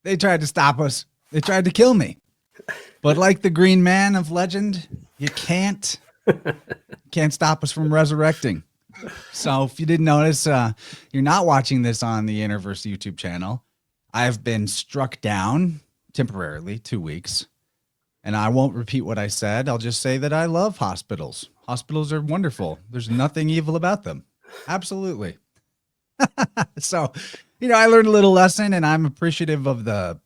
They tried to stop us. They tried to kill me. But like the Green Man of legend, you can't stop us from resurrecting. So if you didn't notice, you're not watching this on the InnerVerse YouTube channel. I've been struck down temporarily 2 weeks. And I won't repeat what I said. I'll just say that I love hospitals. Hospitals are wonderful. There's nothing evil about them. Absolutely. So, I learned a little lesson, and I'm appreciative of the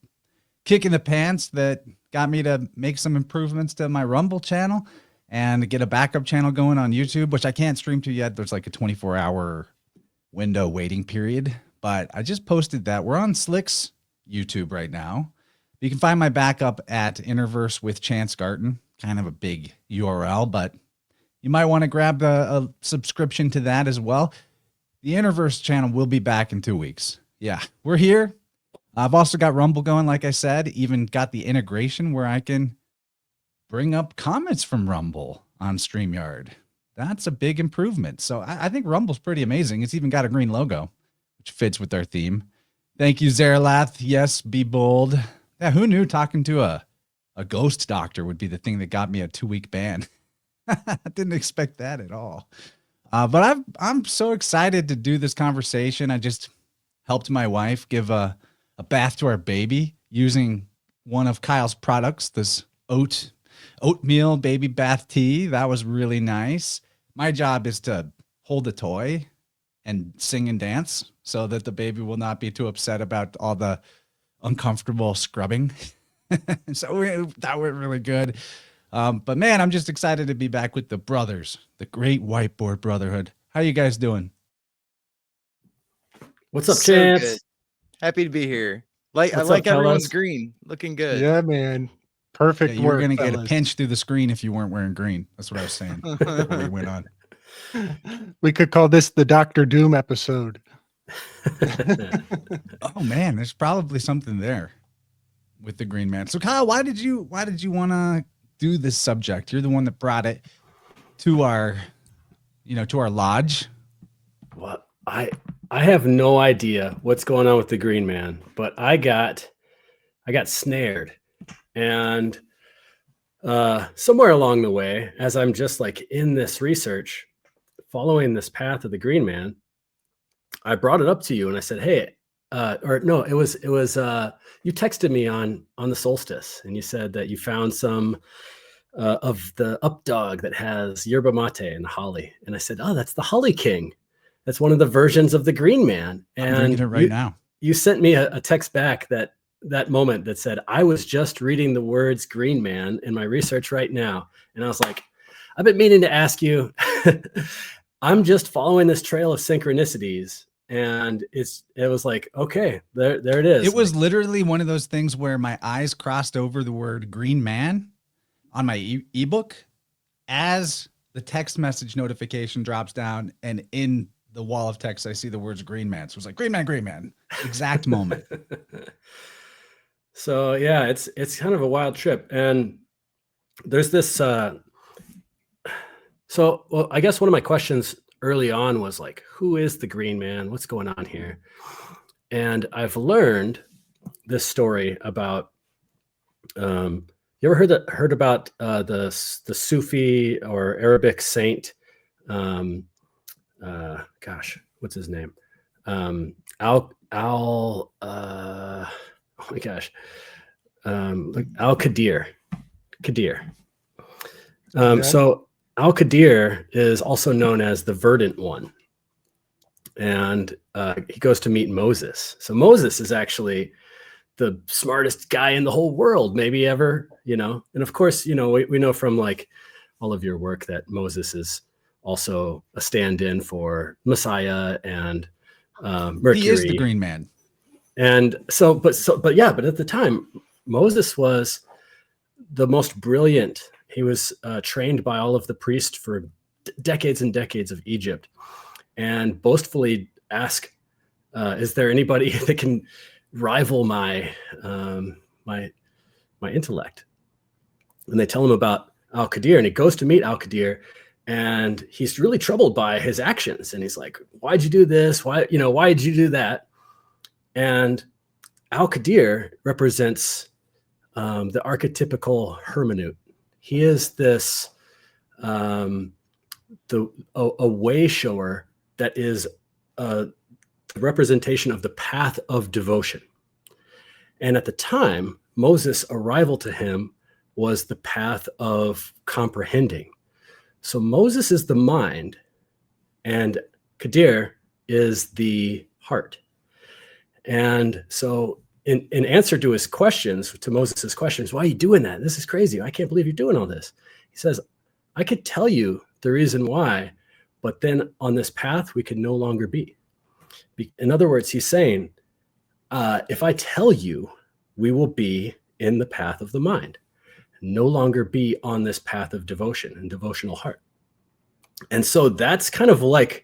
kick in the pants that got me to make some improvements to my Rumble channel and get a backup channel going on YouTube, which I can't stream to yet. There's like a 24-hour window waiting period, but I just posted that. We're on Slick's YouTube right now. You can find my backup at InnerVerse with Chance Garten, kind of a big URL, but you might want to grab a subscription to that as well. The InnerVerse channel will be back in 2 weeks. Yeah, we're here. I've also got Rumble going, like I said, even got the integration where I can bring up comments from Rumble on StreamYard. That's a big improvement. So I think Rumble's pretty amazing. It's even got a green logo, which fits with our theme. Thank you, Zaralath. Yes, be bold. Yeah, who knew talking to a ghost doctor would be the thing that got me a 2-week ban? I didn't expect that at all. But I'm so excited to do this conversation. I just helped my wife give a bath to our baby using one of Kyle's products, this oatmeal baby bath tea. That was really nice. My job is to hold the toy and sing and dance so that the baby will not be too upset about all the uncomfortable scrubbing. So that went really good. But man, I'm just excited to be back with the brothers, the Great Whiteboard Brotherhood. How you guys doing? What's up, Chance? Good. Happy to be here. I What's like up, everyone's fellas? green. Looking good. Yeah, man. Perfect You were work, going to get a fellas. pinch through the screen if you weren't wearing green. That's what I was saying before we went on. We could call this the Doctor Doom episode. Oh man, there's probably something there with the Green Man. So Kyle, why did you want to do this subject? You're the one that brought it to our, to our lodge. Well, I have no idea what's going on with the Green Man, but I got snared, and somewhere along the way, as I'm just like in this research, following this path of the Green Man, I brought it up to you and I said, "Hey," it was you texted me on the solstice, and you said that you found some of the updog that has yerba mate and holly, and I said, "Oh, that's the Holly King. That's one of the versions of the Green Man." And I'm drinking it right now. You sent me a text back that moment that said, "I was just reading the words Green Man in my research right now," and I was like, "I've been meaning to ask you." I'm just following this trail of synchronicities. And it was like, okay, there it is. It was literally one of those things where my eyes crossed over the word Green Man on my ebook as the text message notification drops down, and in the wall of text, I see the words Green Man. So it was like, Green Man, exact moment. So yeah, it's kind of a wild trip. And there's this, I guess one of my questions early on was like, who is the Green Man? What's going on here? And I've learned this story about, you ever heard about the Sufi or Arabic saint? What's his name? Al Qadir. So Al Qadir is also known as the Verdant One, and he goes to meet Moses. So Moses is actually the smartest guy in the whole world, maybe ever, And of course, we know from like all of your work that Moses is also a stand-in for Messiah and Mercury. He is the Green Man. And but at the time, Moses was the most brilliant. He was trained by all of the priests for decades and decades of Egypt, and boastfully ask, "Is there anybody that can rival my intellect?" And they tell him about Al Qadir, and he goes to meet Al Qadir, and he's really troubled by his actions. And he's like, "Why'd you do this? Why did you do that?" And Al-Qadir represents the archetypical hermeneut. He is this a way shower that is a representation of the path of devotion. And at the time, Moses' arrival to him was the path of comprehending. So Moses is the mind, and Qadir is the heart. And so in answer to his questions, to Moses' questions, why are you doing that? This is crazy. I can't believe you're doing all this. He says, I could tell you the reason why, but then on this path, we can no longer be. In other words, he's saying, if I tell you, we will be in the path of the mind, no longer be on this path of devotion and devotional heart. And so that's kind of like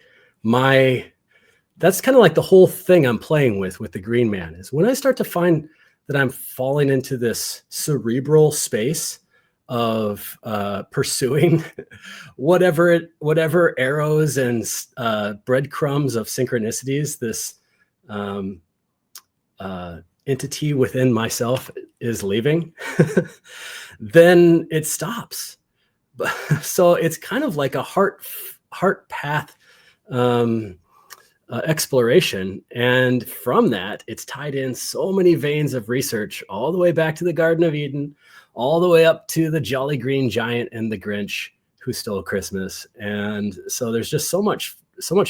the whole thing I'm playing with the Green Man, is when I start to find that I'm falling into this cerebral space of pursuing whatever arrows and breadcrumbs of synchronicities this entity within myself is leaving, then it stops. So it's kind of like a heart path exploration. And from that, it's tied in so many veins of research, all the way back to the Garden of Eden, all the way up to the Jolly Green Giant and the Grinch who stole Christmas. And so there's just so much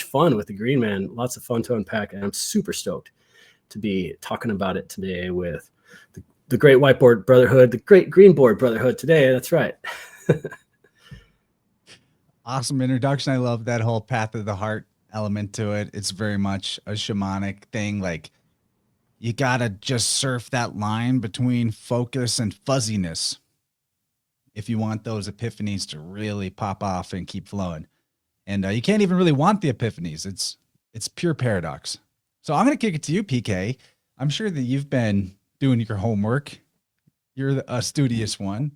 fun with the Green Man, lots of fun to unpack. And I'm super stoked to be talking about it today with the Great Whiteboard Brotherhood, the Great Green Board Brotherhood today. That's right. Awesome introduction. I love that whole path of the heart element to it. It's very much a shamanic thing. Like, you gotta just surf that line between focus and fuzziness if you want those epiphanies to really pop off and keep flowing. And you can't even really want the epiphanies. It's pure paradox. So I'm going to kick it to you, PK. I'm sure that you've been doing your homework. You're a studious one.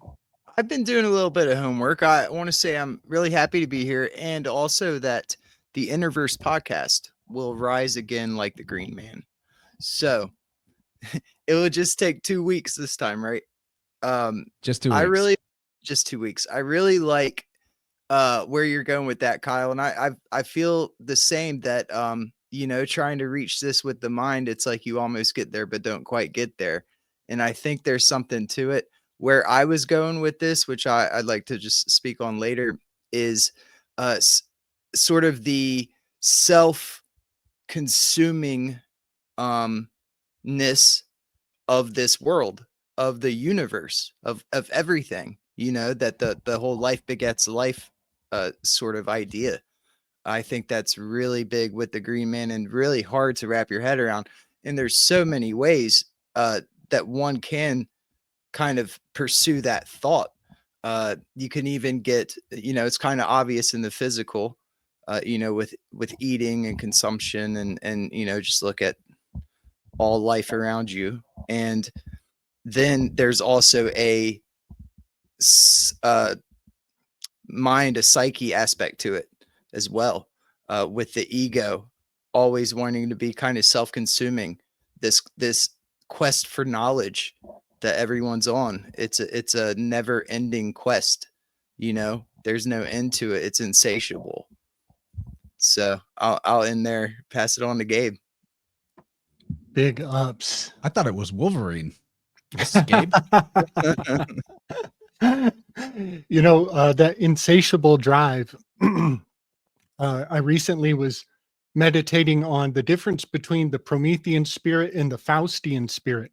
I've been doing a little bit of homework. I want to say I'm really happy to be here, and also that the InnerVerse podcast will rise again like the Green Man. So it will just take 2 weeks this time, right? Just 2 weeks. Just 2 weeks. I really like where you're going with that, Kyle. And I feel the same, that trying to reach this with the mind, it's like you almost get there but don't quite get there. And I think there's something to it. Where I was going with this, which I'd like to just speak on later, is sort of the self-consuming ness of this world, of the universe, of everything, that the whole life begets life sort of idea. I think that's really big with the Green Man and really hard to wrap your head around. And there's so many ways that one can kind of pursue that thought. You can even get, it's kind of obvious in the physical, with eating and consumption and just look at all life around you. And then there's also a mind, a psyche aspect to it as well, with the ego always wanting to be kind of self-consuming, this quest for knowledge that everyone's on. It's a never-ending quest. There's no end to it. It's insatiable. So I'll end there, pass it on to Gabe. Big ups. I thought it was Wolverine. This is Gabe. That insatiable drive. I recently was meditating on the difference between the Promethean spirit and the Faustian spirit.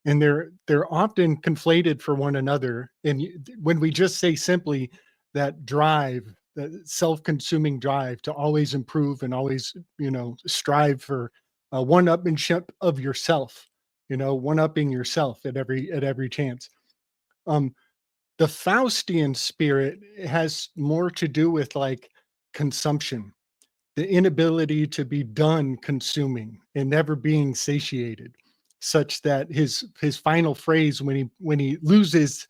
And they're often conflated for one another. And when we just say simply that drive, that self-consuming drive to always improve and always, strive for one-upmanship of yourself, one-upping yourself at every chance. The Faustian spirit has more to do with like consumption, the inability to be done consuming and never being satiated, such that his final phrase when he loses,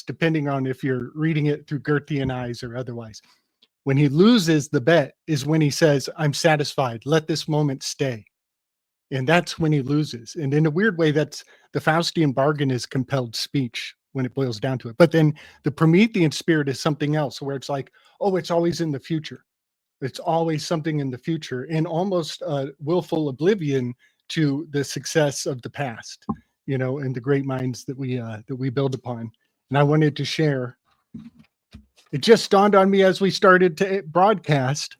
depending on if you're reading it through Goethean eyes or otherwise, when he loses the bet is when he says, "I'm satisfied, let this moment stay." And that's when he loses. And in a weird way, that's the Faustian bargain is compelled speech when it boils down to it. But then the Promethean spirit is something else, where it's like, oh, it's always in the future. It's always something in the future, and almost willful oblivion to the success of the past, and the great minds that we build upon. And I wanted to share. It just dawned on me as we started to broadcast.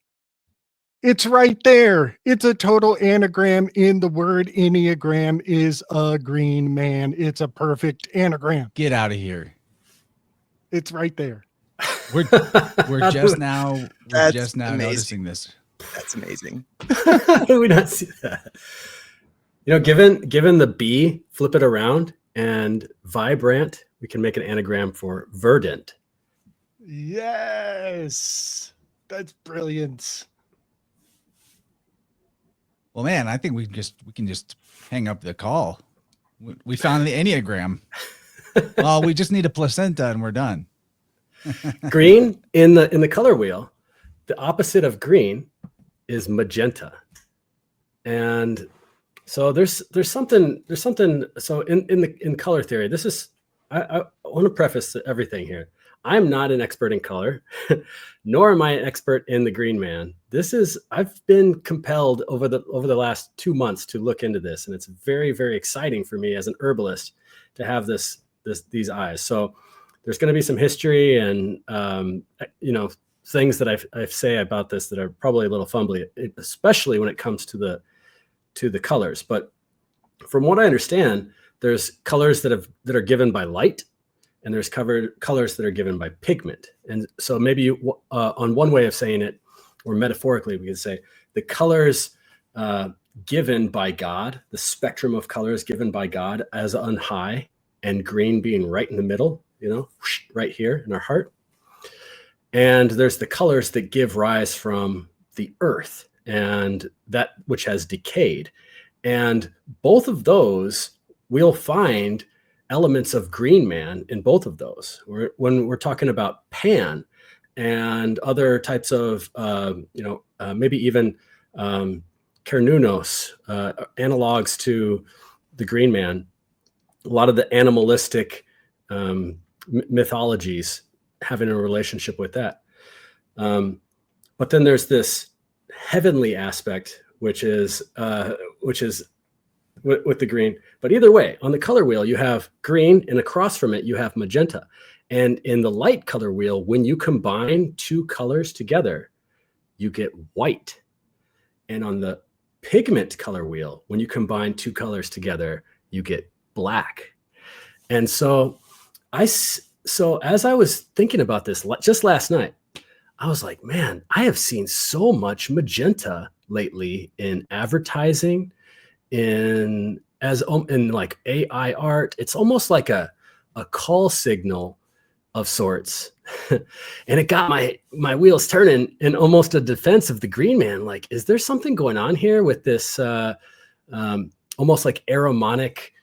It's right there. It's a total anagram in the word Enneagram is a green man. It's a perfect anagram. Get out of here. It's right there. We're just now That's amazing. noticing this. That's amazing. How do we not see that? Given the B, flip it around, and Vibe Rant, we can make an anagram for verdant. Yes, that's brilliant. Well, man, I think we can just hang up the call. We found the Enneagram. Well, we just need a placenta and we're done. Green in the color wheel, the opposite of green is magenta. And so there's something. So in color theory, this is, I want to preface everything here. I'm not an expert in color, nor am I an expert in the Green Man. I've been compelled over the last 2 months to look into this, and it's very, very exciting for me as an herbalist to have these eyes. So there's going to be some history and things that I say about this that are probably a little fumbly, especially when it comes to the colors. But from what I understand, there's colors that are given by light, and there's colors that are given by pigment. And so maybe on one way of saying it, or metaphorically, we could say the colors given by God, the spectrum of colors given by God as on high, and green being right in the middle, right here in our heart. And there's the colors that give rise from the earth and that which has decayed. And both of those, we'll find elements of Green Man in both of those. When we're talking about Pan and other types of, maybe even Carnunos, analogs to the Green Man, a lot of the animalistic mythologies having a relationship with that. But then there's this heavenly aspect, which is with the green. But either way, on the color wheel, you have green, and across from it, you have magenta. And in the light color wheel, when you combine two colors together, you get white. And on the pigment color wheel, when you combine two colors together, you get black. And so as I was thinking about this just last night, I was like, man, I have seen so much magenta lately in advertising, in like AI art. It's almost like a call signal of sorts. And it got my wheels turning in almost a defense of the Green Man. Like, is there something going on here with this almost like aromanic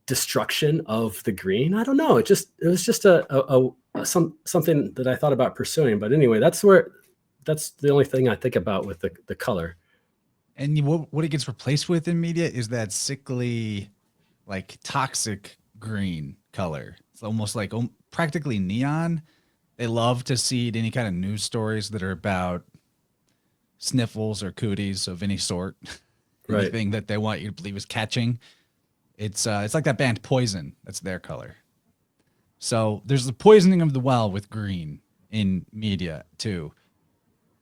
destruction of the green? I don't know. It was just something that I thought about pursuing. But anyway, that's the only thing I think about with the color. And what it gets replaced with in media is that sickly, like toxic green color. It's almost like practically neon. They love to seed any kind of news stories that are about sniffles or cooties of any sort. Right. Anything that they want you to believe is catching. It's like that band Poison. That's their color. So there's the poisoning of the well with green in media too.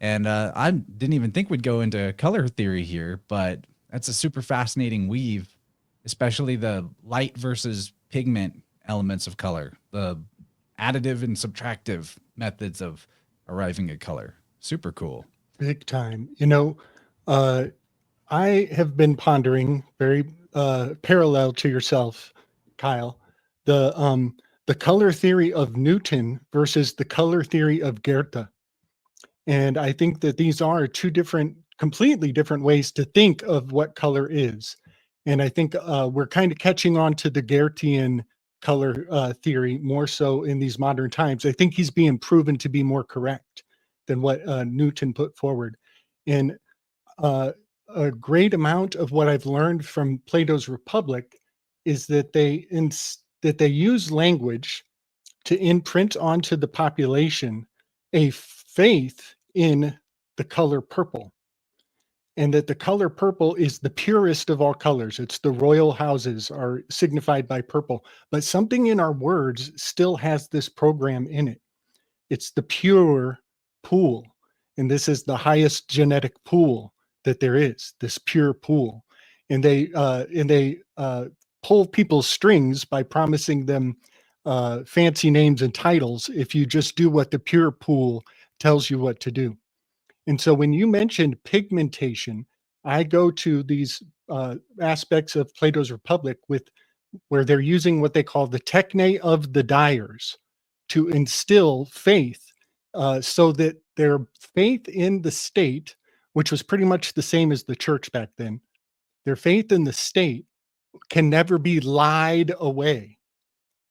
And I didn't even think we'd go into color theory here, but that's a super fascinating weave, especially the light versus pigment elements of color, the additive and subtractive methods of arriving at color. Super cool. Big time. I have been pondering very parallel to yourself, Kyle, the color theory of Newton versus the color theory of Goethe. And I think that these are two completely different ways to think of what color is. And I think we're kind of catching on to the Goethean color theory more so in these modern times. I think he's being proven to be more correct than what Newton put forward. And a great amount of what I've learned from Plato's Republic is that they use language to imprint onto the population a faith in the color purple, and that the color purple is the purest of all colors. It's the royal houses are signified by purple, but something in our words still has this program in it. It's the pure pool, and this is the highest genetic pool that there is, this pure pool. And they pull people's strings by promising them fancy names and titles if you just do what the pure pool tells you what to do. And so when you mentioned pigmentation, I go to these aspects of Plato's Republic where they're using what they call the techne of the dyers to instill faith, so that their faith in the state, which was pretty much the same as the church back then, their faith in the state can never be lied away.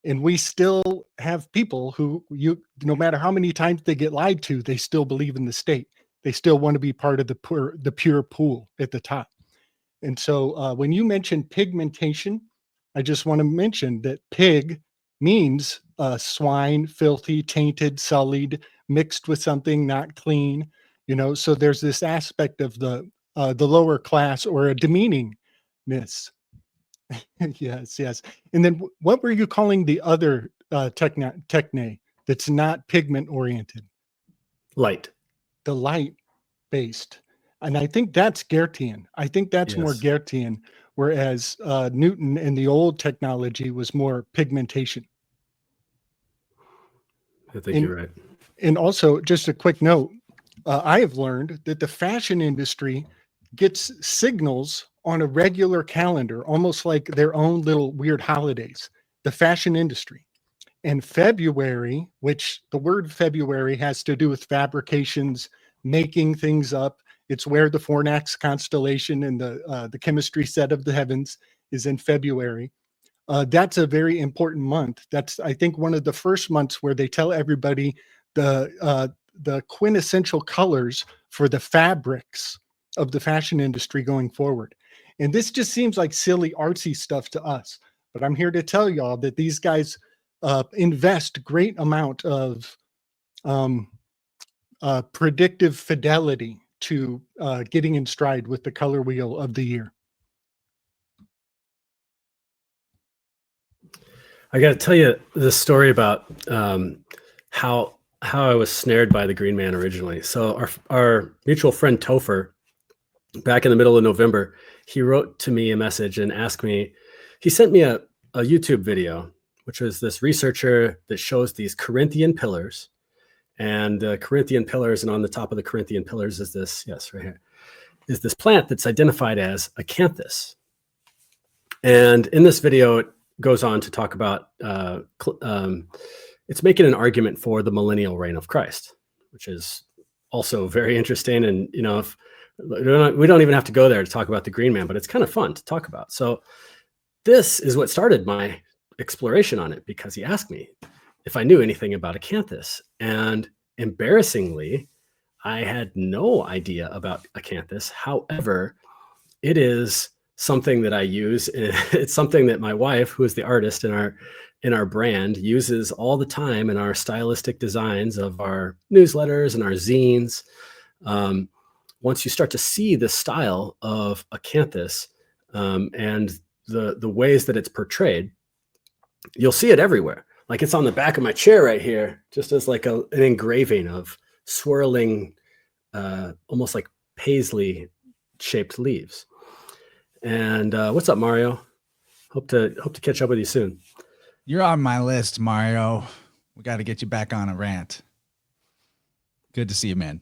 And we still have people who, no matter how many times they get lied to, they still believe in the state. They still want to be part of the pure pool at the top. And so when you mention pigmentation, I just want to mention that pig means swine, filthy, tainted, sullied, mixed with something not clean. So there's this aspect of the lower class, or a demeaningness. Yes. And then what were you calling the other techne that's not pigment oriented? Light. The light based. And I think that's Goethean. I think that's more Yes. Goethean, whereas Newton in the old technology was more pigmentation. I think you're right. And also, just a quick note, I have learned that the fashion industry gets signals on a regular calendar, almost like their own little weird holidays, the fashion industry. And February, which the word February has to do with fabrications, making things up. It's where the Fornax constellation and the chemistry set of the heavens is in February. That's a very important month. That's, I think, one of the first months where they tell everybody the quintessential colors for the fabrics of the fashion industry going forward. And this just seems like silly, artsy stuff to us. But I'm here to tell y'all that these guys invest great amount of predictive fidelity to getting in stride with the color wheel of the year. I got to tell you the story about how I was snared by the Green Man originally. So our mutual friend Topher, back in the middle of November, he wrote to me a message and asked me. He sent me a YouTube video, which was this researcher that shows these Corinthian pillars, and the Corinthian pillars, and on the top of the Corinthian pillars is this, yes, right here, is this plant that's identified as acanthus. And in this video, it goes on to talk about it's making an argument for the millennial reign of Christ, which is also very interesting. And if we don't even have to go there to talk about the Green Man, but it's kind of fun to talk about. So this is what started my exploration on it, because he asked me if I knew anything about acanthus, and embarrassingly, I had no idea about acanthus. However, it is something that I use. It's something that my wife, who is the artist in our brand, uses all the time in our stylistic designs of our newsletters and our zines. Once you start to see the style of acanthus and the ways that it's portrayed, you'll see it everywhere. Like it's on the back of my chair right here, just as like an engraving of swirling, almost like paisley shaped leaves. And what's up, Mario? Hope to catch up with you soon. You're on my list, Mario. We got to get you back on a rant. Good to see you, man.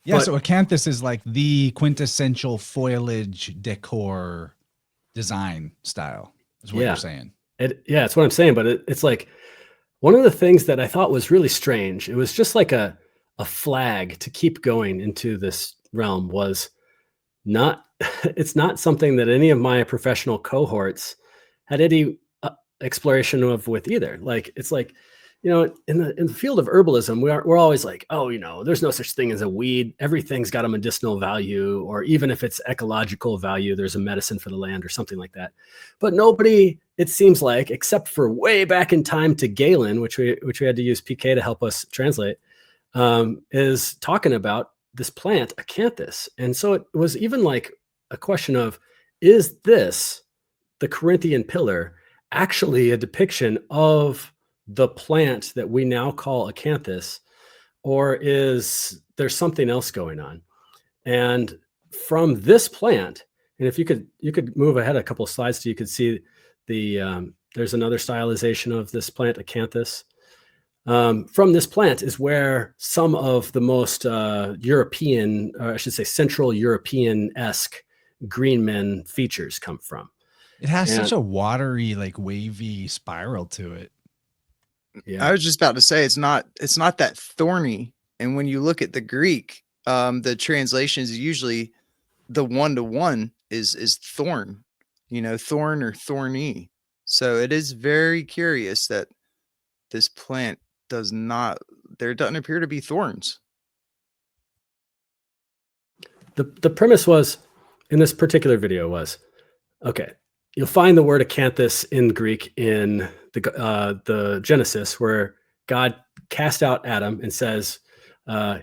Yeah, so acanthus is like the quintessential foliage decor design style, is what you're saying. It's what I'm saying, but it's like one of the things that I thought was really strange. It was just like a flag to keep going into this realm was not, it's not something that any of my professional cohorts had any exploration of with either. Like, it's like, in the field of herbalism, we're always like, oh, there's no such thing as a weed. Everything's got a medicinal value, or even if it's ecological value, there's a medicine for the land or something like that. But nobody, it seems like, except for way back in time to Galen, which we had to use PK to help us translate, is talking about this plant, acanthus. And so it was even like a question of, is this, the Corinthian pillar, actually a depiction of the plant that we now call acanthus, or is there something else going on? And from this plant, and if you could move ahead a couple of slides so you could see there's another stylization of this plant, acanthus. From this plant is where some of the most European, or I should say Central European-esque green men features come from. It has such a watery, like wavy spiral to it. Yeah. I was just about to say it's not that thorny. And when you look at the Greek, the translation is usually the 1-to-1 is thorn, thorn or thorny. So it is very curious that this plant doesn't appear to be thorns. The premise was, in this particular video, was, okay, you'll find the word acanthus in Greek in the Genesis, where God cast out Adam and says,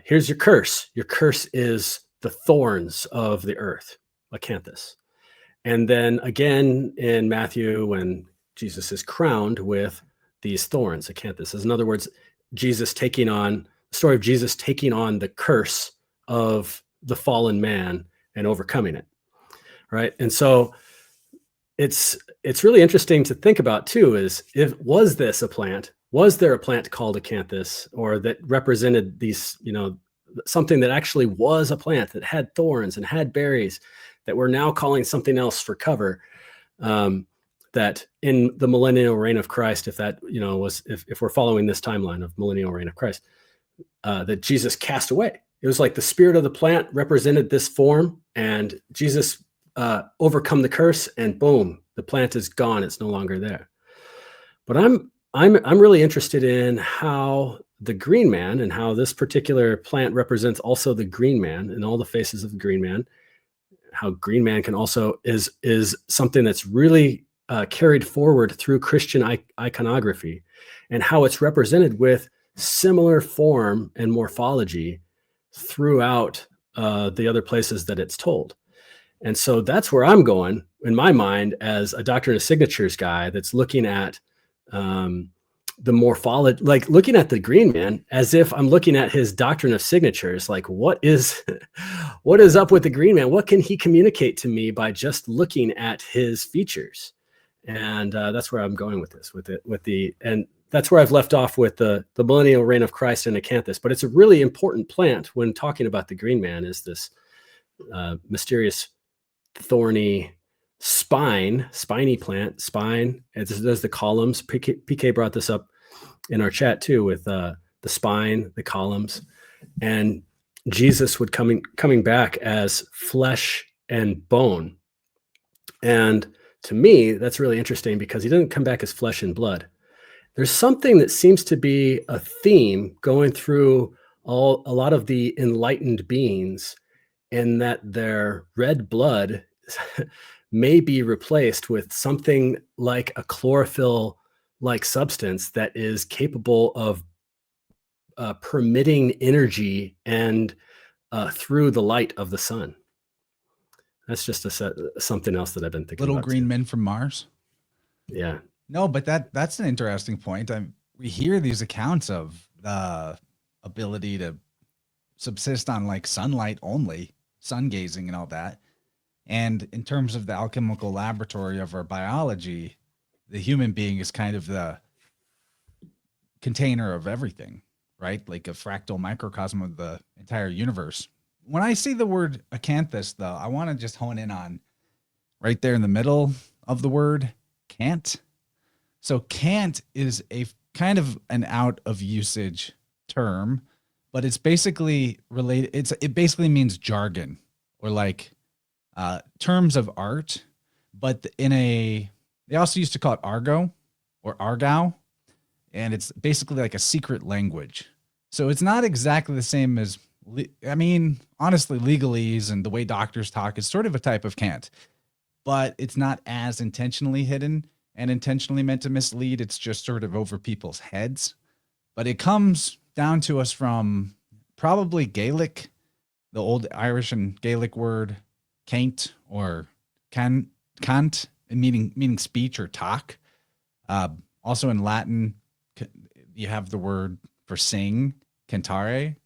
here's your curse. Your curse is the thorns of the earth, acanthus. And then again in Matthew, when Jesus is crowned with these thorns, acanthus. In other words, the story of Jesus taking on the curse of the fallen man and overcoming it. Right. And so it's really interesting to think about too, was this a plant? Was there a plant called acanthus, or that represented these, something that actually was a plant that had thorns and had berries that we're now calling something else for cover? That in the millennial reign of Christ, if that, if we're following this timeline of millennial reign of Christ, that Jesus cast away. It was like the spirit of the plant represented this form, and Jesus overcome the curse, and boom, the plant is gone. It's no longer there. But I'm really interested in how the green man, and how this particular plant represents also the green man and all the faces of the green man. How green man can also is something that's really carried forward through Christian iconography, and how it's represented with similar form and morphology throughout the other places that it's told. And so that's where I'm going in my mind as a Doctrine of Signatures guy that's looking at the morphology, like looking at the green man as if I'm looking at his Doctrine of Signatures. Like, what is up with the green man? What can he communicate to me by just looking at his features? And that's where I'm going with this, and that's where I've left off with the millennial reign of Christ and acanthus. But it's a really important plant when talking about the green man, is this mysterious thorny spiny plant, spine. There's the columns. PK brought this up in our chat too, with the spine, the columns, and Jesus would coming back as flesh and bone. And to me, that's really interesting, because he doesn't come back as flesh and blood. There's something that seems to be a theme going through a lot of the enlightened beings, in that their red blood may be replaced with something like a chlorophyll-like substance that is capable of permitting energy and through the light of the sun. That's just something else that I've been thinking about. Little green men from Mars. Yeah. No, but that's an interesting point. We hear these accounts of the ability to subsist on like sunlight only, sun gazing and all that. And in terms of the alchemical laboratory of our biology, the human being is kind of the container of everything, right? Like a fractal microcosm of the entire universe. When I see the word acanthus, though, I want to just hone in on right there in the middle of the word, can't. So can't is a kind of an out of usage term, but it's basically related. It basically means jargon, or like terms of art, but they also used to call it argo or argao. and it's basically like a secret language. So it's not exactly the same as, I mean, honestly, legalese and the way doctors talk is sort of a type of cant, but it's not as intentionally hidden and intentionally meant to mislead. It's just sort of over people's heads. But it comes down to us from probably Gaelic, the old Irish and Gaelic word cant or cant, meaning speech or talk. Also in Latin, you have the word for sing, cantare,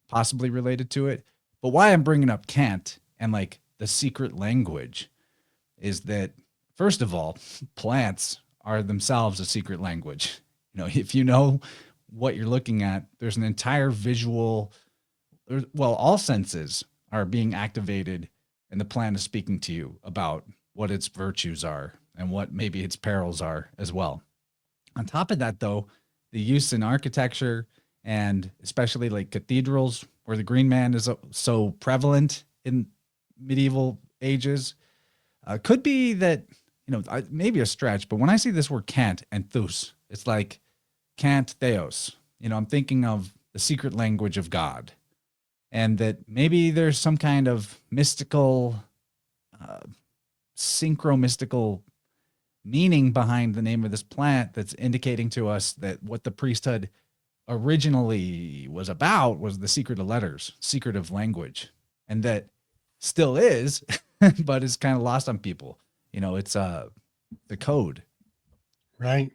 possibly related to it. But why I'm bringing up cant and like the secret language is that, first of all, plants are themselves a secret language. You know, if you know what you're looking at, there's an entire visual, well, all senses are being activated, and the plant is speaking to you about what its virtues are and what maybe its perils are as well. On top of that, though, the use in architecture and especially like cathedrals where the green man is so prevalent in medieval ages, could be that, you know, maybe a stretch, but when I see this word cant and thus, it's like cant theos. You know, I'm thinking of the secret language of God, and that maybe there's some kind of mystical, synchro-mystical meaning behind the name of this plant that's indicating to us that what the priesthood originally was about was the secret of letters, secret of language, and that still is, but is kind of lost on people. You know, it's the code. Right.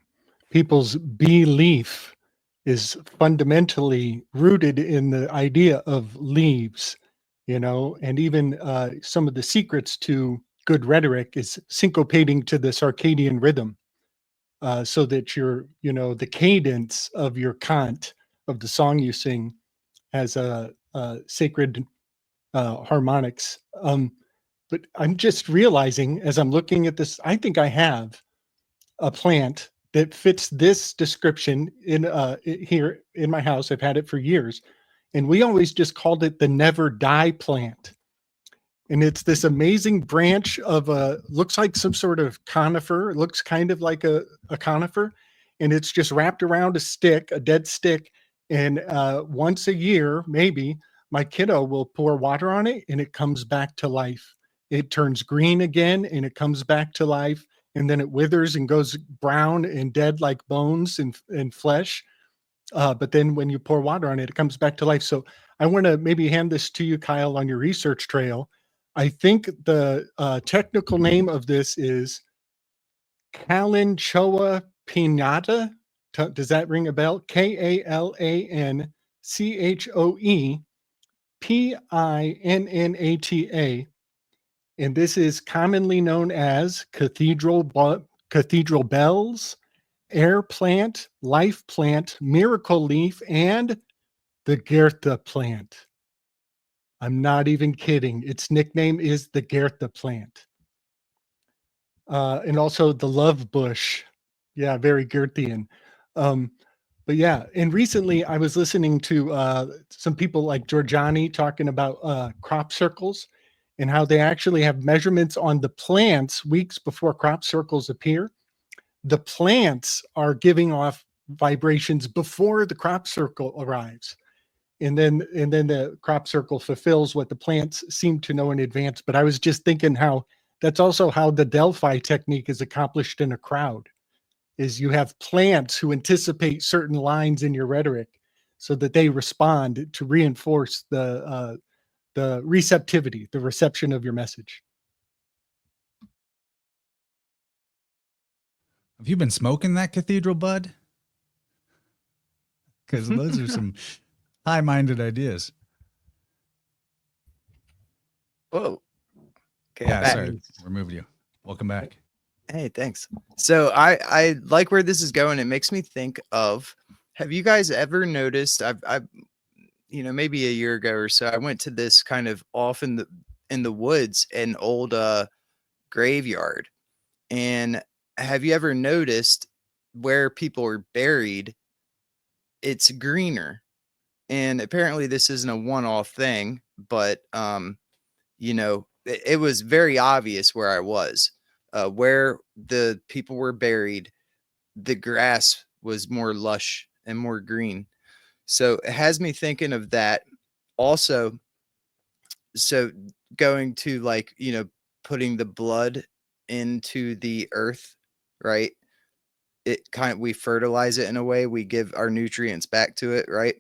People's belief is fundamentally rooted in the idea of leaves, you know, and even some of the secrets to good rhetoric is syncopating to the circadian rhythm, so that you know, the cadence of your cant of the song you sing has a sacred harmonics. But I'm just realizing as I'm looking at this, I think I have a plant that fits this description in here in my house. I've had it for years, and we always just called it the never die plant. And it's this amazing branch of a, looks like some sort of conifer. It looks kind of like a conifer, and it's just wrapped around a stick, a dead stick. And once a year, maybe, my kiddo will pour water on it and it comes back to life. It turns green again and it comes back to life. And then it withers and goes brown and dead like bones and flesh. But then when you pour water on it, it comes back to life. So I want to maybe hand this to you, Kyle, on your research trail. I think the technical name of this is Kalanchoe pinnata. Does that ring a bell? Kalanchoe pinnata. And this is commonly known as cathedral bells, air plant, life plant, miracle leaf, and the Goethe plant. I'm not even kidding. Its nickname is the Goethe plant. And also the love bush. Yeah, very Goethean. But yeah, and recently I was listening to some people like Giorgiani talking about crop circles and how they actually have measurements on the plants weeks before crop circles appear. The plants are giving off vibrations before the crop circle arrives. And then the crop circle fulfills what the plants seem to know in advance. But I was just thinking how that's also how the Delphi technique is accomplished in a crowd, is you have plants who anticipate certain lines in your rhetoric so that they respond to reinforce the receptivity, the reception of your message. Have you been smoking that cathedral bud? Because those are some high-minded ideas. Whoa. Okay, Yeah, back. sorry, removed you. Welcome back. Hey, thanks. So I like where this is going. It makes me think of, have you guys ever noticed, I've you know, maybe a year ago or so, I went to this kind of off in the woods, an old graveyard. And have you ever noticed where people are buried, it's greener? And apparently this isn't a one-off thing, but you know, it was very obvious where I was. Where the people were buried, the grass was more lush and more green. So it has me thinking of that also. So going to like, putting the blood into the earth, right? We fertilize it in a way, we give our nutrients back to it, right?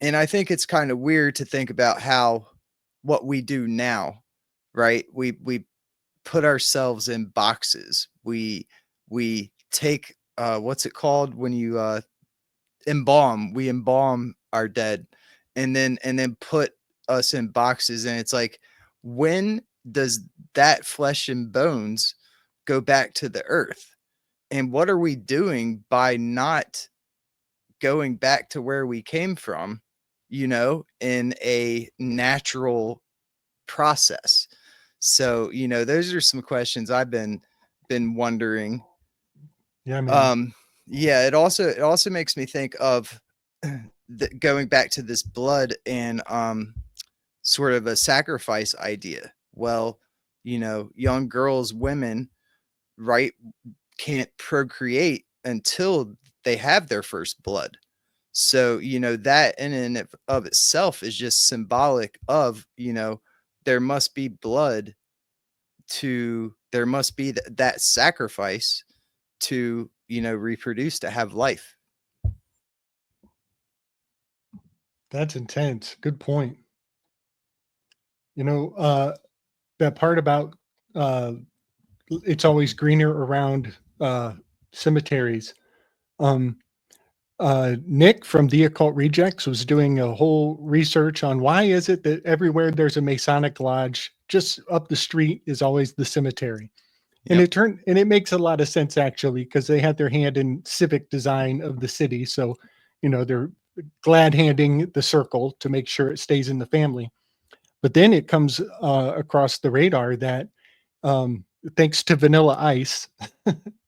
And I think it's kind of weird to think about how what we do now, right? We put ourselves in boxes. We take what's it called when you embalm? We embalm our dead and then put us in boxes. And it's like, when does that flesh and bones go back to the earth? And what are we doing by not going back to where we came from, in a natural process? So, those are some questions I've been wondering. Yeah, man. Yeah, it also makes me think of going back to this blood and sort of a sacrifice idea. Well, young girls, women, right, can't procreate until they have their first blood. So, that in and of itself is just symbolic of, there must be blood there must be that sacrifice to, reproduce, to have life. That's intense. Good point. That part about it's always greener around cemeteries. Nick from The Occult Rejects was doing a whole research on why is it that everywhere there's a Masonic lodge, just up the street is always the cemetery. And it makes a lot of sense, actually, because they had their hand in civic design of the city. So, they're glad handing the circle to make sure it stays in the family. But then it comes across the radar that thanks to Vanilla Ice,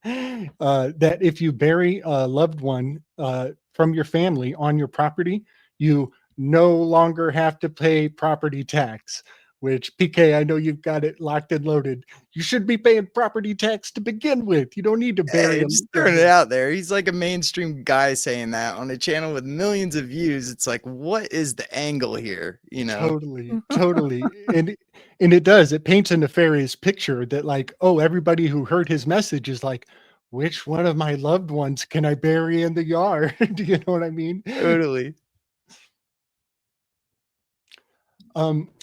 that if you bury a loved one from your family on your property, you no longer have to pay property tax. Which, PK, I know you've got it locked and loaded. You should be paying property tax to begin with. You don't need to bury him. Just throwing it out there. He's like a mainstream guy saying that on a channel with millions of views. It's like, what is the angle here? Totally. And it does. It paints a nefarious picture that, like, oh, everybody who heard his message is like, which one of my loved ones can I bury in the yard? Do you know what I mean? Totally.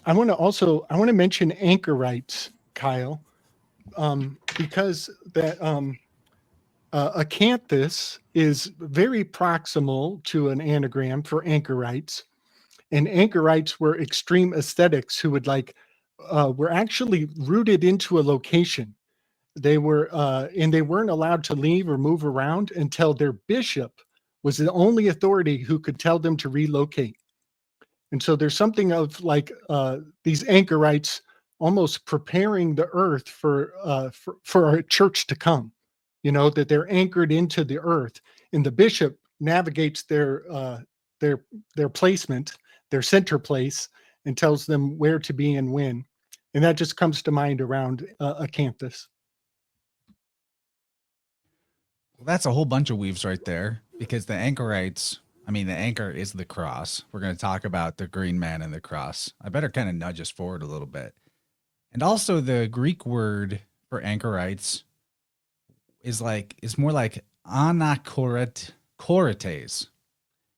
I want to mention Anchorites, Kyle, because that acanthus is very proximal to an anagram for Anchorites, and Anchorites were extreme aesthetics who would were actually rooted into a location. They were and they weren't allowed to leave or move around until their bishop was the only authority who could tell them to relocate. And so there's something of these Anchorites almost preparing the earth for a church to come, that they're anchored into the earth, and the bishop navigates their placement, their center place, and tells them where to be and when. And that just comes to mind around acanthus. Well, that's a whole bunch of weaves right there, because the Anchorites, the anchor is the cross. We're going to talk about the green man and the cross. I better kind of nudge us forward a little bit. And also the Greek word for Anchorites is more like Anachorites,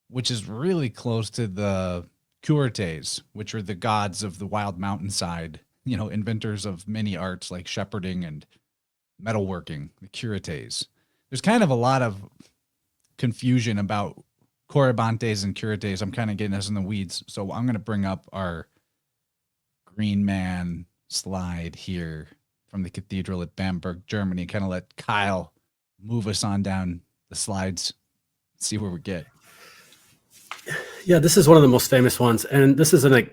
which is really close to the Curites, which are the gods of the wild mountainside, inventors of many arts like shepherding and metalworking, the Curites. There's kind of a lot of confusion about Corybantes and Curites. I'm kind of getting us in the weeds. So I'm going to bring up our green man slide here from the cathedral at Bamberg, Germany, kind of let Kyle move us on down the slides, see where we get. Yeah, this is one of the most famous ones. And this is a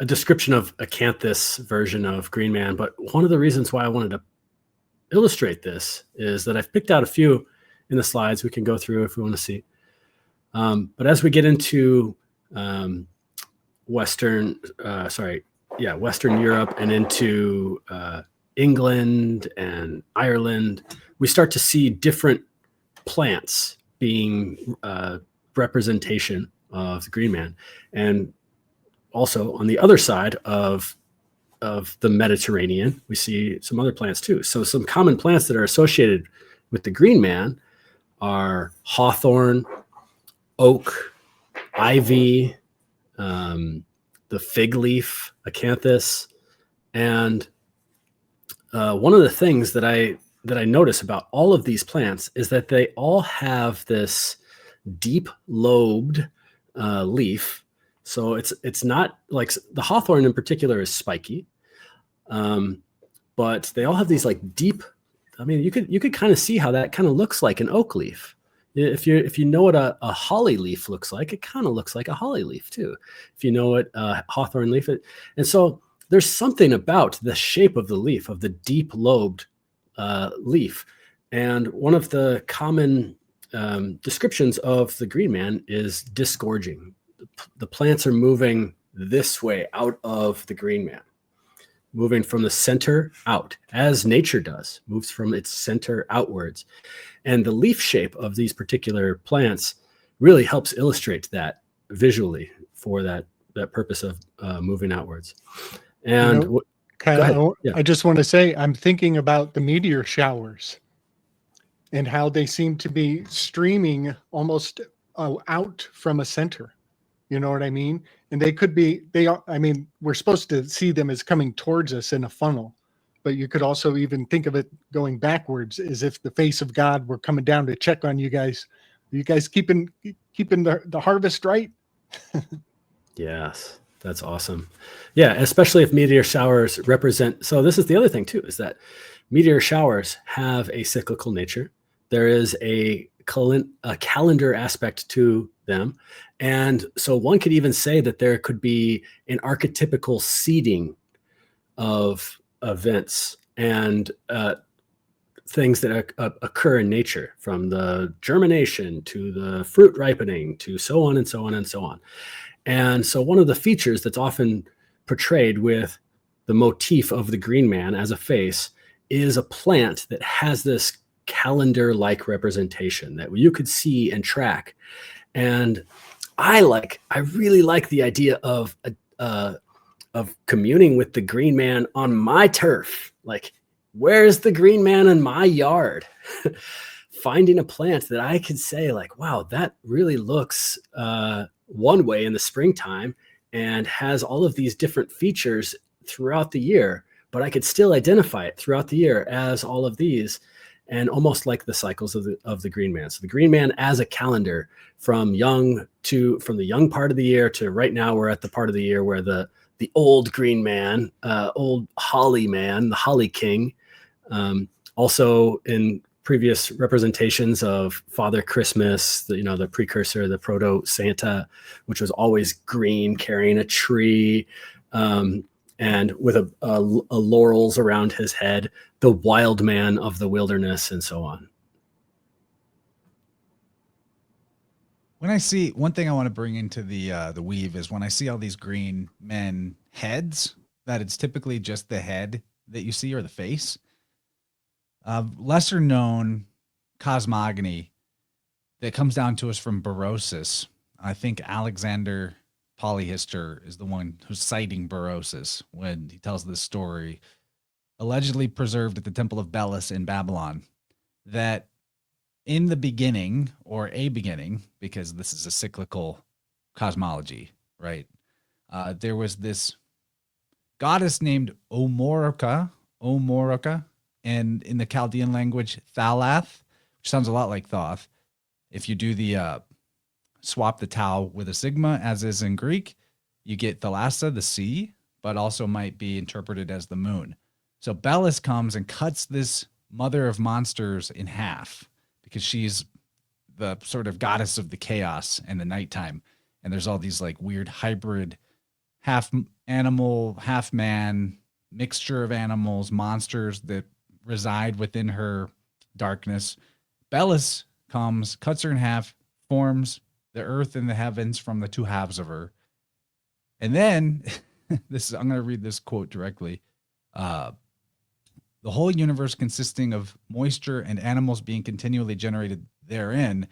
description of acanthus version of Green Man. But one of the reasons why I wanted to illustrate this is that I've picked out a few in the slides we can go through if we want to see. But as we get into Western Europe and into England and Ireland, we start to see different plants being representation of the Green Man. And also on the other side of the Mediterranean, we see some other plants too. So some common plants that are associated with the Green Man are hawthorn, oak, ivy, the fig leaf, acanthus. And one of the things that I notice about all of these plants is that they all have this deep lobed leaf. So it's not like the hawthorn in particular is spiky, but they all have these like deep. I mean, you could kind of see how that kind of looks like an oak leaf. If you know what a holly leaf looks like, it kind of looks like a holly leaf too. If you know what a hawthorn leaf is, and so there's something about the shape of the leaf, of the deep lobed leaf. And one of the common descriptions of the Green Man is disgorging. The plants are moving this way out of the Green Man, moving from the center out, as nature does, moves from its center outwards. And the leaf shape of these particular plants really helps illustrate that visually for that purpose of moving outwards. And You know, go ahead. Yeah. I just want to say, I'm thinking about the meteor showers and how they seem to be streaming almost out from a center. You know what I mean? And they could be, I mean, we're supposed to see them as coming towards us in a funnel, but you could also even think of it going backwards, as if the face of God were coming down to check on you guys. Are you guys keeping the harvest right? Yes, that's awesome. Yeah, especially if meteor showers represent. So this is the other thing too, is that meteor showers have a cyclical nature. There is a calendar aspect to them. And so one could even say that there could be an archetypical seeding of events and things that occur in nature, from the germination to the fruit ripening to so on and so on and so on. And so one of the features that's often portrayed with the motif of the Green Man as a face is a plant that has this calendar-like representation that you could see and track. And I really like the idea of communing with the Green Man on my turf. Like, where's the Green Man in my yard? Finding a plant that I could say like, wow, that really looks one way in the springtime and has all of these different features throughout the year, but I could still identify it throughout the year as all of these, and almost like the cycles of the Green Man. So the Green Man as a calendar from the young part of the year to right now, we're at the part of the year where the old Green Man, old Holly Man, the Holly King, also in previous representations of Father Christmas, the precursor, the proto Santa, which was always green, carrying a tree, and with a laurels around his head, the wild man of the wilderness, and so on. When I see one thing I want to bring into the weave is when I see all these green men heads, that it's typically just the head that you see or the face. Lesser known cosmogony that comes down to us from Berosus. I think Alexander Polyhistor is the one who's citing Berosus when he tells this story, allegedly preserved at the Temple of Belus in Babylon, that in the beginning, or a beginning, because this is a cyclical cosmology, right? There was this goddess named Omoroka, and in the Chaldean language, Thalath, which sounds a lot like Thoth. If you do the swap the tau with a sigma, as is in Greek, you get Thalassa, the sea, but also might be interpreted as the moon. So Belus comes and cuts this mother of monsters in half because she's the sort of goddess of the chaos and the nighttime. And there's all these like weird hybrid, half animal, half man, mixture of animals, monsters that reside within her darkness. Belus comes, cuts her in half, forms the earth and the heavens from the two halves of her. And then I'm going to read this quote directly. The whole universe consisting of moisture and animals being continually generated therein,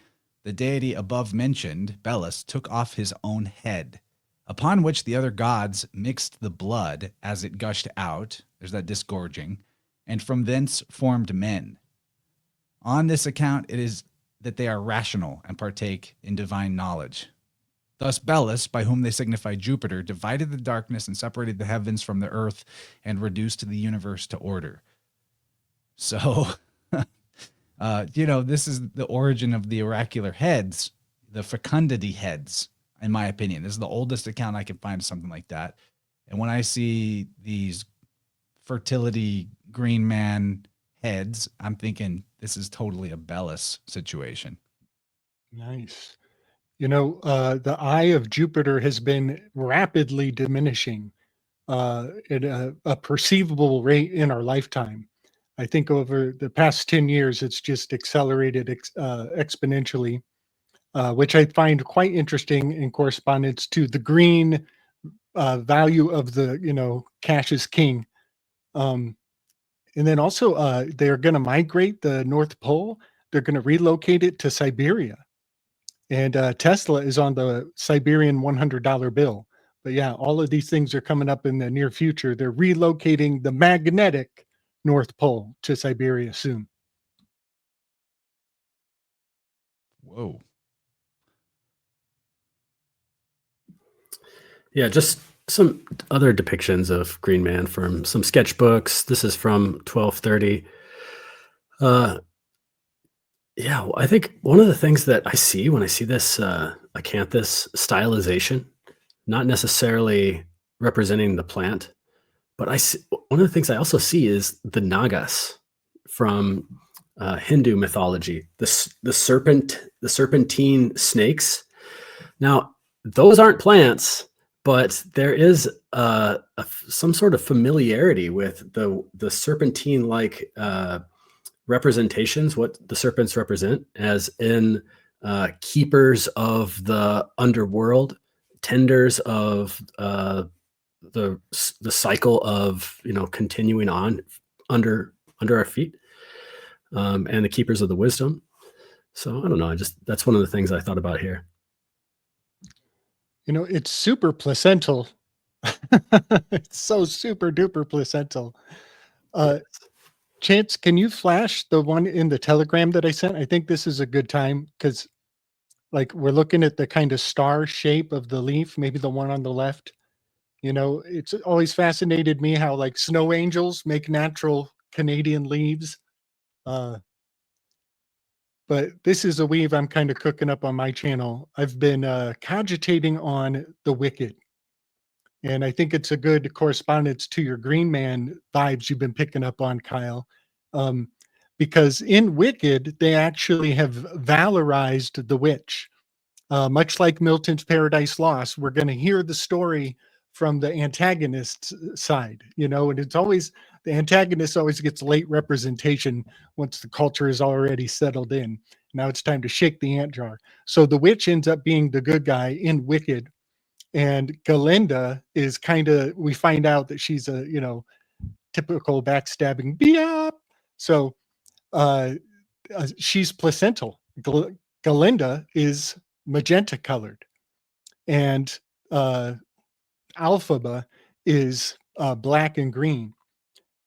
the deity above mentioned, Belus, took off his own head, upon which the other gods mixed the blood as it gushed out. There's that disgorging, and from thence formed men. On this account, it is that they are rational and partake in divine knowledge. Thus Belus, by whom they signify Jupiter, divided the darkness and separated the heavens from the earth and reduced the universe to order. So, this is the origin of the oracular heads, the fecundity heads, in my opinion. This is the oldest account I can find of something like that. And when I see these fertility green man heads, I'm thinking this is totally a Belus situation. Nice. The eye of Jupiter has been rapidly diminishing at a perceivable rate in our lifetime. I think over the past 10 years, it's just accelerated exponentially, which I find quite interesting in correspondence to the green value of the, cash is king. And then also they're going to migrate the North Pole. They're going to relocate it to Siberia. And Tesla is on the Siberian $100 bill. But yeah, all of these things are coming up in the near future. They're relocating the magnetic North Pole to Siberia soon. Whoa. Yeah, just some other depictions of Green Man from some sketchbooks. This is from 1230. Yeah, I think one of the things that I see when I see this acanthus stylization, not necessarily representing the plant, but one of the things I also see is the Nagas from Hindu mythology, the serpentine snakes. Now, those aren't plants, but there is some sort of familiarity with the serpentine-like representations, what the serpents represent, as in keepers of the underworld, tenders of the cycle of continuing on under our feet, and the keepers of the wisdom. So I don't know. That's one of the things I thought about here. It's super placental. It's so super duper placental. Chance, can you flash the one in the Telegram that I sent? I think this is a good time because we're looking at the kind of star shape of the leaf, maybe the one on the left. It's always fascinated me how snow angels make natural Canadian leaves. But this is a weave I'm kind of cooking up on my channel. I've been cogitating on the Wicked. And I think it's a good correspondence to your Green Man vibes you've been picking up on, Kyle. Because in Wicked, they actually have valorized the witch. Much like Milton's Paradise Lost, we're going to hear the story from the antagonist's side, and it's always, the antagonist always gets late representation once the culture is already settled in. Now it's time to shake the ant jar. So the witch ends up being the good guy in Wicked. And Galinda is we find out that she's a, typical backstabbing biap. So she's placental. Galinda is magenta colored. And Alphaba is black and green.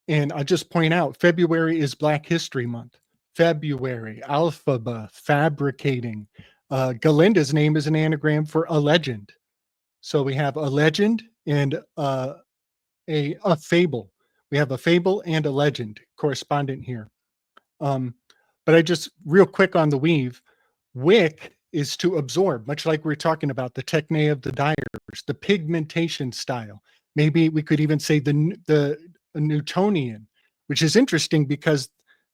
And I'll just point out, February is Black History Month. February, Alphaba, fabricating. Galinda's name is an anagram for a legend. So we have a legend and a fable. We have a fable and a legend correspondent here. But I just, real quick on the weave, wick is to absorb, much like we're talking about the techne of the dyers, the pigmentation style. Maybe we could even say the Newtonian, which is interesting because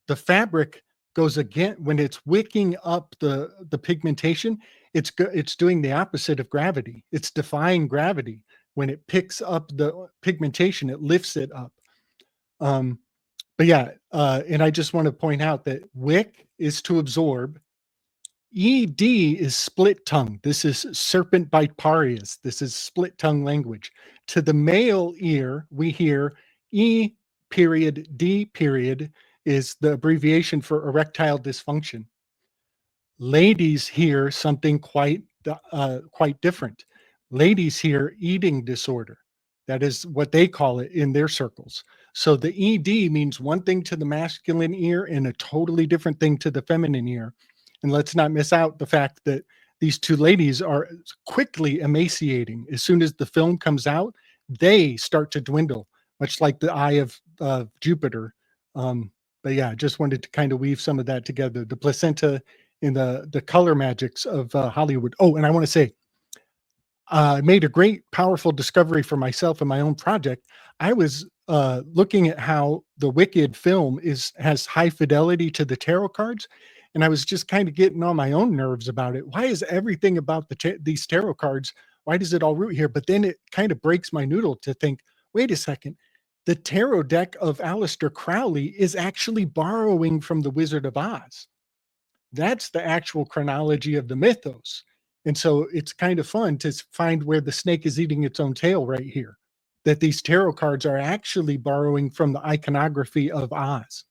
the fabric goes again, when it's wicking up the pigmentation, it's doing the opposite of gravity. It's defying gravity. When it picks up the pigmentation, it lifts it up. But yeah, and I just want to point out that wick is to absorb. ED is split tongue. This is serpent biparius. This is split tongue language. To the male ear, we hear E period D period is the abbreviation for erectile dysfunction. Ladies hear something quite different. Ladies hear eating disorder. That is what they call it in their circles. So the ED means one thing to the masculine ear and a totally different thing to the feminine ear. And let's not miss out the fact that these two ladies are quickly emaciating. As soon as the film comes out, they start to dwindle, much like the eye of Jupiter. But yeah, just wanted to kind of weave some of that together. The placenta and the color magics of Hollywood. Oh, and I want to say, I made a great, powerful discovery for myself in my own project. I was looking at how the Wicked film has high fidelity to the tarot cards, and I was just kind of getting on my own nerves about it. Why is everything about these tarot cards? Why does it all root here? But then it kind of breaks my noodle to think, wait a second. The tarot deck of Aleister Crowley is actually borrowing from the Wizard of Oz. That's the actual chronology of the mythos. And so it's kind of fun to find where the snake is eating its own tail right here, that these tarot cards are actually borrowing from the iconography of Oz.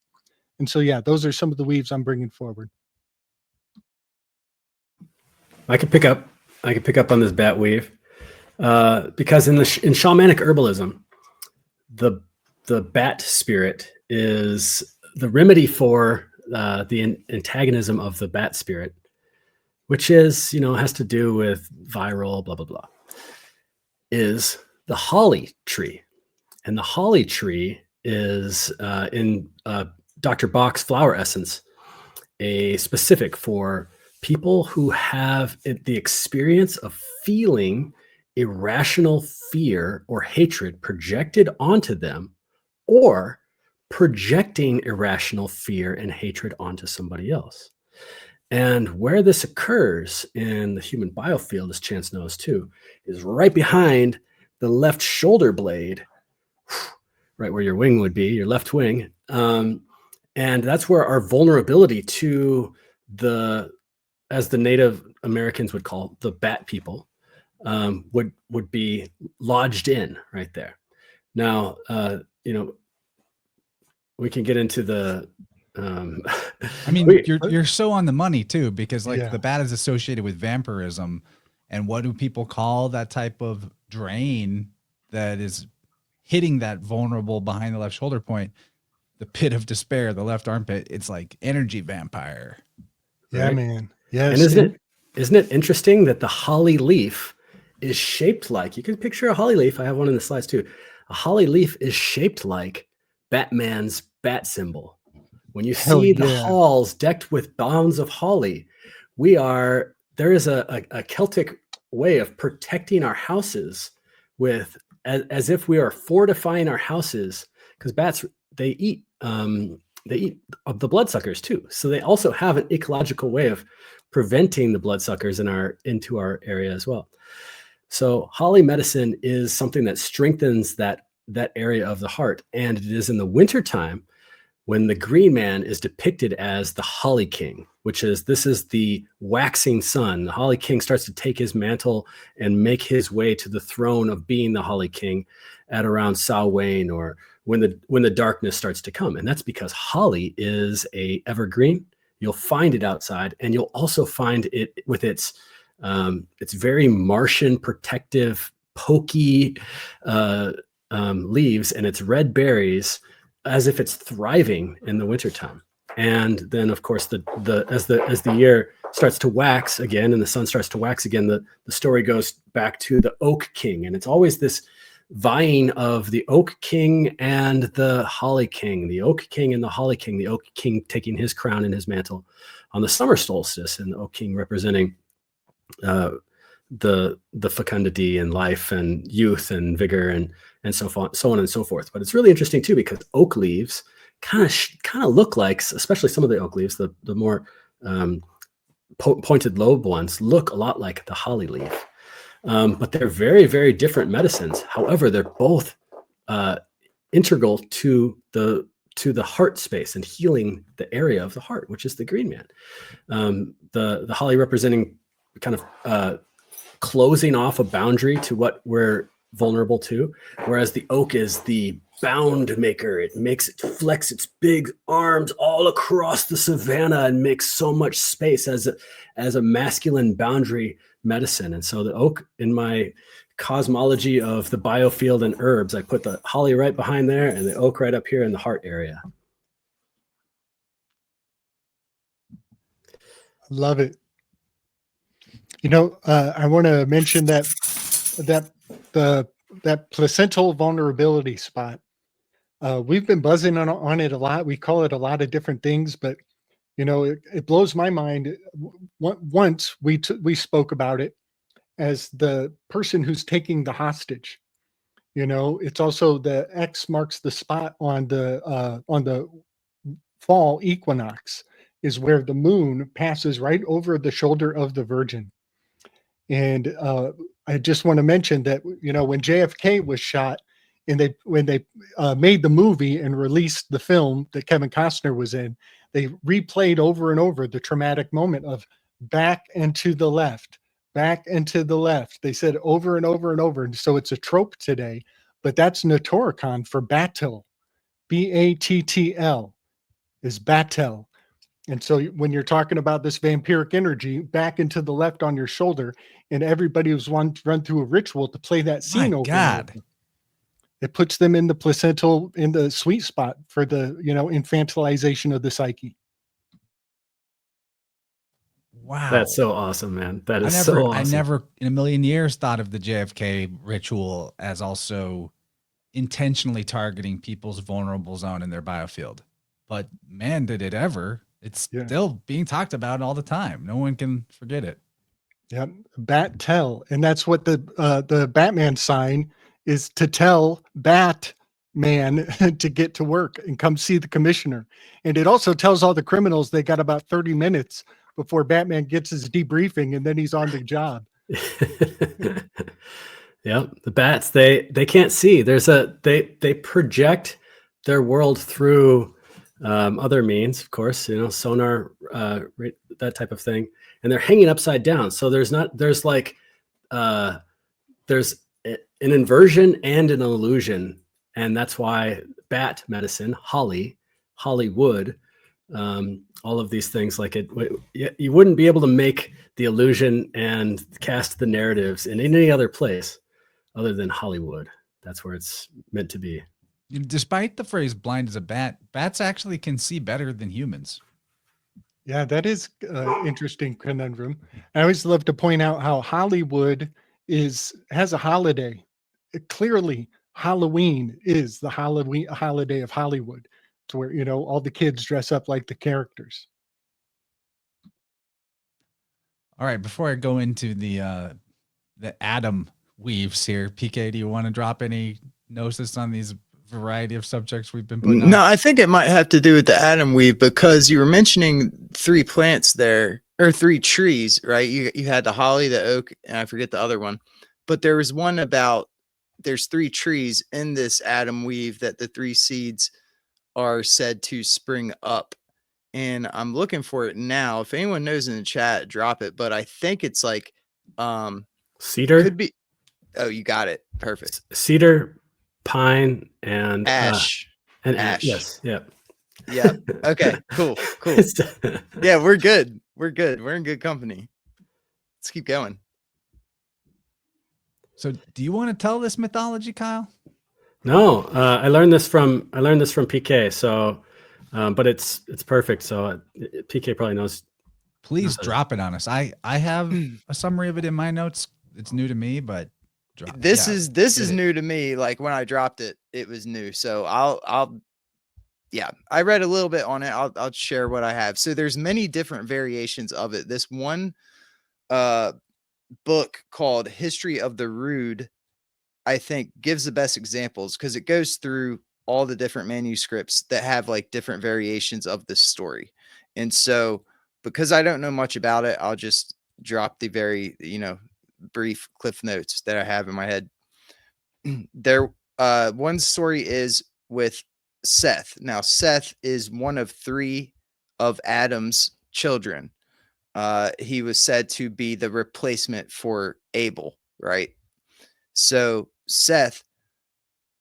And so, yeah, those are some of the weaves I'm bringing forward. I could pick up on this bat weave because in shamanic herbalism, the bat spirit is the remedy for the antagonism of the bat spirit, which is, has to do with viral, blah, blah, blah, is the holly tree. And the holly tree is in Dr. Bach's flower essence, a specific for people who have the experience of feeling irrational fear or hatred projected onto them, or projecting irrational fear and hatred onto somebody else. And where this occurs in the human biofield, as Chance knows too, is right behind the left shoulder blade, right where your wing would be, your left wing. And that's where our vulnerability to as the Native Americans would call the bat people, would be lodged in right there. Now, we can get into the I mean, you're so on the money too, because the bat is associated with vampirism, and what do people call that type of drain that is hitting that vulnerable behind the left shoulder point? The pit of despair, the left armpit. It's like energy vampire. Right? Yeah, man. Yes. And isn't it interesting that the holly leaf is shaped like, you can picture a holly leaf. I have one in the slides too. A holly leaf is shaped like Batman's bat symbol. When you see the halls decked with bounds of holly, there is a Celtic way of protecting our houses with, as if we are fortifying our houses, because bats, they eat of the bloodsuckers too. So they also have an ecological way of preventing the bloodsuckers into our area as well. So holly medicine is something that strengthens that area of the heart. And it is in the wintertime when the Green Man is depicted as the Holly King, this is the waxing sun. The Holly King starts to take his mantle and make his way to the throne of being the Holly King at around Samhain, or when the darkness starts to come. And that's because holly is a evergreen. You'll find it outside, and you'll also find it with its very Martian protective, pokey leaves and its red berries, as if it's thriving in the wintertime. And then, of course, as the year starts to wax again and the sun starts to wax again, the story goes back to the Oak King. And it's always this vying of the Oak King and the Holly King, the Oak King and the Holly King, the Oak King taking his crown and his mantle on the summer solstice, and the Oak King representing the fecundity and life and youth and vigor and so on and so forth. But it's really interesting too, because oak leaves kind of look like, especially some of the oak leaves, the more pointed lobe ones look a lot like the holly leaf. But they're very, very different medicines. However, they're both integral to the heart space and healing the area of the heart, which is the Green Man. The holly representing kind of closing off a boundary to what we're vulnerable to, whereas the oak is the bound maker. It flex its big arms all across the savanna and makes so much space as a masculine boundary medicine. And so the oak, in my cosmology of the biofield and herbs, I put the holly right behind there and the oak right up here in the heart area. Love it. You know, I want to mention that placental vulnerability spot. We've been buzzing on it a lot. We call it a lot of different things, but you know, it blows my mind. Once we spoke about it as the person who's taking the hostage. You know, it's also the X marks the spot on the fall equinox, is where the moon passes right over the shoulder of the Virgin. And I just want to mention that, you know, when JFK was shot and when they made the movie and released the film that Kevin Costner was in, they replayed over and over the traumatic moment of back and to the left, back and to the left. They said over and over and over. And so it's a trope today, but that's Notoricon for Battle. Battl is Battle. And so when you're talking about this vampiric energy, back and to the left on your shoulder, and everybody was run through a ritual to play that scene My over. God. And over. It puts them in the placental, in the sweet spot for the, you know, infantilization of the psyche. Wow. That's so awesome, man. That is I awesome. never in a million years thought of the JFK ritual as also intentionally targeting people's vulnerable zone in their biofield. But man, did it ever. It's still being talked about all the time. No one can forget it. Yep. Bat tell. And that's what the Batman sign is, to tell Batman to get to work and come see the commissioner. And it also tells all the criminals they got about 30 minutes before Batman gets his debriefing, and then he's on the job. Yeah, the bats, they can't see. They project their world through other means, of course, you know, sonar, that type of thing, and they're hanging upside down. So there's an inversion and an illusion, and that's why bat medicine, Hollywood, all of these things, like you wouldn't be able to make the illusion and cast the narratives in any other place other than Hollywood. That's where it's meant to be. Despite the phrase blind as a bat, bats actually can see better than humans. Yeah, that is interesting conundrum. I always love to point out how Hollywood has a holiday. Clearly, Halloween is the holiday of Hollywood, to where, you know, all the kids dress up like the characters. All right, before I go into the atom weaves here, PK, do you want to drop any gnosis on these variety of subjects we've been putting on? No, I think it might have to do with the atom weave, because you were mentioning 3 plants there, or 3 trees, right? You had the holly, the oak, and I forget the other one. But there was one about, there's 3 trees in this atom weave that the 3 seeds are said to spring up. And I'm looking for it now. If anyone knows in the chat, drop it. But I think it's like cedar. Could be. Oh, you got it. Perfect. Cedar, pine, and ash. Ash. Yes. Yep. Yeah. Okay. Cool. Yeah, we're good. We're in good company. Let's keep going. So, do you want to tell this mythology, Kyle? No, I learned this from PK. So, but it's perfect. So PK probably knows. Please drop it on us. I have a summary of it in my notes. It's new to me, but this is new to me. Like when I dropped it, it was new. So I read a little bit on it. I'll share what I have. So there's many different variations of it. This one book called History of the Rood, I think, gives the best examples, because it goes through all the different manuscripts that have like different variations of this story. And so, because I don't know much about it, I'll just drop the very, brief cliff notes that I have in my head. There, one story is with Seth. Now, Seth is one of 3 of Adam's children. He was said to be the replacement for Abel, right? So Seth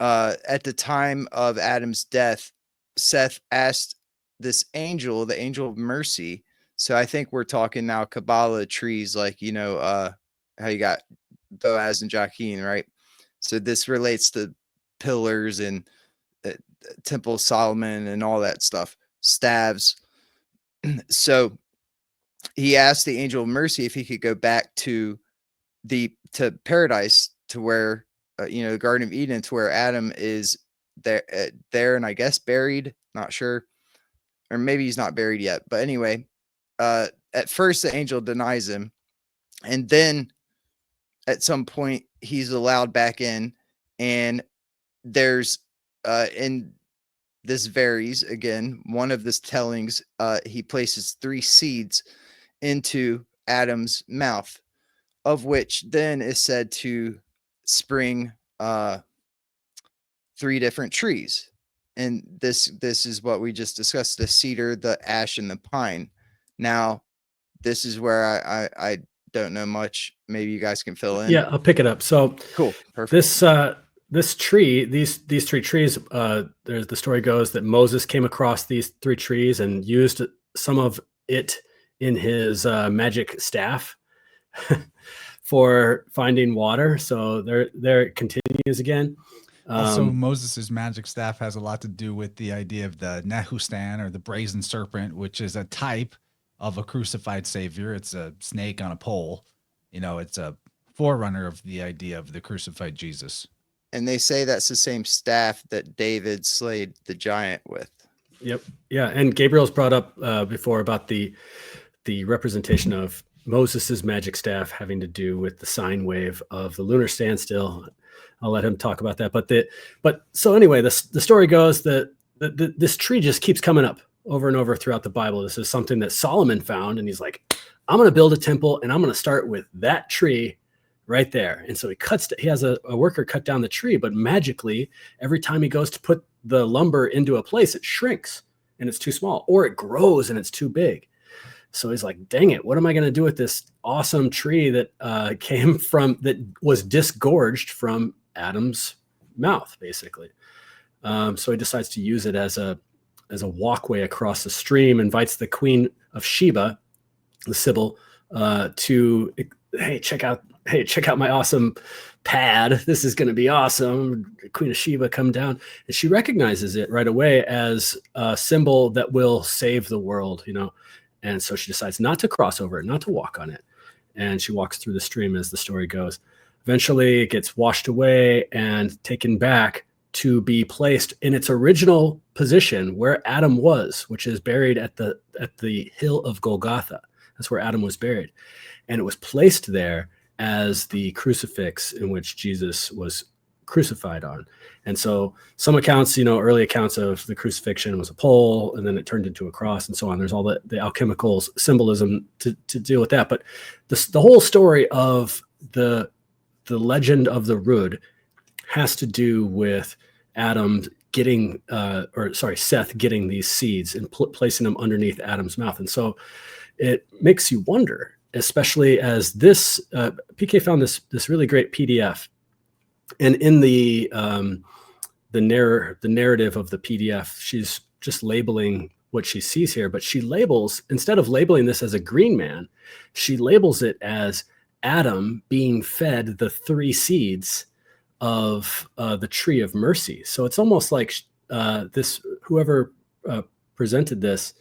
at the time of Adam's death, Seth asked this angel, the angel of mercy. So I think we're talking now Kabbalah trees, like, how you got Boaz and Joachim, right? So this relates to pillars and Temple of Solomon and all that stuff, staves. So he asked the angel of mercy if he could go back to paradise, to where the Garden of Eden, to where Adam is there, and I guess buried, not sure, or maybe he's not buried yet. But anyway, at first the angel denies him, and then at some point he's allowed back in, and there's in this varies again. One of the tellings, he places 3 seeds into Adam's mouth, of which then is said to spring 3 different trees. And this is what we just discussed: the cedar, the ash, and the pine. Now, this is where I don't know much. Maybe you guys can fill in. Yeah, I'll pick it up. So cool. Perfect. This tree, these 3 trees, there's the story goes that Moses came across these 3 trees and used some of it in his magic staff for finding water. So there it continues again. Also, Moses's magic staff has a lot to do with the idea of the Nehustan, or the brazen serpent, which is a type of a crucified savior. It's a snake on a pole. It's a forerunner of the idea of the crucified Jesus. And they say that's the same staff that David slayed the giant with. Yep. Yeah. And Gabriel's brought up before about the representation of Moses's magic staff having to do with the sine wave of the lunar standstill. I'll let him talk about that. But so anyway, the story goes that this tree just keeps coming up over and over throughout the Bible. This is something that Solomon found, and he's like, I'm going to build a temple, and I'm going to start with that tree right there. And so he has a worker cut down the tree, but magically, every time he goes to put the lumber into a place, it shrinks and it's too small, or it grows and it's too big. So he's like, dang it, what am I going to do with this awesome tree that that was disgorged from Adam's mouth, basically? So he decides to use it as a walkway across the stream, invites the Queen of Sheba, the Sibyl, to, hey, check out my awesome pad. This is going to be awesome. Queen of Sheba, come down. And she recognizes it right away as a symbol that will save the world, And so she decides not to cross over it, not to walk on it. And she walks through the stream, as the story goes. Eventually it gets washed away and taken back to be placed in its original position where Adam was, which is buried at the hill of Golgotha. That's where Adam was buried. And it was placed there as the crucifix in which Jesus was crucified on. And so some accounts, early accounts of the crucifixion was a pole, and then it turned into a cross, and so on. There's all the alchemical symbolism to deal with that. But the whole story of the legend of the rood has to do with Seth getting these seeds and placing them underneath Adam's mouth. And so it makes you wonder, especially as this PK found this really great PDF, and in the narrative of the PDF, she's just labeling what she sees here, but she labels, instead of labeling this as a green man, she labels it as Adam being fed the 3 seeds of the tree of mercy. So it's almost like whoever presented this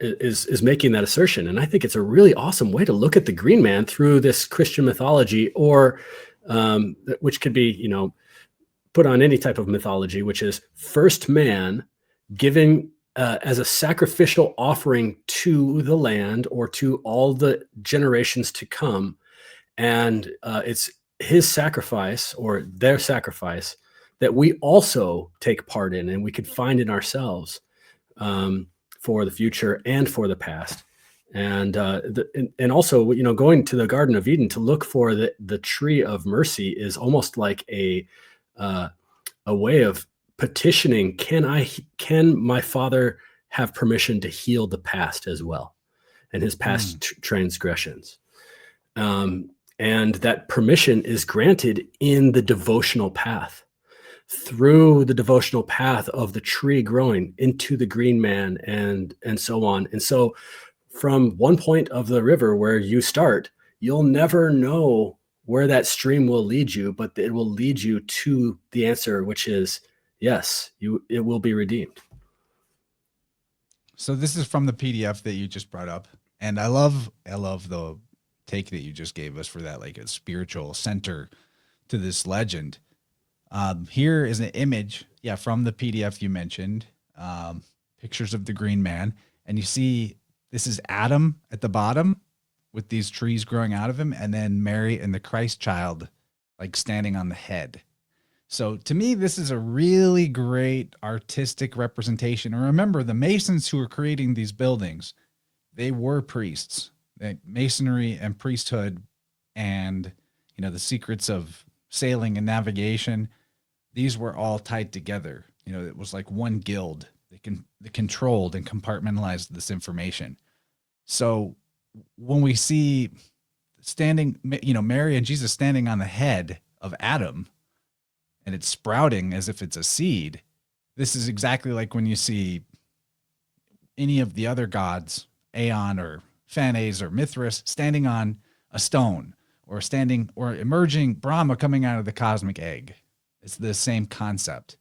is making that assertion. And I think it's a really awesome way to look at the green man through this Christian mythology, or which could be, put on any type of mythology, which is first man giving as a sacrificial offering to the land or to all the generations to come. And it's his sacrifice, or their sacrifice, that we also take part in, and we could find in ourselves for the future and for the past. And also, going to the Garden of Eden to look for the tree of mercy is almost like a way of petitioning. Can my Father have permission to heal the past as well, and his past transgressions? And that permission is granted in the devotional path, through the devotional path of the tree growing into the green man and so on. And so from one point of the river where you start, you'll never know where that stream will lead you, but it will lead you to the answer, which is yes, it will be redeemed. So this is from the PDF that you just brought up, and I love the take that you just gave us for that, like a spiritual center to this legend. Here is an image, from the PDF you mentioned, pictures of the green man, and you see this is Adam at the bottom with these trees growing out of him, and then Mary and the Christ child like standing on the head. So to me, this is a really great artistic representation. And remember, the Masons who were creating these buildings, they were priests. Masonry and priesthood and, the secrets of sailing and navigation, these were all tied together. It was like one guild. They controlled and compartmentalized this information. So when we see Mary and Jesus standing on the head of Adam, and it's sprouting as if it's a seed, this is exactly like when you see any of the other gods, Aeon or Phanes or Mithras, standing on a stone, or emerging Brahma coming out of the cosmic egg. It's the same concept.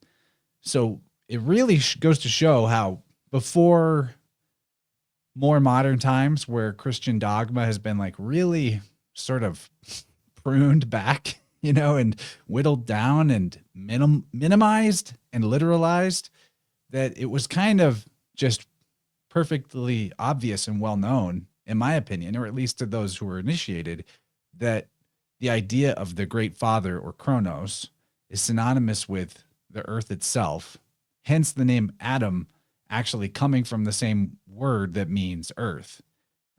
So it really goes to show how before more modern times, where Christian dogma has been like really sort of pruned back, and whittled down and minimized and literalized, that it was kind of just perfectly obvious and well known, in my opinion, or at least to those who were initiated, that the idea of the great father, or Kronos, is synonymous with the earth itself. Hence the name Adam actually coming from the same word that means earth.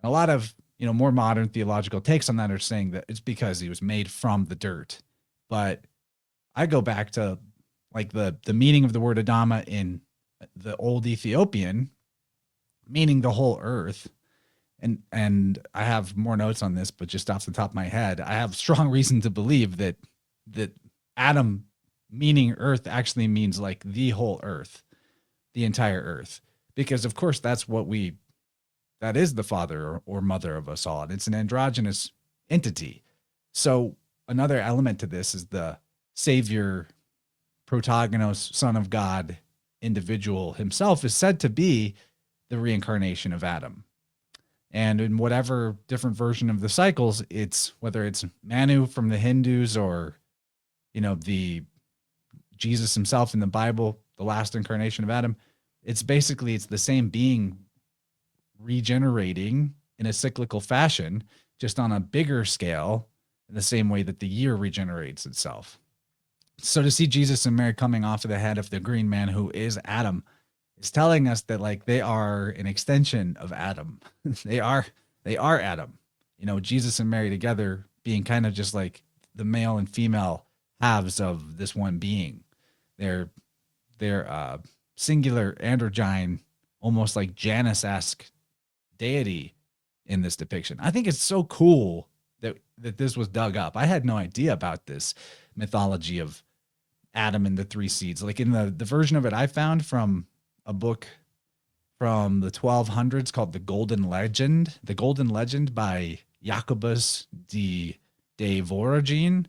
And a lot of more modern theological takes on that are saying that it's because he was made from the dirt. But I go back to like the meaning of the word Adama in the old Ethiopian, meaning the whole earth. And I have more notes on this, but just off the top of my head, I have strong reason to believe that Adam, meaning earth, actually means like the whole earth, the entire earth. Because of course that is the father or mother of us all. And it's an androgynous entity. So another element to this is the savior, protagonos, son of God individual himself is said to be the reincarnation of Adam. And in whatever different version of the cycles, it's whether it's Manu from the Hindus or, the Jesus himself in the Bible, the last incarnation of Adam, it's the same being regenerating in a cyclical fashion, just on a bigger scale, in the same way that the year regenerates itself. So to see Jesus and Mary coming off of the head of the green man, who is Adam, is telling us that like they are an extension of Adam. they are Adam. Jesus and Mary together being kind of just like the male and female halves of this one being. They're singular androgyne, almost like Janus-esque deity in this depiction. I think it's so cool that this was dug up. I had no idea about this mythology of Adam and the three seeds. Like in the version of it I found from a book from the 1200s called The Golden Legend by Jacobus de Voragine.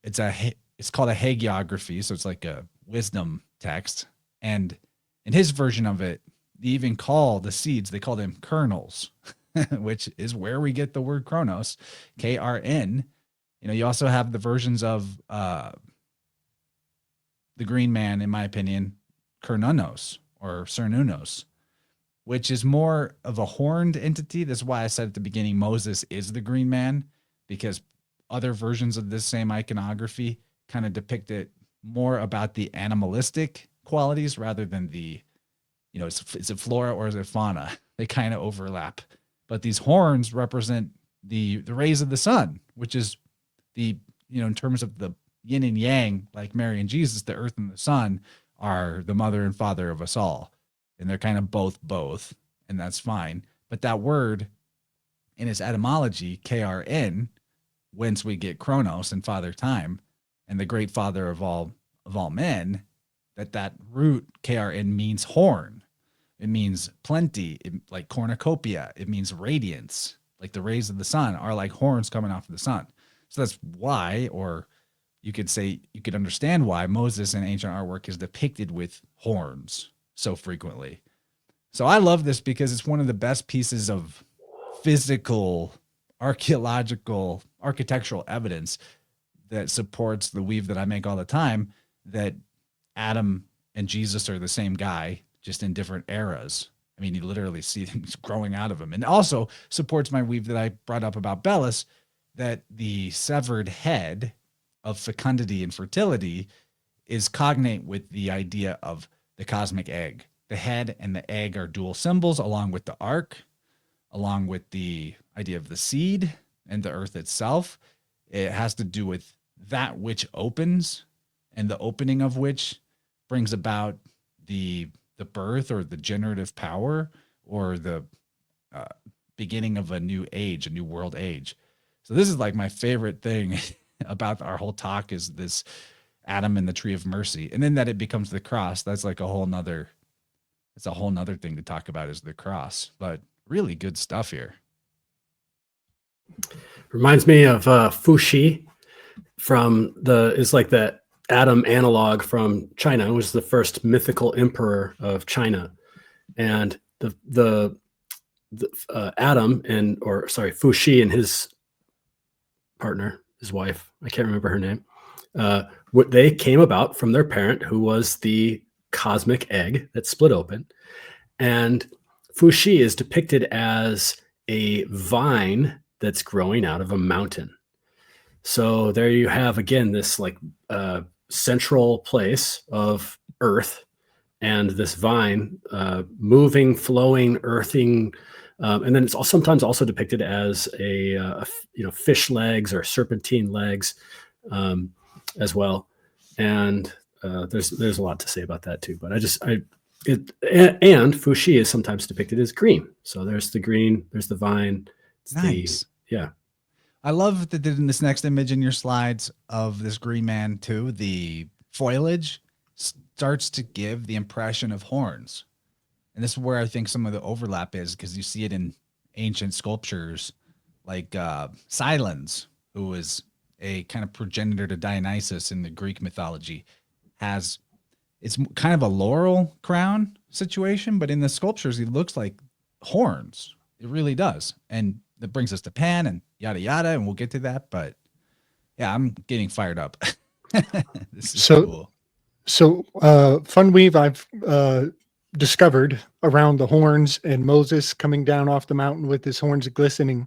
It's called a hagiography, so it's like a wisdom text. And in his version of it, they even call the seeds, they call them kernels, which is where we get the word Kronos, Krn. You also have the versions of the green man, in my opinion, Kernunos or Cernunos, which is more of a horned entity. That's why I said at the beginning Moses is the green man, because other versions of this same iconography kind of depict it more about the animalistic qualities rather than the, is it flora or is it fauna? They kind of overlap. But these horns represent the rays of the sun, which is in terms of the yin and yang, like Mary and Jesus, the earth and the sun are the mother and father of us all. And they're kind of both, and that's fine. But that word in its etymology, KRN, whence we get Kronos and Father Time and the great father of all men, that root KRN means horn. It means plenty, like cornucopia. It means radiance, like the rays of the sun are like horns coming off of the sun. So that's why, or you could say, you could understand why Moses in ancient artwork is depicted with horns so frequently. So I love this because it's one of the best pieces of physical, archaeological, architectural evidence that supports the weave that I make all the time, that Adam and Jesus are the same guy, just in different eras. I mean, you literally see things growing out of him. And also supports my weave that I brought up about Belus, that the severed head of fecundity and fertility is cognate with the idea of the cosmic egg. The head and the egg are dual symbols, along with the ark, along with the idea of the seed and the earth itself. It has to do with that which opens, and the opening of which brings about the birth or the generative power, or the beginning of a new age, a new world age. So this is like my favorite thing about our whole talk, is this Adam and the tree of mercy. And then that it becomes the cross. That's like a whole nother thing to talk about, is the cross. But really good stuff here. Reminds me of Fuxi is like the Adam analog from China. It was the first mythical emperor of China, and the Adam Fuxi and his partner, his wife, I can't remember her name. They came about from their parent, who was the cosmic egg that split open, and Fuxi is depicted as a vine that's growing out of a mountain. So there you have, again, this like central place of earth, and this vine moving, flowing, earthing, and then it's sometimes also depicted as a fish legs or serpentine legs as well. And there's a lot to say about that too. But and Fuxi is sometimes depicted as green. So there's the green, there's the vine. Nice. Yeah. I love that in this next image in your slides of this green man too, the foliage starts to give the impression of horns. And this is where I think some of the overlap is, because you see it in ancient sculptures like Silens, who was a kind of progenitor to Dionysus in the Greek mythology, it's kind of a laurel crown situation, but in the sculptures, he looks like horns. It really does. And that brings us to Pan and yada, yada, and we'll get to that. But yeah, I'm getting fired up. This is cool. So fun weave I've discovered around the horns and Moses coming down off the mountain with his horns glistening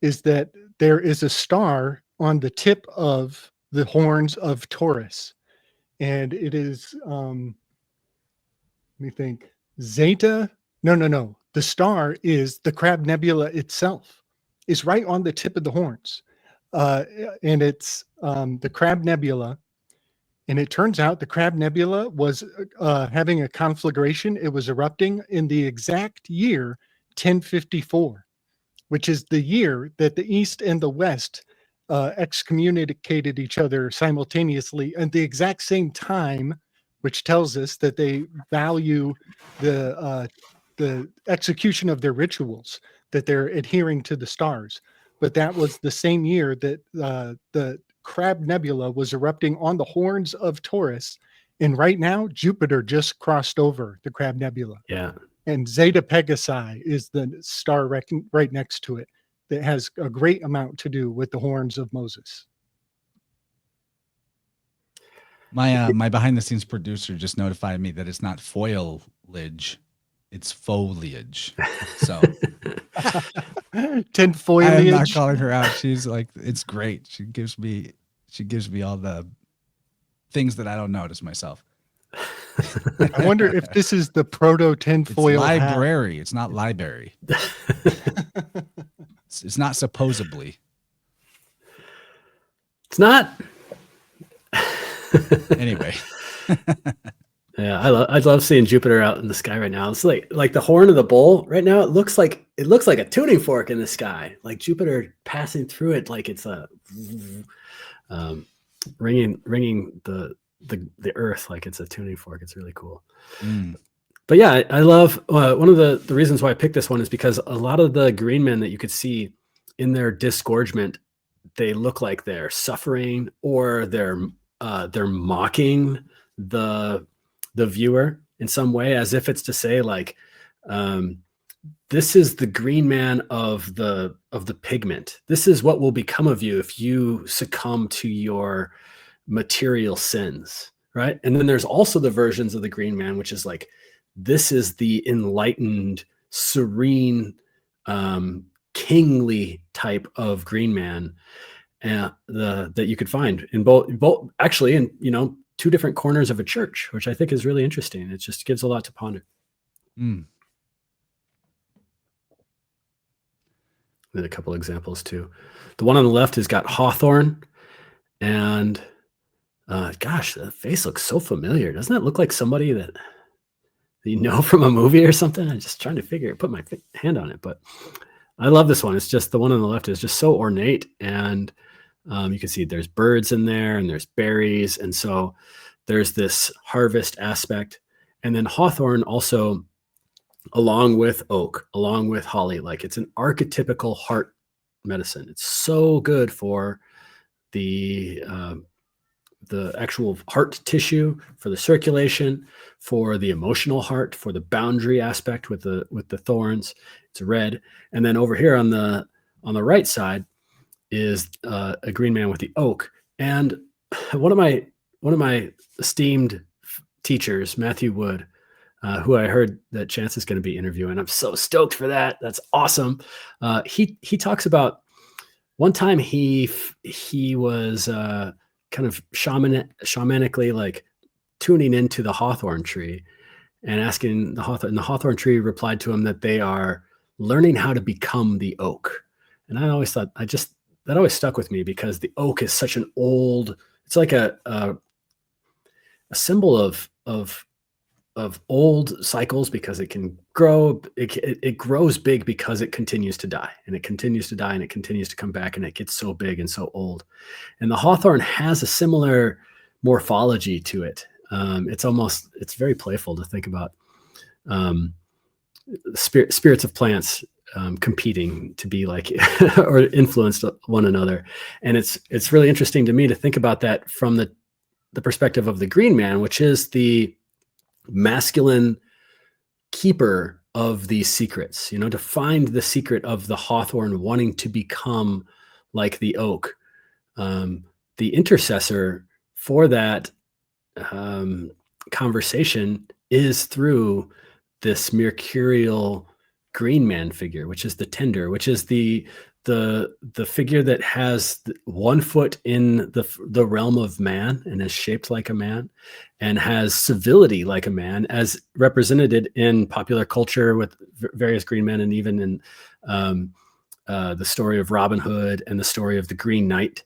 is that there is a star on the tip of the horns of Taurus. And it is, let me think, Zeta. No. The star is the Crab Nebula itself. Is right on the tip of the horns. And it's the Crab Nebula. And it turns out the Crab Nebula was having a conflagration. It was erupting in the exact year 1054, which is the year that the East and the West excommunicated each other simultaneously at the exact same time, which tells us that they value the execution of their rituals, that they're adhering to the stars. But that was the same year that the Crab Nebula was erupting on the horns of Taurus. And right now, Jupiter just crossed over the Crab Nebula. Yeah. And Zeta Pegasi is the star right next to it that has a great amount to do with the horns of Moses. My behind the scenes producer just notified me that it's not foliage, it's foliage. So Tinfoiliage. I'm not calling her out. She's like, it's great. She gives me all the things that I don't notice myself. I wonder if this is the proto tinfoil. It's library. It's not library. It's not supposedly. It's not. Anyway. Yeah, I love seeing Jupiter out in the sky right now. It's like the horn of the bull right now. It looks like a tuning fork in the sky, like Jupiter passing through it, like it's a ringing the earth like it's a tuning fork. It's really cool. But yeah, I love one of the reasons why I picked this one is because a lot of the green men that you could see in their disgorgement, they look like they're suffering or they're mocking the viewer in some way, as if it's to say like, this is the green man of the pigment. This is what will become of you if you succumb to your material sins, right? And then there's also the versions of the green man, which is like, this is the enlightened, serene, kingly type of green man that you could find in both actually in, two different corners of a church, which I think is really interesting. It just gives a lot to ponder. Then a couple examples too. The one on the left has got hawthorn, and gosh, the face looks so familiar. Doesn't that look like somebody that you know from a movie or something? I'm just trying to put my hand on it, but I love this one. It's just the one on the left is just so ornate, and you can see there's birds in there and there's berries. And so there's this harvest aspect. And then hawthorn also, along with oak, along with holly, like it's an archetypical heart medicine. It's so good for the actual heart tissue, for the circulation, for the emotional heart, for the boundary aspect with the thorns. It's red. And then over here on the right side is a green man with the oak. And one of my esteemed teachers, Matthew Wood, who I heard that Chance is going to be interviewing. I'm so stoked for that. That's awesome. He talks about one time he was kind of shamanically like tuning into the hawthorn tree and asking the hawthorn. And the hawthorn tree replied to him that they are learning how to become the oak. And I always thought that always stuck with me, because the oak is such an old. It's like a symbol of old cycles, because it can grow. It grows big because it continues to die, and it continues to die, and it continues to come back, and it gets so big and so old. And the hawthorn has a similar morphology to it. It's very playful to think about spirits of plants competing to be like or influence one another. And it's really interesting to me to think about that from the perspective of the green man, which is the masculine keeper of these secrets, to find the secret of the hawthorn wanting to become like the oak. The intercessor for that conversation is through this mercurial green man figure, which is the tender, which is the figure that has 1 foot in the realm of man and is shaped like a man and has civility like a man, as represented in popular culture with various green men, and even in the story of Robin Hood and the story of the Green Knight,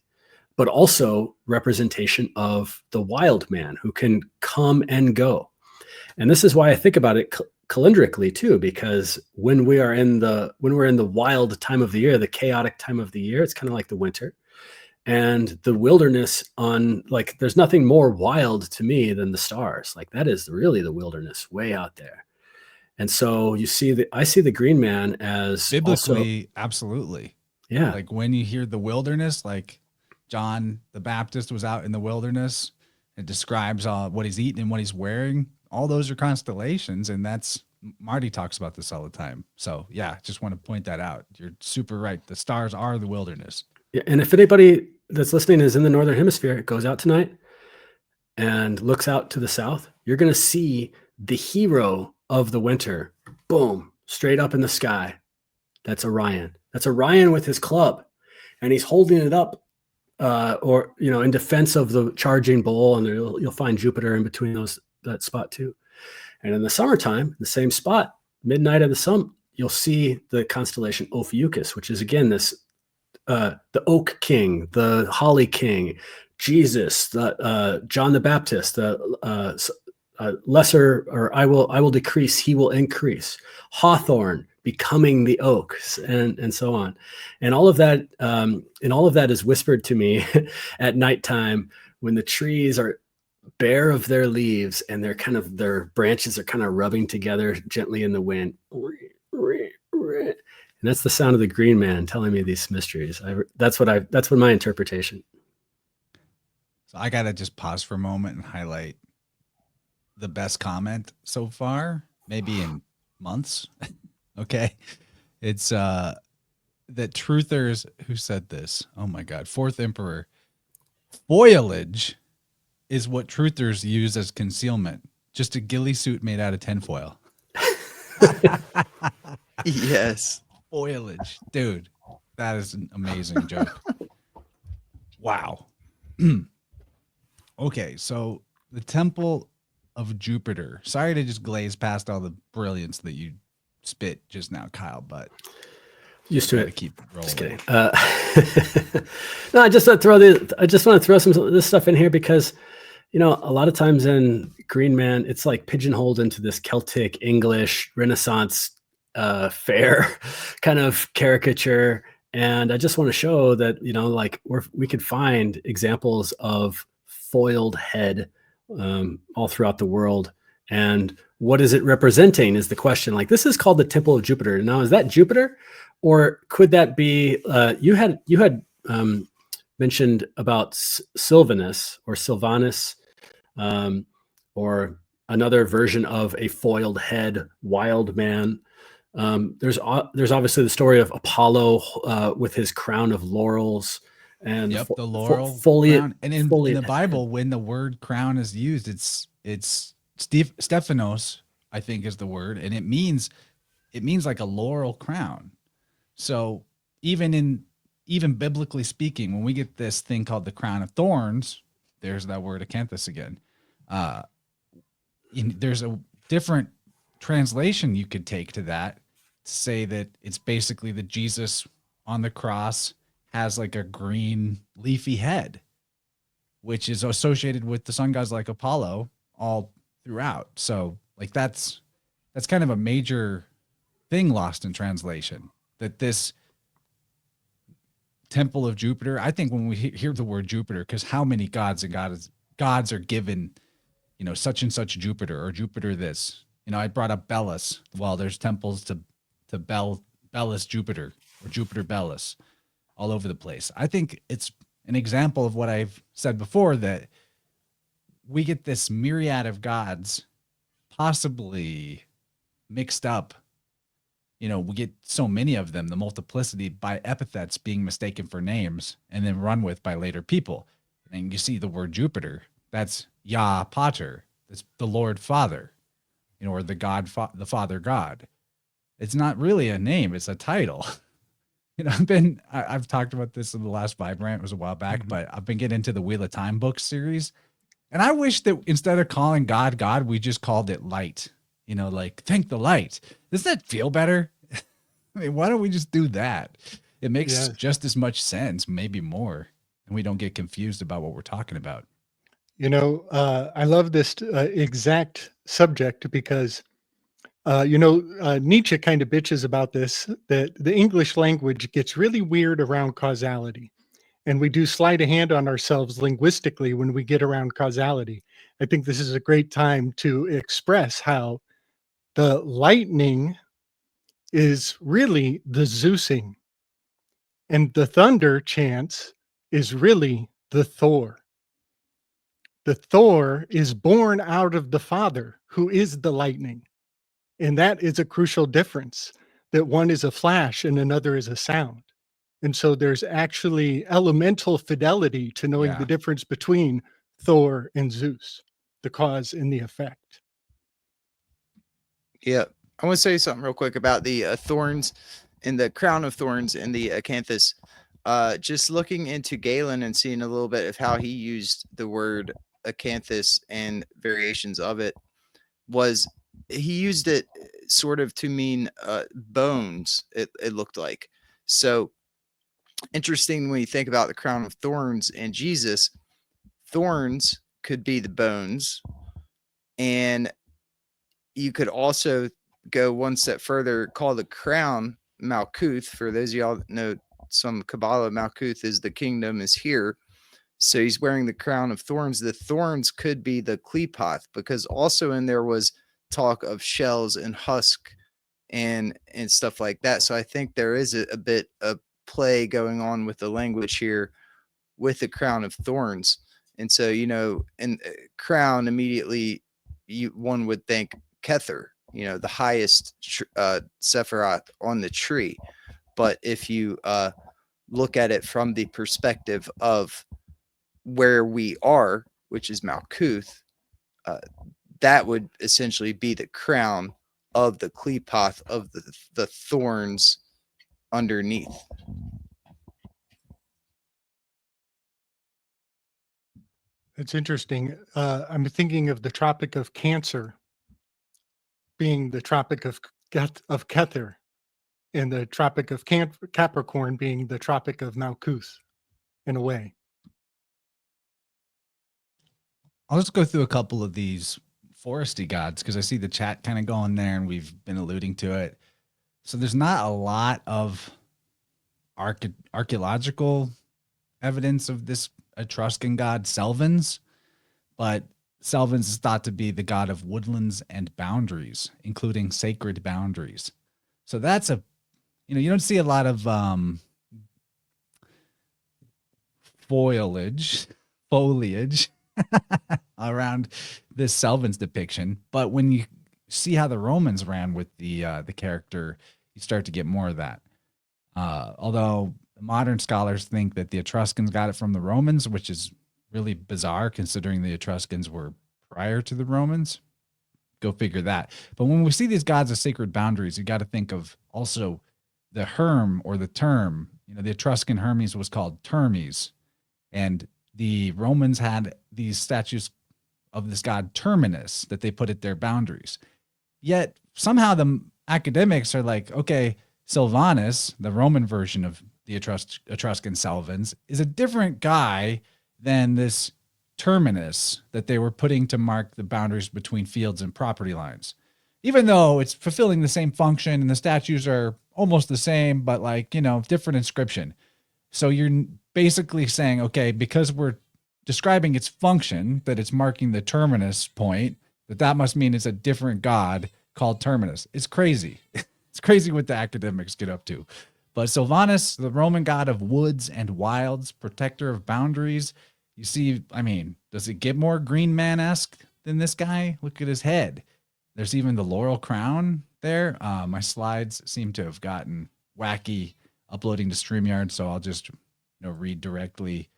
but also representation of the wild man who can come and go. And this is why I think about it calendrically too, because when we're in the wild time of the year, the chaotic time of the year, it's kind of like the winter, and the wilderness there's nothing more wild to me than the stars. Like that is really the wilderness way out there. And so I see the green man as biblically, absolutely. Yeah. Like when you hear the wilderness, like John the Baptist was out in the wilderness, it describes what he's eating and what he's wearing. All those are constellations, and Marty talks about this all the time. So yeah, just want to point that out. You're super right. The stars are the wilderness. Yeah, and if anybody that's listening is in the Northern Hemisphere, goes out tonight and looks out to the south, you're going to see the hero of the winter, boom, straight up in the sky. That's Orion. That's Orion with his club, and he's holding it up in defense of the charging bull, and you'll find Jupiter in between that spot too. And in the summertime, the same spot, midnight of the sun, you'll see the constellation Ophiuchus, which is again this the oak king, the holly king, Jesus, John the Baptist, lesser, or I will decrease, he will increase. Hawthorn becoming the oak, and so on, and all of that is whispered to me at nighttime when the trees are bare of their leaves and their branches are kind of rubbing together gently in the wind. And that's the sound of the green man telling me these mysteries. That's what my interpretation. So I gotta just pause for a moment and highlight the best comment so far, maybe in months. Okay. It's that truthers who said this. Oh my God. Fourth Emperor. Foliage is what truthers use as concealment. Just a ghillie suit made out of tinfoil. Yes. Foliage. Dude, that is an amazing joke. Wow. Okay, so the Temple of Jupiter. Sorry to just glaze past all the brilliance that you spit just now, Kyle, but used to it. Keep rolling. Just kidding. No, I just want to throw some of this stuff in here because, a lot of times in Green Man, it's like pigeonholed into this Celtic, English, Renaissance fair kind of caricature. And I just want to show that, we could find examples of foiled head all throughout the world. And what is it representing is the question. Like, this is called the Temple of Jupiter. Now, is that Jupiter? Or could that be, you had mentioned about Sylvanus or Sylvanus, or another version of a foiled head, wild man. There's obviously the story of Apollo with his crown of laurels, and the laurel foliage. Crown. And in the Bible, when the word crown is used, it's Stephanos, I think is the word, and it means like a laurel crown. So even biblically speaking, when we get this thing called the crown of thorns, there's that word acanthus again. There's a different translation you could take to that to say that it's basically that Jesus on the cross has like a green leafy head, which is associated with the sun gods like Apollo all throughout. So like that's kind of a major thing lost in translation, that this Temple of Jupiter, I think when we hear the word Jupiter, because how many gods are given, such and such Jupiter or Jupiter this, I brought up Belus. Well, there's temples to Belus Jupiter or Jupiter Belus all over the place. I think it's an example of what I've said before, that we get this myriad of gods possibly mixed up. We get so many of them, the multiplicity, by epithets being mistaken for names and then run with by later people. And you see the word Jupiter, that's Yah Pater, that's the Lord Father, or the God, the Father God. It's not really a name, it's a title. I've talked about this in the last Vibe Rant, it was a while back, but I've been getting into the Wheel of Time books series. And I wish that instead of calling God, we just called it light. Like, thank the light. Does that feel better? I mean, why don't we just do that? It makes just as much sense, maybe more, and we don't get confused about what we're talking about. I love this exact subject because, Nietzsche kind of bitches about this, that the English language gets really weird around causality. And we do sleight of hand on ourselves linguistically when we get around causality. I think this is a great time to express how the lightning is really the Zeusing, and the thunder chants is really the Thor. The Thor is born out of the Father, who is the lightning. And that is a crucial difference, that one is a flash and another is a sound. And so there's actually elemental fidelity to knowing the difference between Thor and Zeus, the cause and the effect. Yeah. I want to say something real quick about the thorns and the crown of thorns and the acanthus. Just looking into Galen and seeing a little bit of how he used the word acanthus and variations of it, was he used it sort of to mean bones, it looked like. So interesting when you think about the crown of thorns and Jesus. Thorns could be the bones, And you could also go one step further, call the crown Malkuth. For those of y'all that know some Kabbalah, Malkuth is the kingdom is here. So he's wearing the crown of thorns. The thorns could be the Klepoth, because also in there was talk of shells and husk and stuff like that. So I think there is a bit of play going on with the language here with the crown of thorns. And so, you know, and crown immediately, one would think Kether, you know, the highest Sephiroth on the tree. But if you look at it from the perspective of where we are, which is Malkuth, that would essentially be the crown of the Klepoth of the thorns underneath. It's interesting. I'm thinking of the Tropic of Cancer being the Tropic of Kether, and the Tropic of Capricorn being the Tropic of Malkuth, in a way. I'll just go through a couple of these foresty gods because I see the chat kind of going there and we've been alluding to it. So there's not a lot of archaeological evidence of this Etruscan god Selvens, but Selvens is thought to be the god of woodlands and boundaries, including sacred boundaries. So that's you don't see a lot of foliage around this Selvens depiction, but when you see how the Romans ran with the character, you start to get more of that. Although modern scholars think that the Etruscans got it from the Romans, which is really bizarre considering the Etruscans were prior to the Romans. Go figure that. But when we see these gods of sacred boundaries, you got to think of also the Herm or the term. You know, the Etruscan Hermes was called Termes, and the Romans had these statues of this god Terminus that they put at their boundaries. Yet somehow the academics are like, okay, Silvanus, the Roman version of the Etruscan Selvens, is a different guy than this Terminus that they were putting to mark the boundaries between fields and property lines. Even though it's fulfilling the same function and the statues are almost the same, but different inscription. So you're basically saying, okay, because we're describing its function, that it's marking the terminus point, that must mean it's a different god called Terminus. It's crazy. It's crazy what the academics get up to. But Silvanus, the Roman god of woods and wilds, protector of boundaries, you see, does it get more Green Man-esque than this guy? Look at his head. There's even the laurel crown there. My slides seem to have gotten wacky uploading to StreamYard, so I'll just read directly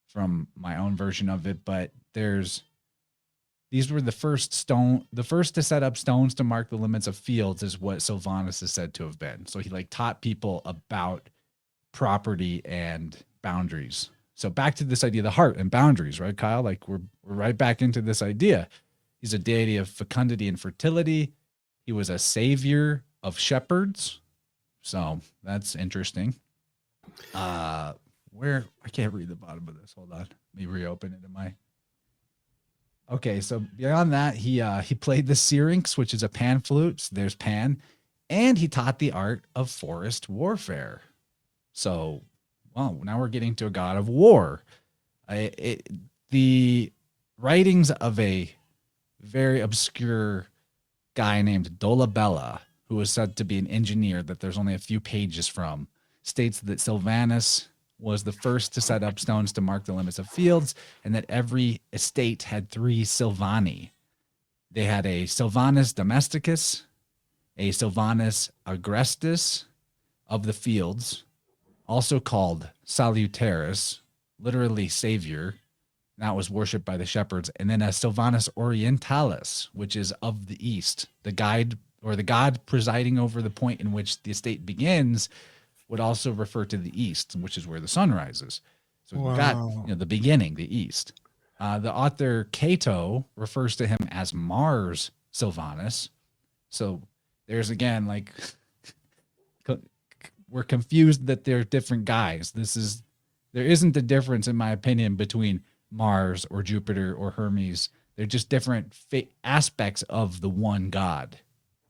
from my own version of it. But these were the first to set up stones to mark the limits of fields, is what Silvanus is said to have been. So he taught people about property and boundaries. So back to this idea of the heart and boundaries, right, Kyle? We're right back into this idea. He's a deity of fecundity and fertility. He was a savior of shepherds. So that's interesting. Where I can't read the bottom of this. Hold on. Let me reopen it. Okay, so beyond that, he played the syrinx, which is a pan flute. So there's Pan. And he taught the art of forest warfare. So, now we're getting to a god of war. The writings of a very obscure guy named Dolabella, who was said to be an engineer that there's only a few pages from, states that Silvanus was the first to set up stones to mark the limits of fields, and that every estate had 3 Silvani. They had a Silvanus domesticus, a Silvanus agrestis of the fields, also called Salutaris, literally savior. That was worshipped by the shepherds. And then a Silvanus orientalis, which is of the east. The guide or the god presiding over the point in which the estate begins would also refer to the east, which is where the sun rises. So we've got the beginning, the east. The author Cato refers to him as Mars Silvanus. So there's again, we're confused that they're different guys. There isn't a difference, in my opinion, between Mars or Jupiter or Hermes. They're just different aspects of the one God.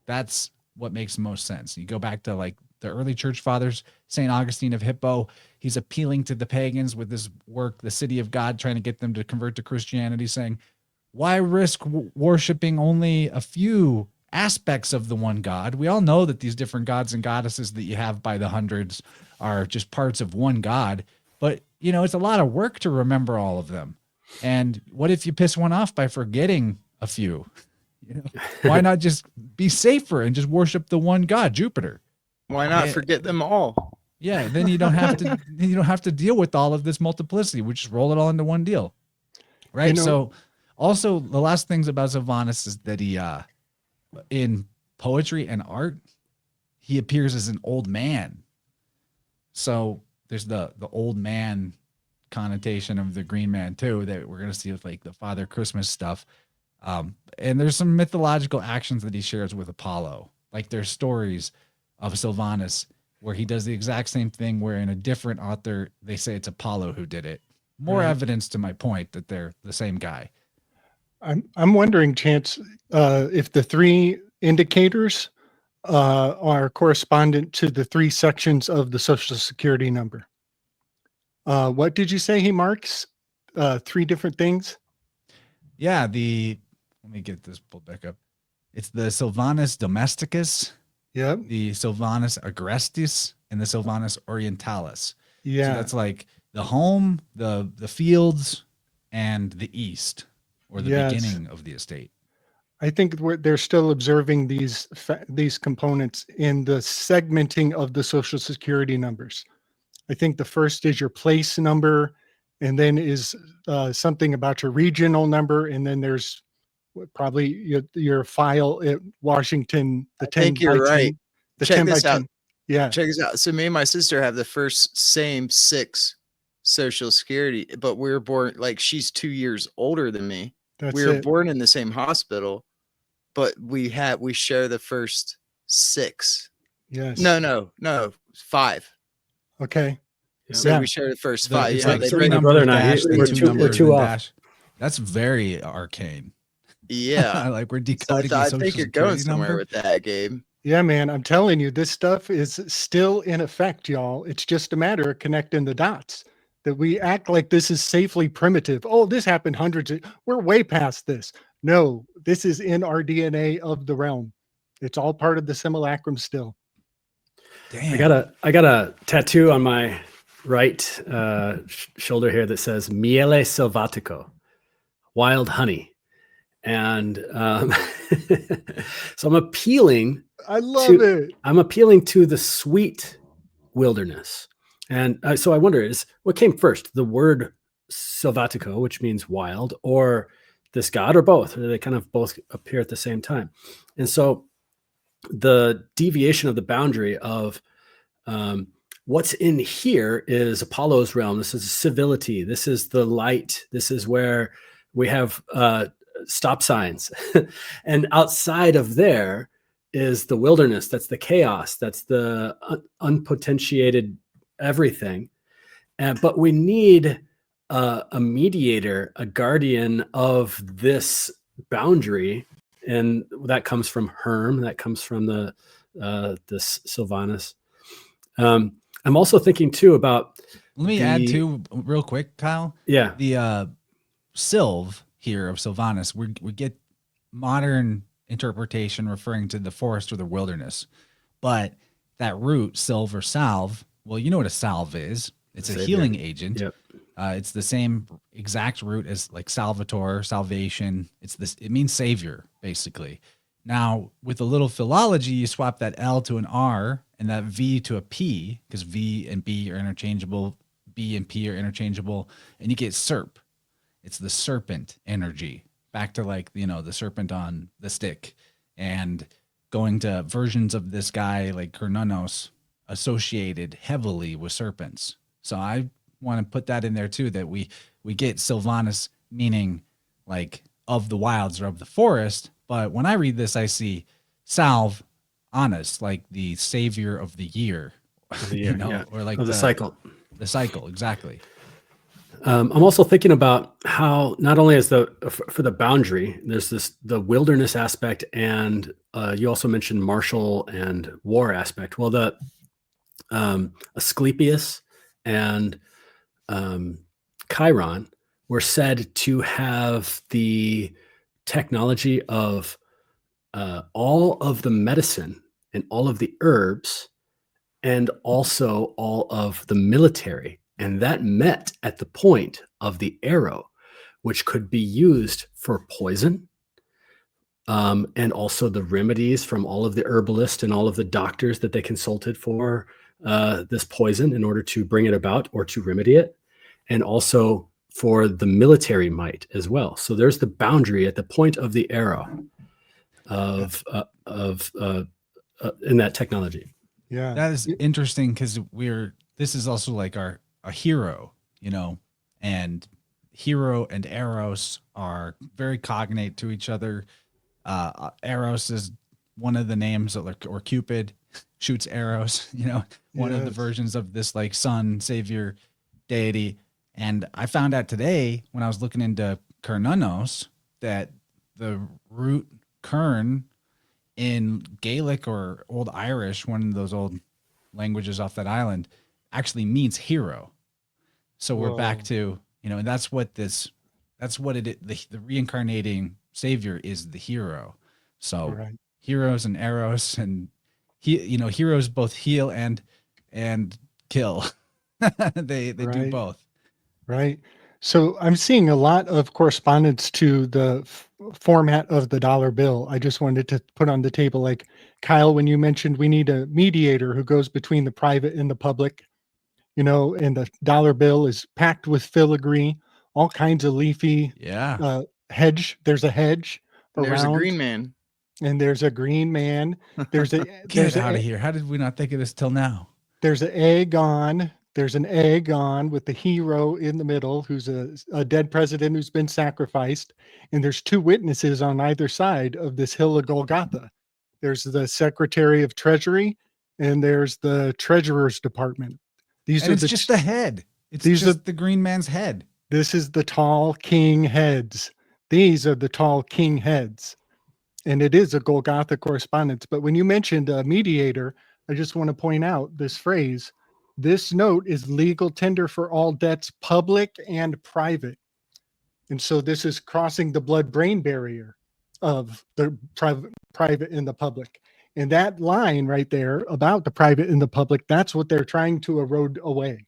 That's what makes the most sense. You go back to like the early church fathers, St. Augustine of Hippo, he's appealing to the pagans with his work, The City of God, trying to get them to convert to Christianity, saying, why risk worshiping only a few aspects of the one God? We all know that these different gods and goddesses that you have by the hundreds are just parts of one God, but you know, it's a lot of work to remember all of them. And what if you piss one off by forgetting a few? You know, why not just be safer and just worship the one God, Jupiter? Why not forget them all? Yeah, then you don't have to deal with all of this multiplicity. We just roll it all into one deal, right? So, also the last things about Sylvanus is that he, in poetry and art, he appears as an old man. So there's the old man connotation of the Green Man too that we're gonna see with like the Father Christmas stuff. And there's some mythological actions that he shares with Apollo. Like there's stories of Sylvanus where he does the exact same thing where in a different author, they say it's Apollo who did it. More evidence to my point that they're the same guy. I'm wondering, Chance, if the three indicators are correspondent to the three sections of the Social Security number. What did you say he marks? Three different things? Yeah, let me get this pulled back up. It's the Sylvanus domesticus, Yep. the Sylvanus agrestis, and the Sylvanus orientalis. Yeah. So that's like the home, the fields, and the east, or the beginning of the estate. I think they're still observing these components in the segmenting of the Social Security numbers. I think the first is your place number, and then is something about your regional number, and then there's probably your file at Washington. I think you're right. The Check 10 by this out. 10. Yeah. Check this out. So me and my sister have the first same 6 Social Security, but we were born, like, she's 2 years older than me. We were born in the same hospital, but we share the first 6. Yes. No, 5. Okay. So we share the first 5. It's Yeah, like they three bring numbers brother and I, dash, we're then two numbers, two then off. dash. That's very arcane. Yeah. Like we're So decoding. I the think Social you're going Security somewhere number. with that, Gabe. Yeah, man, I'm telling you, this stuff is still in effect, y'all. It's just a matter of connecting the dots. That we act like this is safely primitive. Oh, this happened we're way past this. No, this is in our DNA of the realm. It's all part of the simulacrum still. Damn. I got a tattoo on my right shoulder here that says Miele Selvatico, wild honey. And so I'm appealing. I love it. I'm appealing to the sweet wilderness. And so I wonder, what came first, the word Selvatico, which means wild, or this god, or both? Or they kind of both appear at the same time. And so the deviation of the boundary of what's in here is Apollo's realm. This is civility. This is the light. This is where we have stop signs. And outside of there is the wilderness. That's the chaos. That's the unpotentiated everything. But we need a mediator, a guardian of this boundary. And that comes from Herm. That comes from this Sylvanus. I'm also thinking too about. Let me add too, real quick, Kyle. Yeah. The Sylv here of Sylvanus, we get modern interpretation referring to the forest or the wilderness, but that root, Sylv or salve, well, you know what a salve is. It's a healing agent. Yep. It's the same exact root as like Salvator, salvation. It means savior, basically. Now, with a little philology, you swap that L to an R and that V to a P, because V and B are interchangeable, B and P are interchangeable, and you get Serp. It's the serpent energy, back to like, the serpent on the stick, and going to versions of this guy like Kernunos associated heavily with serpents. So I want to put that in there too, that we get Sylvanus meaning like of the wilds or of the forest. But when I read this, I see salve, honest, like the savior of the year, Yeah. or like the cycle. The cycle, exactly. I'm also thinking about how not only is for the boundary, there's the wilderness aspect, and you also mentioned martial and war aspect. Well, the Asclepius and Chiron were said to have the technology of all of the medicine and all of the herbs and also all of the military. And that met at the point of the arrow, which could be used for poison, and also the remedies from all of the herbalists and all of the doctors that they consulted for this poison in order to bring it about or to remedy it, and also for the military might as well. So there's the boundary at the point of the arrow of in that technology. Yeah. That is interesting because this is also like a hero, you know, and hero and Eros are very cognate to each other. Eros is one of the names or Cupid shoots arrows, you know, one of the Yes. versions of this like sun savior deity. And I found out today when I was looking into Kernunos that the root kern in Gaelic or Old Irish, one of those old languages off that island, actually means hero. So we're back Whoa. to, you know, and that's what the reincarnating savior is, the hero. So Right. heroes and Eros and heroes both heal and kill. they do Right. both. Right. So I'm seeing a lot of correspondence to the format of the dollar bill. I just wanted to put on the table, like Kyle, when you mentioned we need a mediator who goes between the private and the public, you know, and the dollar bill is packed with filigree, all kinds of leafy Yeah. hedge. There's a hedge And there's a around, green man. and there's a green man. There's a Get there's out a of here. How did we not think of this till now? there's an egg on. There's an egg on with the hero in the middle, who's a dead president who's been sacrificed. And there's two witnesses on either side of this hill of Golgotha. There's the Secretary of Treasury, and there's the Treasurer's Department. These And are it's the just the head. It's these just are- the green man's head. This is the tall king heads. These are the tall king heads. And it is a Golgotha correspondence. But when you mentioned a mediator, I just want to point out this phrase: this note is legal tender for all debts, public and private. And so this is crossing the blood-brain barrier of the private and the public. And that line right there about the private and the public, that's what they're trying to erode away.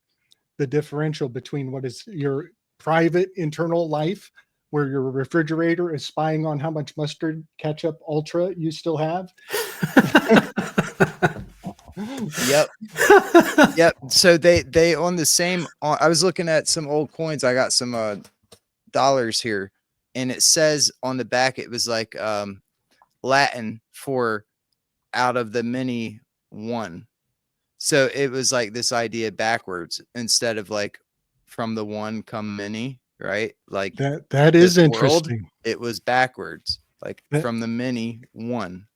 The differential between what is your private internal life, where your refrigerator is spying on how much mustard, ketchup, ultra you still have. Yep. Yep. So they on the same. I was looking at some old coins. I got some dollars here, and it says on the back it was like Latin for out of the many one. So it was like this idea backwards instead of like from the one come many, right? Like That is this world, interesting. it was backwards, like That- from the many one.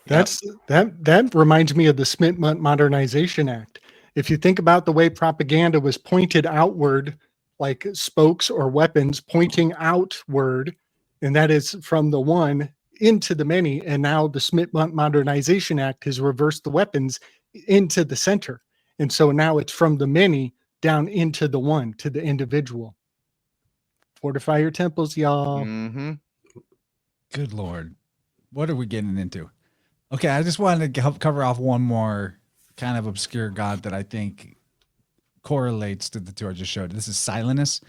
That reminds me of the Smith Modernization Act. If you think about the way propaganda was pointed outward, like spokes or weapons pointing outward, and that is from the one into the many. And now the Smith Modernization Act has reversed the weapons into the center. And so now it's from the many down into the one, to the individual. Fortify your temples, y'all. Mm-hmm. Good Lord. What are we getting into? Okay, I just wanted to help cover off one more kind of obscure god that I think correlates to the two I just showed. This is Silenus.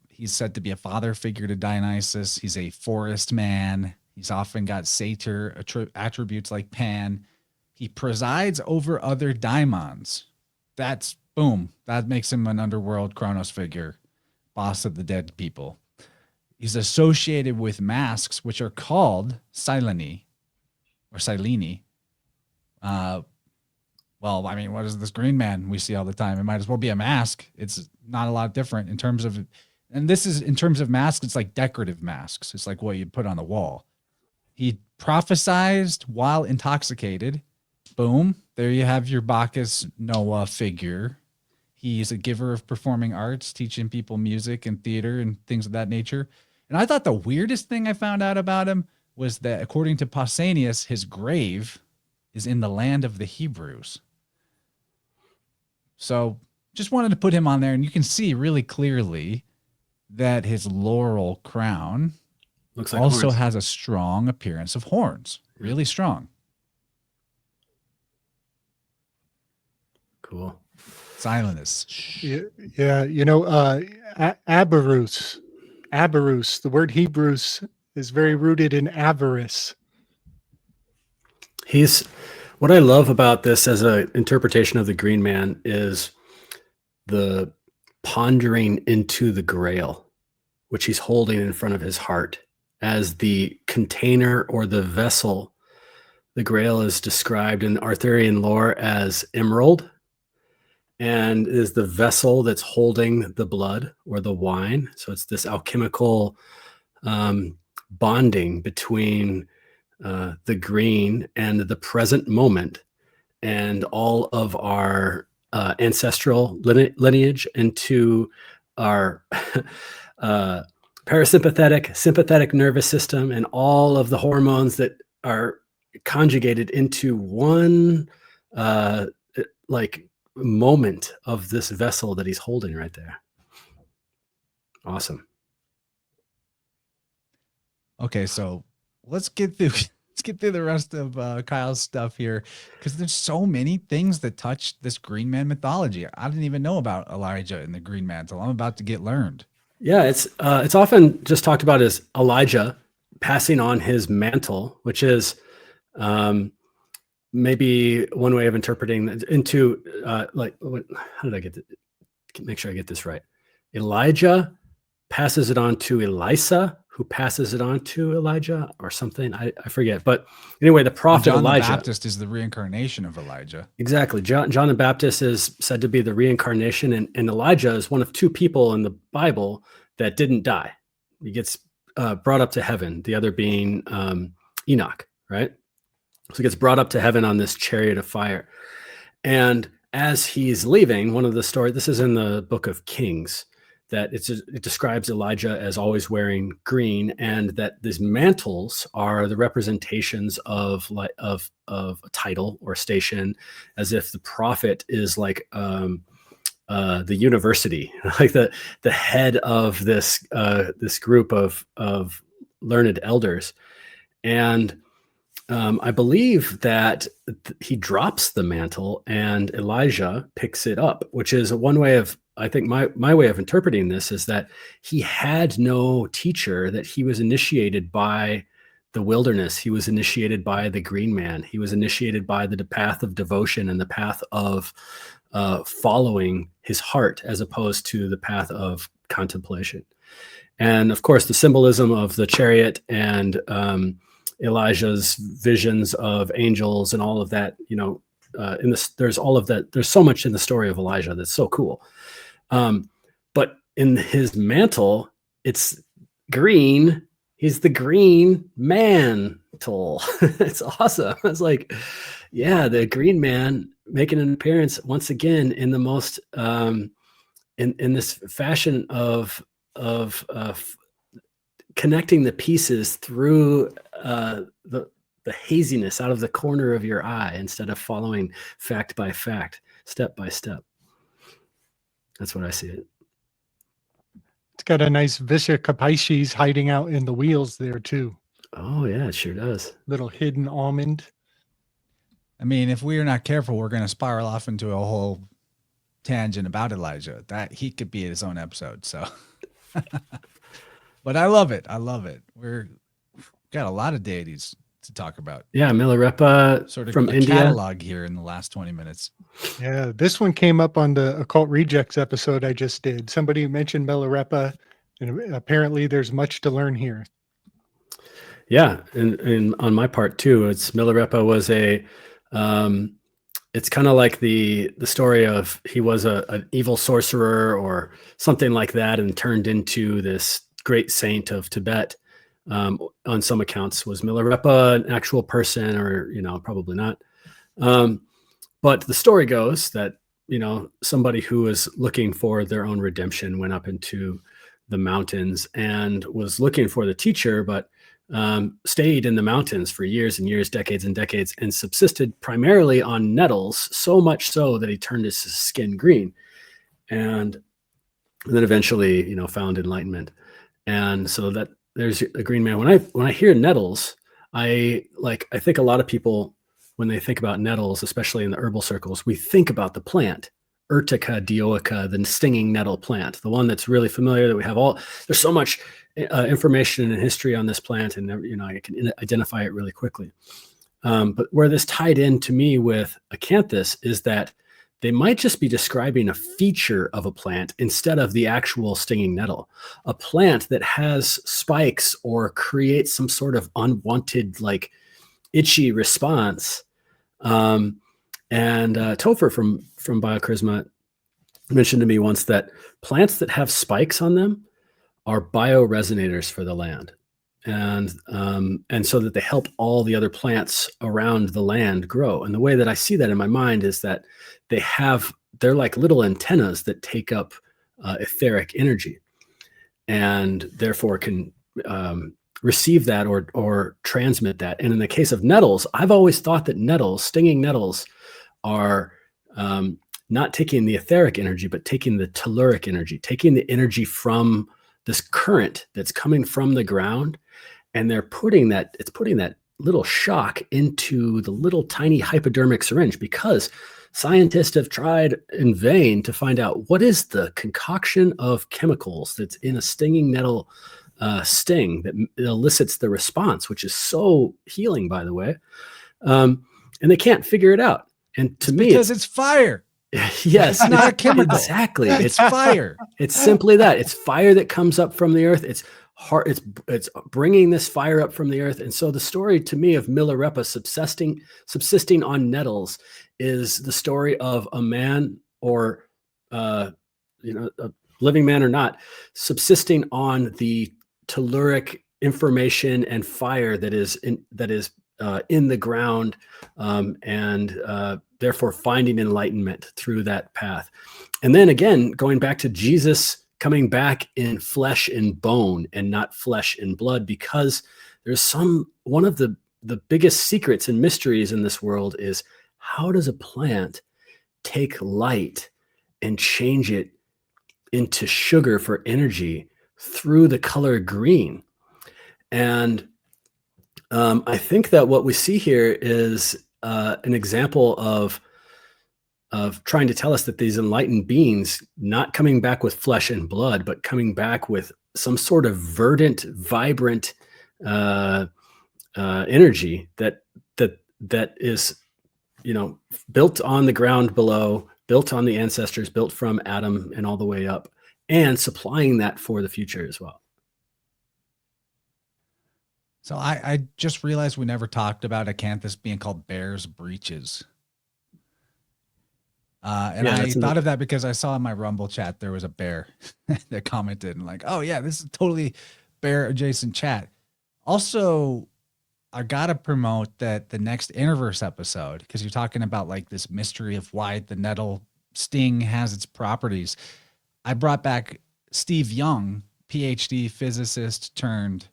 He's said to be a father figure to Dionysus. He's a forest man. He's often got satyr attributes like Pan. He presides over other daimons. That's boom. That makes him an underworld Kronos figure, boss of the dead people. He's associated with masks, which are called Silene or Silene. Well, I mean, what is this green man we see all the time? It might as well be a mask. It's not a lot different in terms of, and this is in terms of masks, it's like decorative masks. It's like what you put on the wall. He prophesized while intoxicated. Boom. There you have your Bacchus Noah figure. He's a giver of performing arts, teaching people music and theater and things of that nature. And I thought the weirdest thing I found out about him was that, according to Pausanias, his grave is in the land of the Hebrews. So just wanted to put him on there, and you can see really clearly that his laurel crown Looks like also horns. has a strong appearance of horns, really strong. Cool. Silence. Yeah, aberus. Aberus, the word Hebrews is very rooted in avarice. What I love about this as an interpretation of the Green Man is the pondering into the grail, which he's holding in front of his heart as the container or the vessel. The grail is described in Arthurian lore as emerald, and is the vessel that's holding the blood or the wine. So it's this alchemical bonding between the green and the present moment, and all of our ancestral lineage into our parasympathetic, sympathetic nervous system, and all of the hormones that are conjugated into one like moment of this vessel that he's holding right there. Awesome. Okay, so let's get through the rest of Kyle's stuff here, because there's so many things that touch this Green Man mythology. I didn't even know about Elijah and the Green Mantle. I'm about to get learned. Yeah, it's often just talked about as Elijah passing on his mantle, which is maybe one way of interpreting that into how did I get to make sure I get this right? Elijah passes it on to Elisha, who passes it on to Elijah or something. I forget. But anyway, the prophet John Elijah. the Baptist is the reincarnation of Elijah. Exactly. John the Baptist is said to be the reincarnation, and Elijah is one of two people in the Bible that didn't die. He gets brought up to heaven, the other being Enoch, right? So he gets brought up to heaven on this chariot of fire. And as he's leaving, one of the stories, this is in the book of Kings, that it describes Elijah as always wearing green, and that these mantles are the representations of a title or station, as if the prophet is like the university, like the head of this group of learned elders. And I believe that he drops the mantle and Elijah picks it up, which is one way of, I think my way of interpreting this is that he had no teacher, that he was initiated by the wilderness. He was initiated by the Green Man. He was initiated by the path of devotion and the path of following his heart, as opposed to the path of contemplation. And of course, the symbolism of the chariot and Elijah's visions of angels and all of that, in this, there's all of that. There's so much in the story of Elijah that's so cool. But in his mantle, it's green. He's the Green Mantle. It's awesome. It's like, yeah, the Green Man making an appearance once again in the most in this fashion of connecting the pieces through the haziness out of the corner of your eye, instead of following fact by fact, step by step. That's what I see it. It's got a nice Vischer capaces hiding out in the wheels there too. Oh yeah, it sure does. Little hidden almond. I mean, if we are not careful, we're going to spiral off into a whole tangent about Elijah. That he could be his own episode. So, but I love it. I love it. We're got a lot of deities to talk about. Yeah, Milarepa Sort of from a India. catalog here in the last 20 minutes. Yeah, this one came up on the Occult Rejects episode I just did. Somebody mentioned Milarepa, and apparently there's much to learn here. Yeah, and on my part too, it's Milarepa was a it's kind of like the story of he was an evil sorcerer or something like that, and turned into this great saint of Tibet. On some accounts, was Milarepa an actual person, or probably not. But the story goes that somebody who was looking for their own redemption, went up into the mountains and was looking for the teacher, but stayed in the mountains for years and years, decades and decades, and subsisted primarily on nettles, so much so that he turned his skin green, and then eventually, found enlightenment. And so that there's a green man. When I hear nettles, I think a lot of people, when they think about nettles, especially in the herbal circles, we think about the plant, Urtica dioica, the stinging nettle plant, the one that's really familiar, that we have there's so much information and history on this plant, and I can identify it really quickly. But where this tied in to me with acanthus is that they might just be describing a feature of a plant instead of the actual stinging nettle. A plant that has spikes or creates some sort of unwanted, like itchy response. And Topher from Biocharisma mentioned to me once that plants that have spikes on them are bioresonators for the land. And so that they help all the other plants around the land grow. And the way that I see that in my mind is that they're like little antennas that take up etheric energy, and therefore can receive that or transmit that. And in the case of nettles, I've always thought that stinging nettles are not taking the etheric energy, but taking the telluric energy, taking the energy from this current that's coming from the ground, and it's putting that little shock into the little tiny hypodermic syringe, because scientists have tried in vain to find out what is the concoction of chemicals that's in a stinging nettle sting that elicits the response, which is so healing, by the way. And they can't figure it out. And to me, because it's fire. Yes, it's not a chemical. Exactly. It's fire. It's simply that. It's fire that comes up from the earth. It's bringing this fire up from the earth. And so the story to me of Milarepa subsisting on nettles is the story of a man, or a living man or not, subsisting on the telluric information and fire that is in the ground, and therefore finding enlightenment through that path. And then again, going back to Jesus coming back in flesh and bone and not flesh and blood, because there's one of the biggest secrets and mysteries in this world is, how does a plant take light and change it into sugar for energy through the color green? And I think that what we see here is an example of trying to tell us that these enlightened beings, not coming back with flesh and blood, but coming back with some sort of verdant, vibrant energy that is, built on the ground below, built on the ancestors, built from Adam and all the way up, and supplying that for the future as well. So I just realized we never talked about acanthus being called bear's breeches. And I thought of that because I saw in my Rumble chat there was a bear that commented and like, oh yeah, this is totally bear adjacent chat. Also, I gotta promote that the next InnerVerse episode, because you're talking about like this mystery of why the nettle sting has its properties. I brought back Steve Young, PhD physicist turned,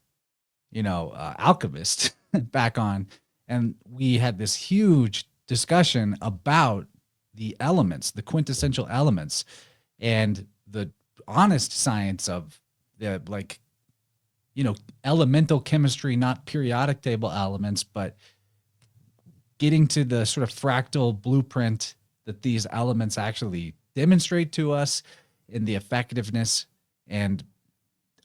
alchemist, back on, and we had this huge discussion about the elements, the quintessential elements, and the honest science of the elemental chemistry, not periodic table elements, but getting to the sort of fractal blueprint that these elements actually demonstrate to us in the effectiveness and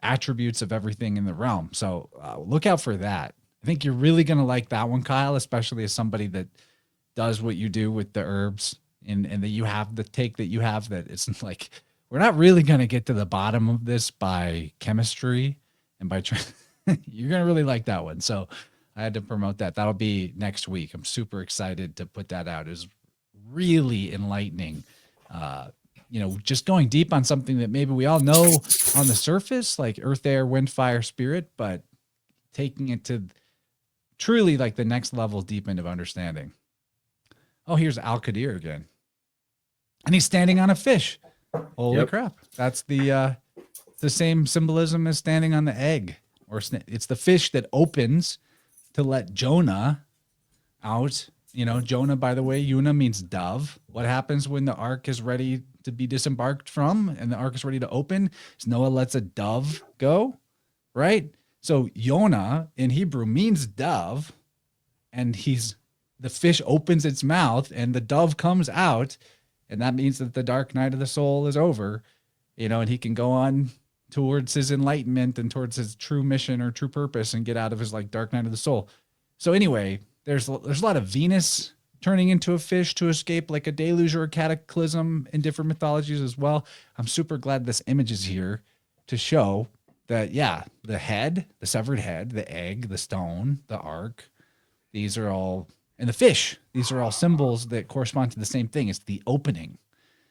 attributes of everything in the realm. So look out for that. I think you're really going to like that one, Kyle, especially as somebody that does what you do with the herbs, and that you have the take that you have, that it's like, we're not really going to get to the bottom of this by chemistry and by you're going to really like that one. So I had to promote that. That'll be next week. I'm super excited to put that out. It's really enlightening. Just going deep on something that maybe we all know on the surface, like earth, air, wind, fire, spirit, but taking it to truly like the next level deep into understanding. Oh, here's Al Qadir again. and he's standing on a fish. Holy Yep. crap! That's the same symbolism as standing on the egg, or it's the fish that opens to let Jonah out. You know, Jonah, by the way, Yuna means dove. What happens when the ark is ready to be disembarked from and the ark is ready to open? Is Noah lets a dove go, right? So Yona in Hebrew means dove, and the fish opens its mouth and the dove comes out, and that means that the dark night of the soul is over, you know, and he can go on towards his enlightenment and towards his true mission or true purpose and get out of his like dark night of the soul. So anyway, there's a lot of Venus turning into a fish to escape like a deluge or a cataclysm in different mythologies as well. I'm super glad this image is here to show that, yeah, the head, the severed head, the egg, the stone, the ark, these are all, and the fish, these are all symbols that correspond to the same thing. It's the opening.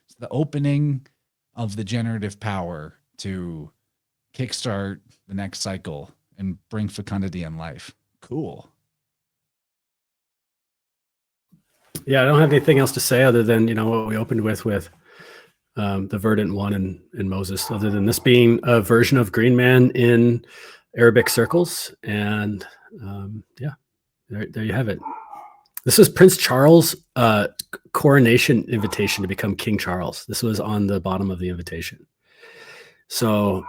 It's the opening of the generative power to kickstart the next cycle and bring fecundity in life. Cool. Yeah, I don't have anything else to say other than, you know, what we opened with the verdant one and Moses, other than this being a version of Green Man in Arabic circles. And yeah, there you have it. This is Prince Charles' coronation invitation to become King Charles. This was on the bottom of the invitation. So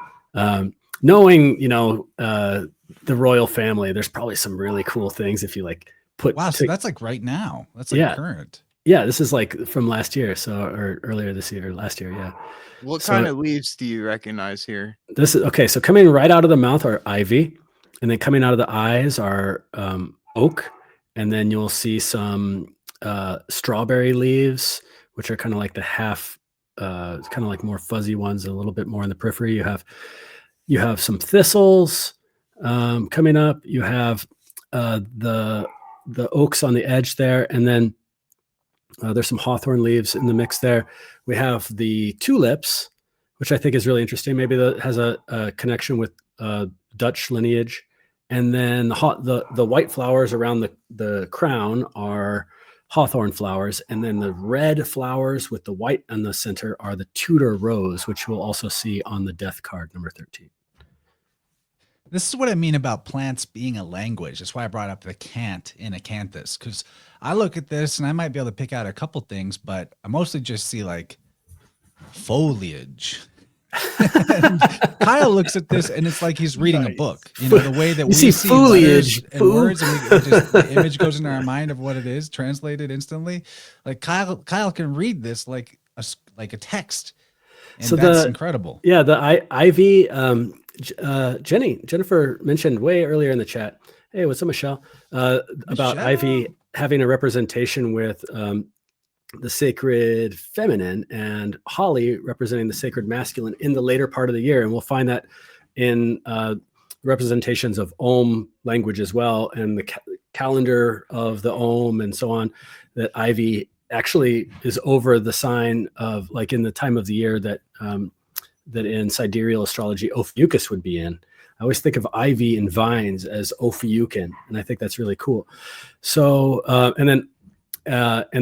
knowing, you know, the royal family, there's probably some really cool things if you like put. Wow, so that's like right now. That's like Yeah. current. Yeah, this is like from last year, or earlier this year, or last year, yeah. What So- kind of leaves do you recognize here? This is okay. So coming right out of the mouth are ivy, and then coming out of the eyes are oak, and then you'll see some strawberry leaves, which are kind of like the half, kind of like more fuzzy ones, a little bit more in the periphery. You have some thistles coming up. You have the oaks on the edge there, and then there's some hawthorn leaves in the mix there. We have the tulips, which I think is really interesting. Maybe that has a connection with Dutch lineage. And then the white flowers around the crown are hawthorn flowers. And then the red flowers with the white in the center are the Tudor rose, which we'll also see on the death card number 13. This is what I mean about plants being a language. That's why I brought up the cant in acanthus, because I look at this and I might be able to pick out a couple things, but I mostly just see like foliage. And Kyle looks at this and it's like he's reading a book. You know, the way that we see see foliage, letters and words, and the image goes into our mind of what it is, translated instantly. Like Kyle can read this like a text, and So that's incredible. Yeah, the ivy. Jennifer mentioned way earlier in the chat. Hey, what's up, Michelle? About ivy having a representation with the sacred feminine, and holly representing the sacred masculine in the later part of the year. And we'll find that in representations of Om language as well, and the calendar of the Om and so on, that ivy actually is over the sign of, like, in the time of the year that that in sidereal astrology Ophiuchus would be in. I always think of ivy and vines as Ophiucan, and I think that's really cool. So and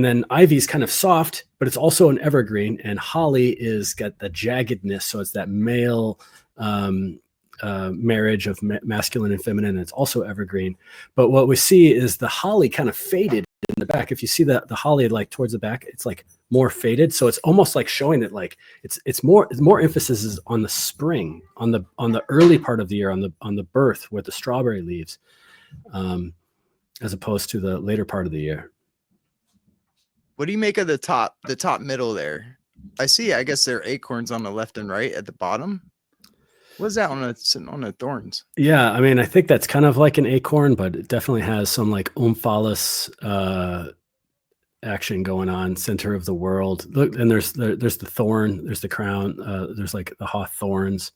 then ivy is kind of soft, but it's also an evergreen, and holly is got the jaggedness, so it's that male marriage of masculine and feminine, and it's also evergreen. But what we see is the holly kind of faded in the back. If you see the holly like towards the back, it's like more faded, so it's almost like showing that like it's more emphasis is on the spring, on the early part of the year, on the birth with the strawberry leaves, as opposed to the later part of the year. What do you make of the top middle there? I see, I guess there are acorns on the left and right at the bottom. What is that on the thorns? Yeah, I mean, I think that's kind of like an acorn, but it definitely has some like omphalos action going on, center of the world. Look, and there's the thorn, there's the crown, there's like the hawthorns.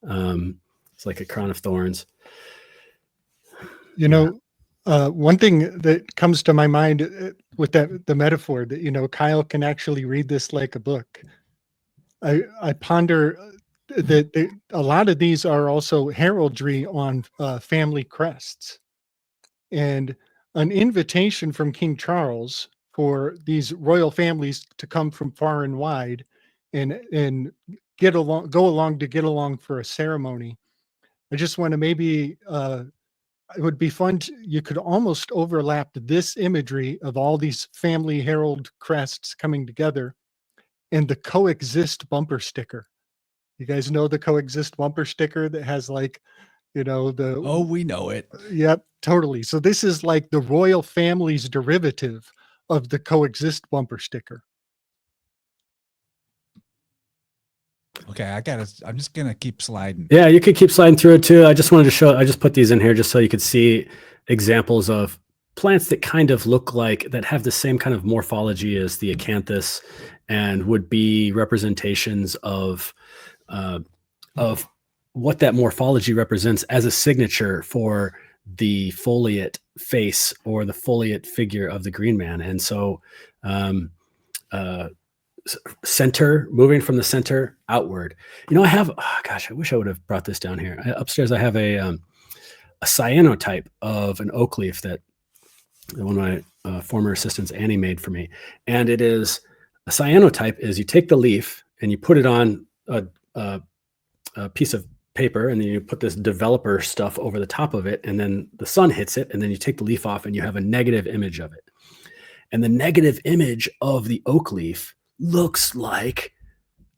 It's like a crown of thorns. You know, one thing that comes to my mind with the metaphor that, you know, Kyle can actually read this like a book. I ponder that a lot of these are also heraldry on family crests, and an invitation from King Charles for these royal families to come from far and wide and go along to get along for a ceremony. I just want to maybe it would be fun you could almost overlap this imagery of all these family herald crests coming together and the coexist bumper sticker. You guys know the coexist bumper sticker that has like, the Oh, we know it. Yep, totally. So this is like the royal family's derivative of the coexist bumper sticker. Okay, I'm just gonna keep sliding. Yeah, you could keep sliding through it too. I just put these in here just so you could see examples of plants that kind of look like, that have the same kind of morphology as the acanthus and would be representations of what that morphology represents as a signature for the foliate face or the foliate figure of the Green Man. And so center, moving from the center outward. I wish I would have brought this down here. Upstairs I have a cyanotype of an oak leaf that one of my former assistants, Annie, made for me. And it is, a cyanotype is you take the leaf and you put it on a piece of paper, and then you put this developer stuff over the top of it, and then the sun hits it, and then you take the leaf off and you have a negative image of it. And the negative image of the oak leaf looks like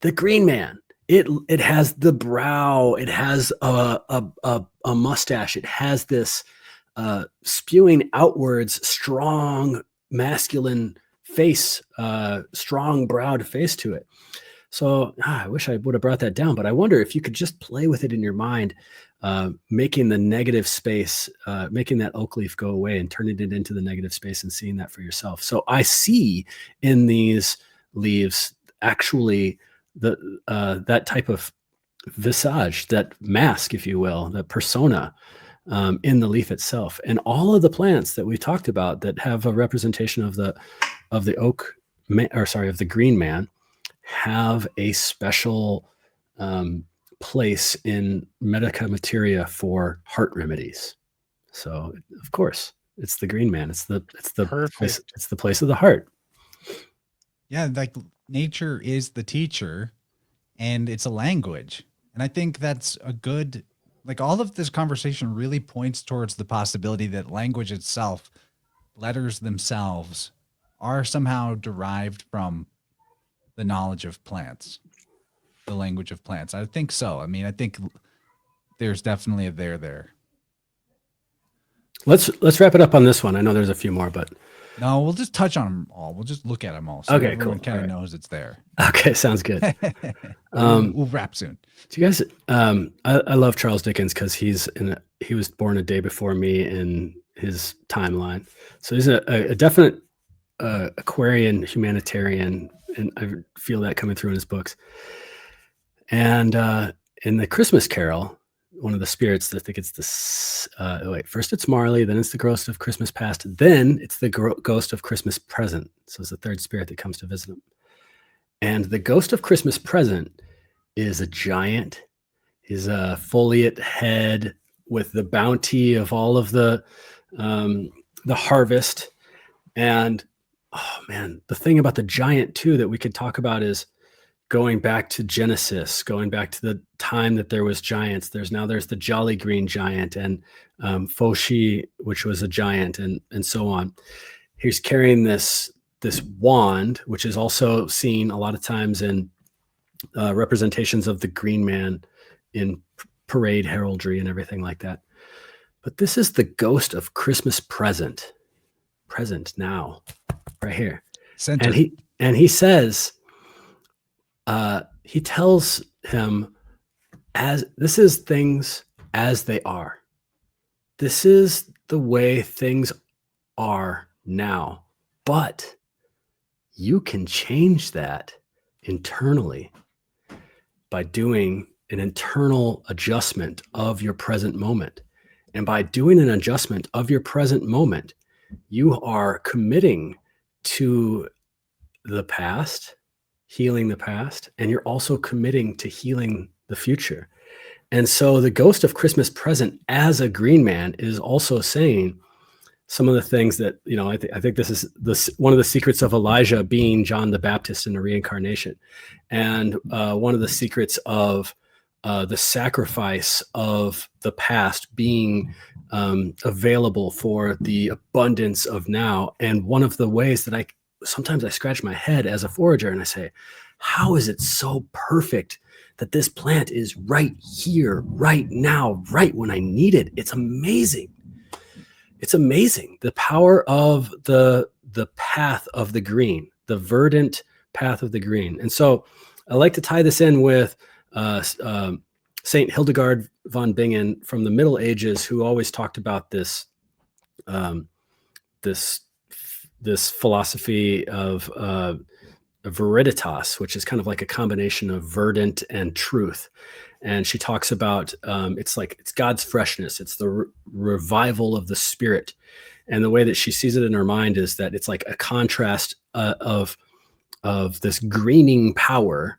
the Green Man. It has the brow, it has a mustache, it has this spewing outwards strong masculine face, strong browed face to it. So I wish I would have brought that down, but I wonder if you could just play with it in your mind, making the negative space, making that oak leaf go away and turning it into the negative space and seeing that for yourself. So I see in these leaves actually that type of visage, that mask, if you will, that persona in the leaf itself. And all of the plants that we talked about that have a representation of the oak, of the Green Man, have a special place in medica materia for heart remedies. So of course it's the Green Man. It's the place, it's the place of the heart. Yeah, like nature is the teacher, and it's a language. And I think that's a good, like, all of this conversation really points towards the possibility that language itself, letters themselves, are somehow derived from the knowledge of plants, the language of plants. I think so. I mean, I think there's definitely a there. Let's wrap it up on this one. I know there's a few more, but no, we'll just touch on them all. We'll just look at them all. So okay, everyone cool. kind of knows it's there. Okay, sounds good. We'll wrap soon. Do you guys? I love Charles Dickens because he was born a day before me in his timeline. So he's a definite Aquarian humanitarian, and I feel that coming through in his books. And in the Christmas Carol, one of the spirits, I think it's first it's Marley, then it's the ghost of Christmas past, then it's the ghost of Christmas present. So it's the third spirit that comes to visit him. And the ghost of Christmas present is a giant. He's a foliate head with the bounty of all of the harvest. And oh man, the thing about the giant too that we could talk about is going back to Genesis, going back to the time that there was giants. There's the jolly green giant and Foshi, which was a giant, and so on. He's carrying this wand, which is also seen a lot of times in representations of the Green Man in parade heraldry and everything like that. But this is the ghost of Christmas present now, right here. Center. And he says, he tells him, as this is things as they are. This is the way things are now, but you can change that internally by doing an internal adjustment of your present moment. And by doing an adjustment of your present moment, you are committing to the past, healing the past, and you're also committing to healing the future. And so the ghost of Christmas present as a Green Man is also saying some of the things that, I think this is one of the secrets of Elijah being John the Baptist in the reincarnation. And one of the secrets of the sacrifice of the past being available for the abundance of now. And one of the ways that sometimes I scratch my head as a forager and I say, how is it so perfect that this plant is right here, right now, right when I need it? It's amazing. It's amazing. The power of the path of the green, the verdant path of the green. And so I like to tie this in with Saint Hildegard von Bingen from the Middle Ages, who always talked about this philosophy of veriditas, which is kind of like a combination of verdant and truth. And she talks about it's God's freshness. It's the revival of the spirit. And the way that she sees it in her mind is that it's like a contrast of this greening power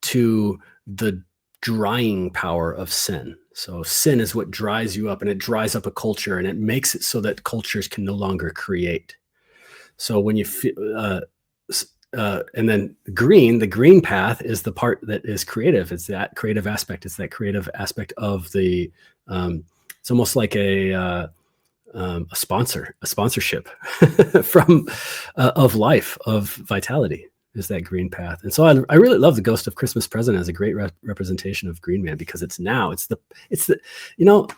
to the drying power of sin. So sin is what dries you up, and it dries up a culture, and it makes it so that cultures can no longer create. So when you feel, and then the green path is the part that is creative. It's that creative aspect. It's that creative aspect of the, it's almost like a sponsorship from, of life, of vitality, is that green path. And so I really love the Ghost of Christmas Present as a great representation of Green Man, because it's the,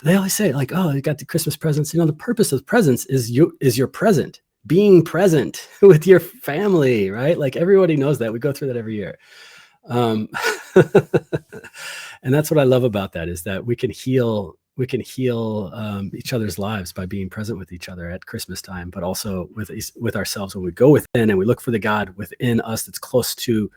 they always say like, oh, you got the Christmas presents. The purpose of presents is your present. Being present with your family, right? Like everybody knows that. We go through that every year. And that's what I love about that, is that we can heal each other's lives by being present with each other at Christmas time, but also with ourselves when we go within and we look for the God within us that's close to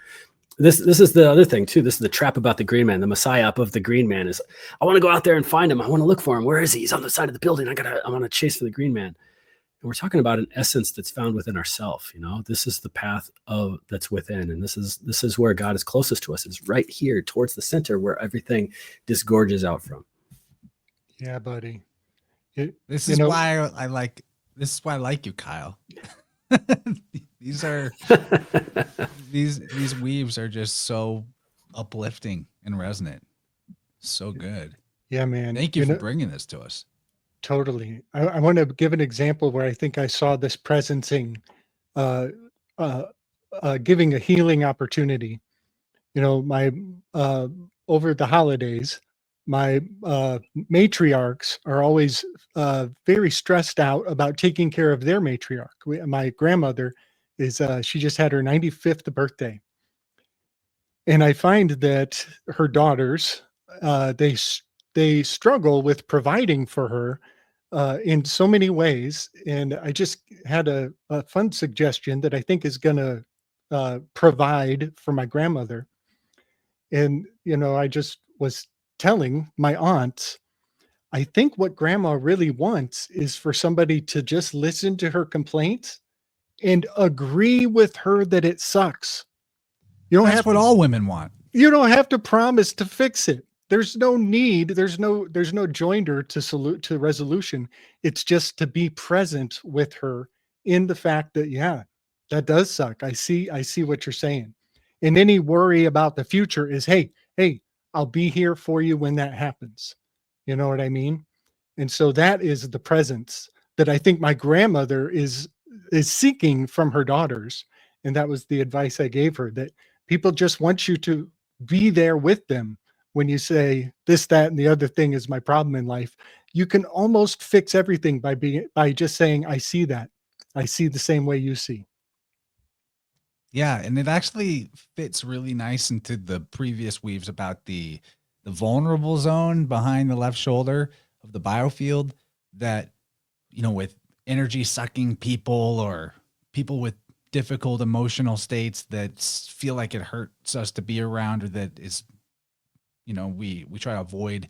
this. This is the other thing too. This is the trap about the Green Man. The Messiah of the Green Man is, I want to go out there and find him. I want to look for him. Where is he? He's on the side of the building. I want to chase for the Green Man. And we're talking about an essence that's found within ourselves. This is the path that's within, and this is where God is closest to us. It's right here towards the center where everything disgorges out from. Yeah, buddy. This is why I like you, Kyle. These weaves are just so uplifting and resonant. So good. Yeah, man. Thank you for bringing this to us. Totally. I want to give an example where I think I saw this presencing giving a healing opportunity. My over the holidays, my matriarchs are always very stressed out about taking care of their matriarch. My grandmother is she just had her 95th birthday, and I find that her daughters they struggle with providing for her in so many ways. And I just had a fun suggestion that I think is going to provide for my grandmother. And, I just was telling my aunts, I think what grandma really wants is for somebody to just listen to her complaints and agree with her that it sucks. That's what all women want. You don't have to promise to fix it. There's no need. There's no joinder to resolution. It's just to be present with her in the fact that, yeah, that does suck. I see what you're saying. And any worry about the future is, hey, I'll be here for you when that happens. You know what I mean? And so that is the presence that I think my grandmother is seeking from her daughters. And that was the advice I gave her, that people just want you to be there with them. When you say this, that, and the other thing is my problem in life, you can almost fix everything by just saying, I see that. I see the same way you see. Yeah, and it actually fits really nice into the previous weaves about the vulnerable zone behind the left shoulder of the biofield, that, with energy sucking people or people with difficult emotional states that feel like it hurts us to be around, or that is, we try to avoid.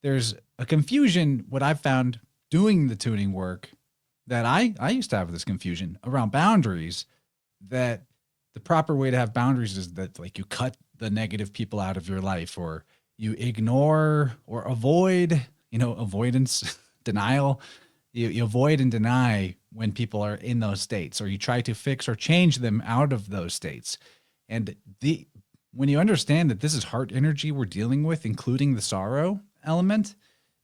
There's a confusion, what I've found doing the tuning work, that I used to have this confusion around boundaries, that the proper way to have boundaries is that, like, you cut the negative people out of your life, or you ignore or avoid, avoidance, denial, You avoid and deny when people are in those states, or you try to fix or change them out of those states. And when you understand that this is heart energy we're dealing with, including the sorrow element,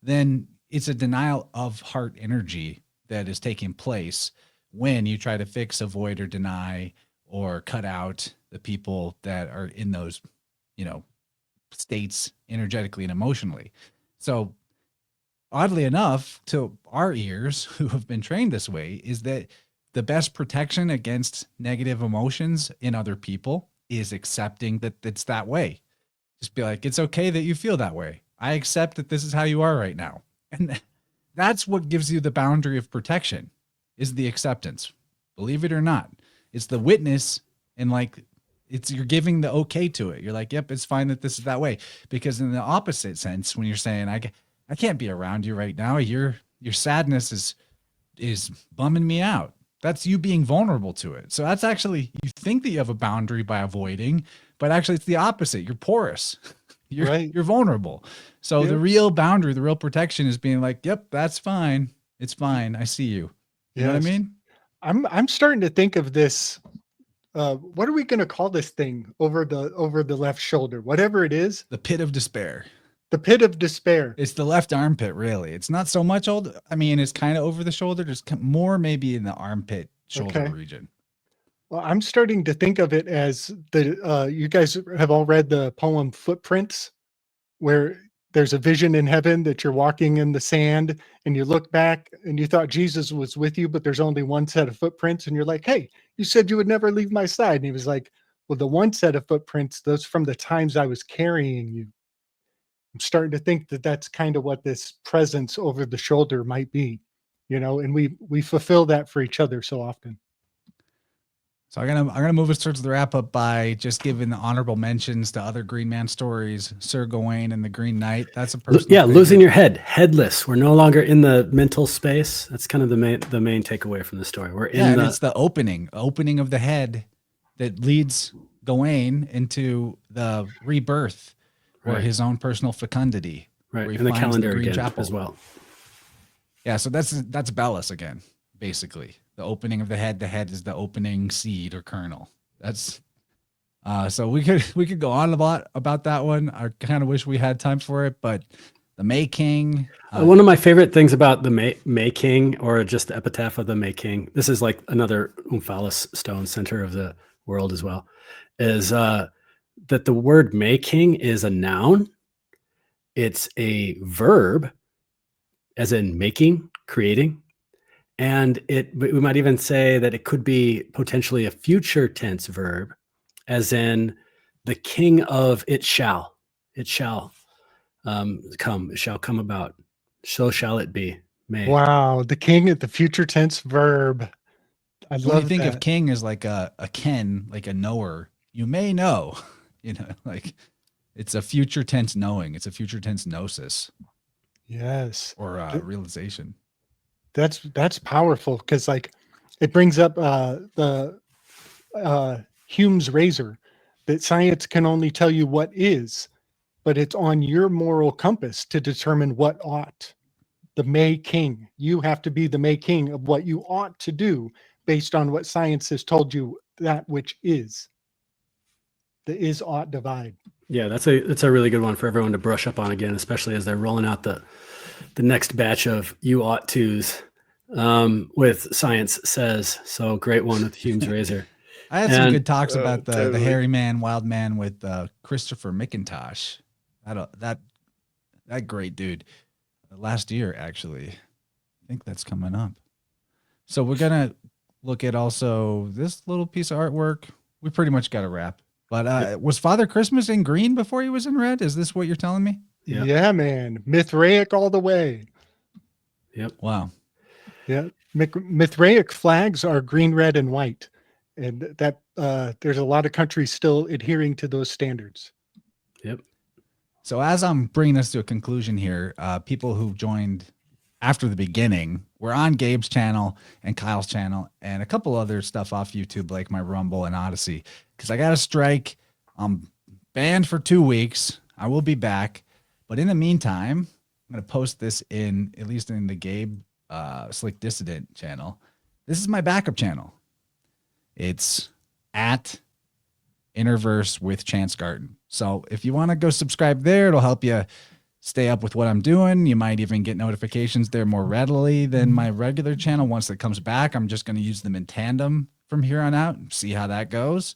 then it's a denial of heart energy that is taking place when you try to fix, avoid, or deny, or cut out the people that are in those, states energetically and emotionally. So oddly enough, to our ears who have been trained this way, is that the best protection against negative emotions in other people is accepting that it's that way. Just be like, it's okay that you feel that way. I accept that this is how you are right now. And that's what gives you the boundary of protection, is the acceptance. Believe it or not, it's the witness, and you're giving the okay to it. You're like, yep, it's fine that this is that way. Because in the opposite sense, when you're saying, I can't be around you right now, your sadness is bumming me out. That's you being vulnerable to it. So that's actually, you think that you have a boundary by avoiding, but actually it's the opposite. You're porous. You're vulnerable. So the real boundary, the real protection is being like, yep, that's fine. It's fine. I see you. You know what I mean? I'm starting to think of this. What are we going to call this thing over the left shoulder? Whatever it is. The pit of despair. The pit of despair. It's the left armpit, really. It's not so much it's kind of over the shoulder. There's more maybe in the armpit shoulder region. Well, I'm starting to think of it as you guys have all read the poem Footprints, where there's a vision in heaven that you're walking in the sand and you look back and you thought Jesus was with you, but there's only one set of footprints. And you're like, hey, you said you would never leave my side. And he was like, well, the one set of footprints, those from the times I was carrying you. I'm starting to think that that's kind of what this presence over the shoulder might be, and we fulfill that for each other so often. So I'm gonna move us towards the wrap up by just giving the honorable mentions to other Green Man stories. Sir Gawain and the Green Knight. That's a person. Yeah, losing your head, headless. We're no longer in the mental space. That's kind of the main takeaway from the story. We're in it's the opening of the head that leads Gawain into the rebirth or his own personal fecundity. Right, and the calendar again chapel as well. Yeah, so that's Belus again, basically. The opening of the head. The head is the opening seed or kernel. That's so we could go on a lot about that one. I kind of wish we had time for it, but the May King. One of my favorite things about the May King, or just the epitaph of the May King, this is like another Omphalos stone, center of the world as well, is that the word May King is a noun. It's a verb, as in making, creating. And we might even say that it could be potentially a future tense verb, as in the king of it shall come, it shall come about, so shall it be. May. Wow, the king at the future tense verb. I love when you think that. of king as like a ken, like a knower, you may know, like it's a future tense knowing. It's a future tense gnosis. Yes. Or realization. That's powerful, because it brings up the Hume's razor, that science can only tell you what is, but it's on your moral compass to determine what ought. The May King. You have to be the May King of what you ought to do based on what science has told you that which is. The is ought divide. Yeah, that's a really good one for everyone to brush up on again, especially as they're rolling out the next batch of you ought tos with science says. So great one with Hume's razor. I had some good talks about the hairy man, wild man with Christopher McIntosh. That great dude. Last year, actually. I think that's coming up. So we're gonna look at also this little piece of artwork. We pretty much got a wrap. But was Father Christmas in green before he was in red? Is this what you're telling me? Yeah, man. Mithraic all the way. Yep. Wow. Yeah. Mithraic flags are green, red, and white. And that there's a lot of countries still adhering to those standards. Yep. So as I'm bringing us to a conclusion here, people who joined after the beginning, we're on Gabe's channel and Kyle's channel and a couple other stuff off YouTube, like my Rumble and Odyssey, because I got a strike. I'm banned for 2 weeks. I will be back. But in the meantime, I'm going to post this at least in the Gabe Slick Dissident channel. This is my backup channel. It's at InnerVerse with Chance Garden. So if you want to go subscribe there, it'll help you stay up with what I'm doing. You might even get notifications there more readily than my regular channel. Once it comes back, I'm just going to use them in tandem from here on out and see how that goes.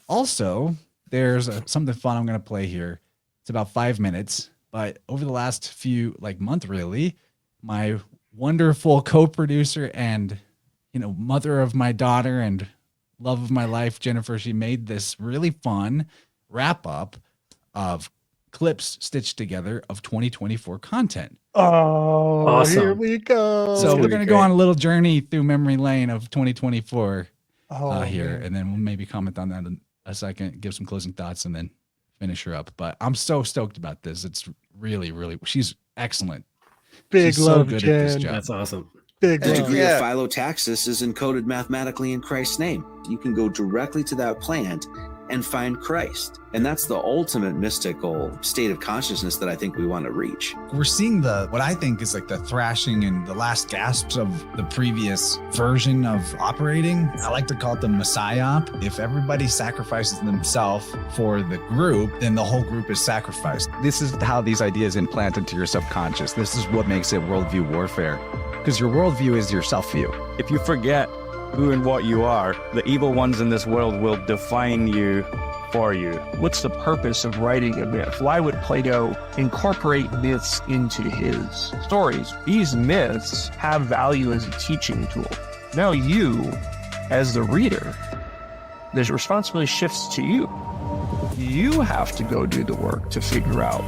Also, there's something fun I'm going to play here. It's about 5 minutes, but over the last month really, my wonderful co-producer and, mother of my daughter and love of my life, Jennifer, she made this really fun wrap up of clips stitched together of 2024 content. Oh, Awesome. Here we go. So we're be going to go great. on a little journey through memory lane of 2024 here, man. and then we'll maybe comment on that in a second, give some closing thoughts, and then finish her up. But I'm so stoked about this. It's really, really, she's excellent. Big She's love, so good Jen. at this job. That's awesome. Big The The love. degree Yeah. of phyllotaxis is encoded mathematically in Christ's name. You can go directly to that plant and find Christ. And that's the ultimate mystical state of consciousness that I think we want to reach. We're seeing what I think is like the thrashing and the last gasps of the previous version of operating. I like to call it the messiah. If everybody sacrifices themselves for the group, then the whole group is sacrificed. This is how these ideas implant into your subconscious. This is what makes it worldview warfare, because your worldview is your self-view. If you forget who and what you are, the evil ones in this world will define you for you. What's the purpose of writing a myth? Why would Plato incorporate myths into his stories? These myths have value as a teaching tool. Now you, as the reader, the responsibility shifts to you. You have to go do the work to figure out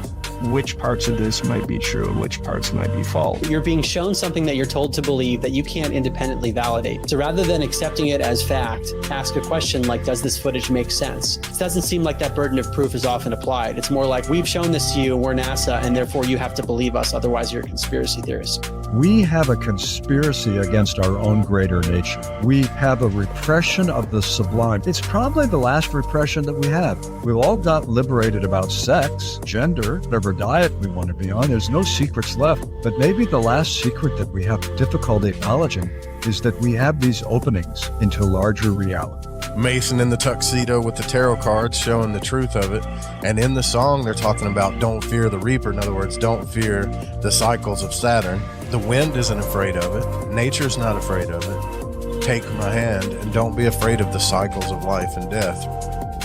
which parts of this might be true and which parts might be false. You're being shown something that you're told to believe that you can't independently validate. So rather than accepting it as fact, ask a question like, does this footage make sense? It doesn't seem like that burden of proof is often applied. It's more like, we've shown this to you, we're NASA, and therefore you have to believe us, otherwise you're a conspiracy theorist. We have a conspiracy against our own greater nature. We have a repression of the sublime. It's probably the last repression that we have. We've all got liberated about sex, gender, whatever diet we want to be on. There's no secrets left. But maybe the last secret that we have difficulty acknowledging is that we have these openings into larger reality. Mason in the tuxedo with the tarot cards showing the truth of it. And in the song, they're talking about don't fear the reaper. In other words, don't fear the cycles of Saturn. The wind isn't afraid of it. Nature's not afraid of it. Take my hand and don't be afraid of the cycles of life and death.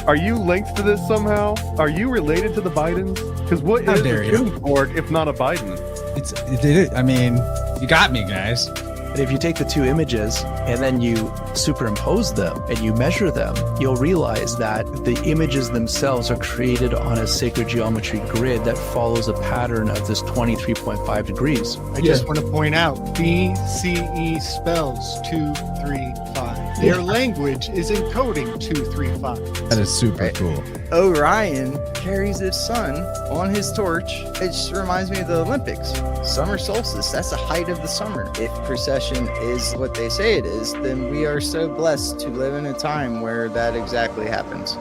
Are you linked to this somehow? Are you related to the Bidens? Because what How is dare a you. Tombstone if not a Biden? I mean, you got me, guys. But if you take the two images and then you superimpose them and you measure them, you'll realize that the images themselves are created on a sacred geometry grid that follows a pattern of this 23.5 degrees. I just want to point out, BCE spells 235. Their language is encoding 235. That is super cool. Orion carries his sun on his torch. It just reminds me of the Olympics. Summer solstice, that's the height of the summer. If precession is what they say it is, then we are so blessed to live in a time where that exactly happens.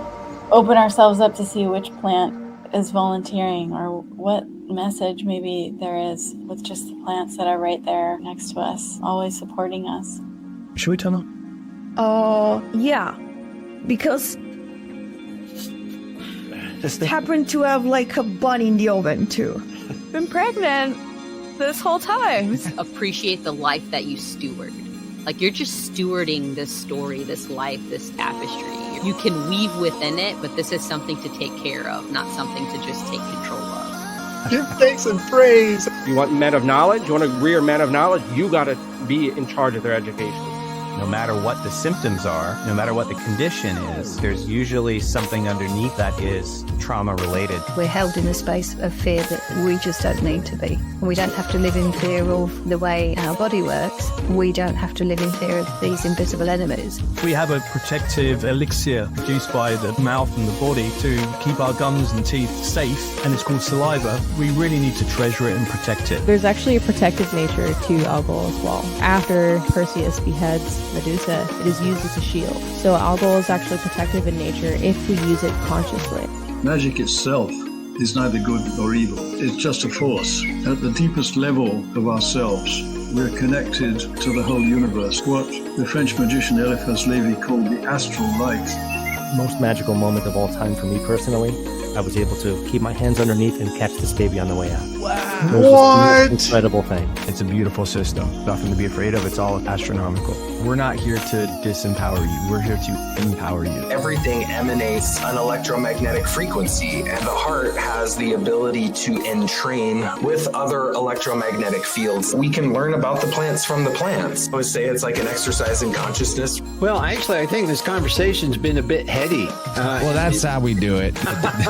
Open ourselves up to see which plant is volunteering or what message maybe there is with just the plants that are right there next to us, always supporting us. Should we tell them? Yeah, because happened to have like a bun in the oven too. Been pregnant this whole time. Appreciate the life that you steward. Like you're just stewarding this story, this life, this tapestry. You can weave within it, but this is something to take care of, not something to just take control of. Give thanks and praise. You want men of knowledge? You want to rear men of knowledge? You got to be in charge of their education. No matter what the symptoms are, no matter what the condition is, there's usually something underneath that is trauma related. We're held in a space of fear that we just don't need to be. We don't have to live in fear of the way our body works. We don't have to live in fear of these invisible enemies. We have a protective elixir produced by the mouth and the body to keep our gums and teeth safe, and it's called saliva. We really need to treasure it and protect it. There's actually a protective nature to algal as well. After Perseus beheads Medusa, it is used as a shield. So algal is actually protective in nature if we use it consciously. Magic itself is neither good nor evil. It's just a force. At the deepest level of ourselves, we're connected to the whole universe, what the French magician Eliphas Lévy called the astral light. Most magical moment of all time for me personally, I was able to keep my hands underneath and catch this baby on the way out. Wow. It was just an incredible thing. It's a beautiful system. Nothing to be afraid of. It's all astronomical. We're not here to disempower you. We're here to empower you. Everything emanates an electromagnetic frequency, and the heart has the ability to entrain with other electromagnetic fields. We can learn about the plants from the plants. I would say it's like an exercise in consciousness. Well, actually, I think this conversation's been a bit heady. Well, that's how we do it.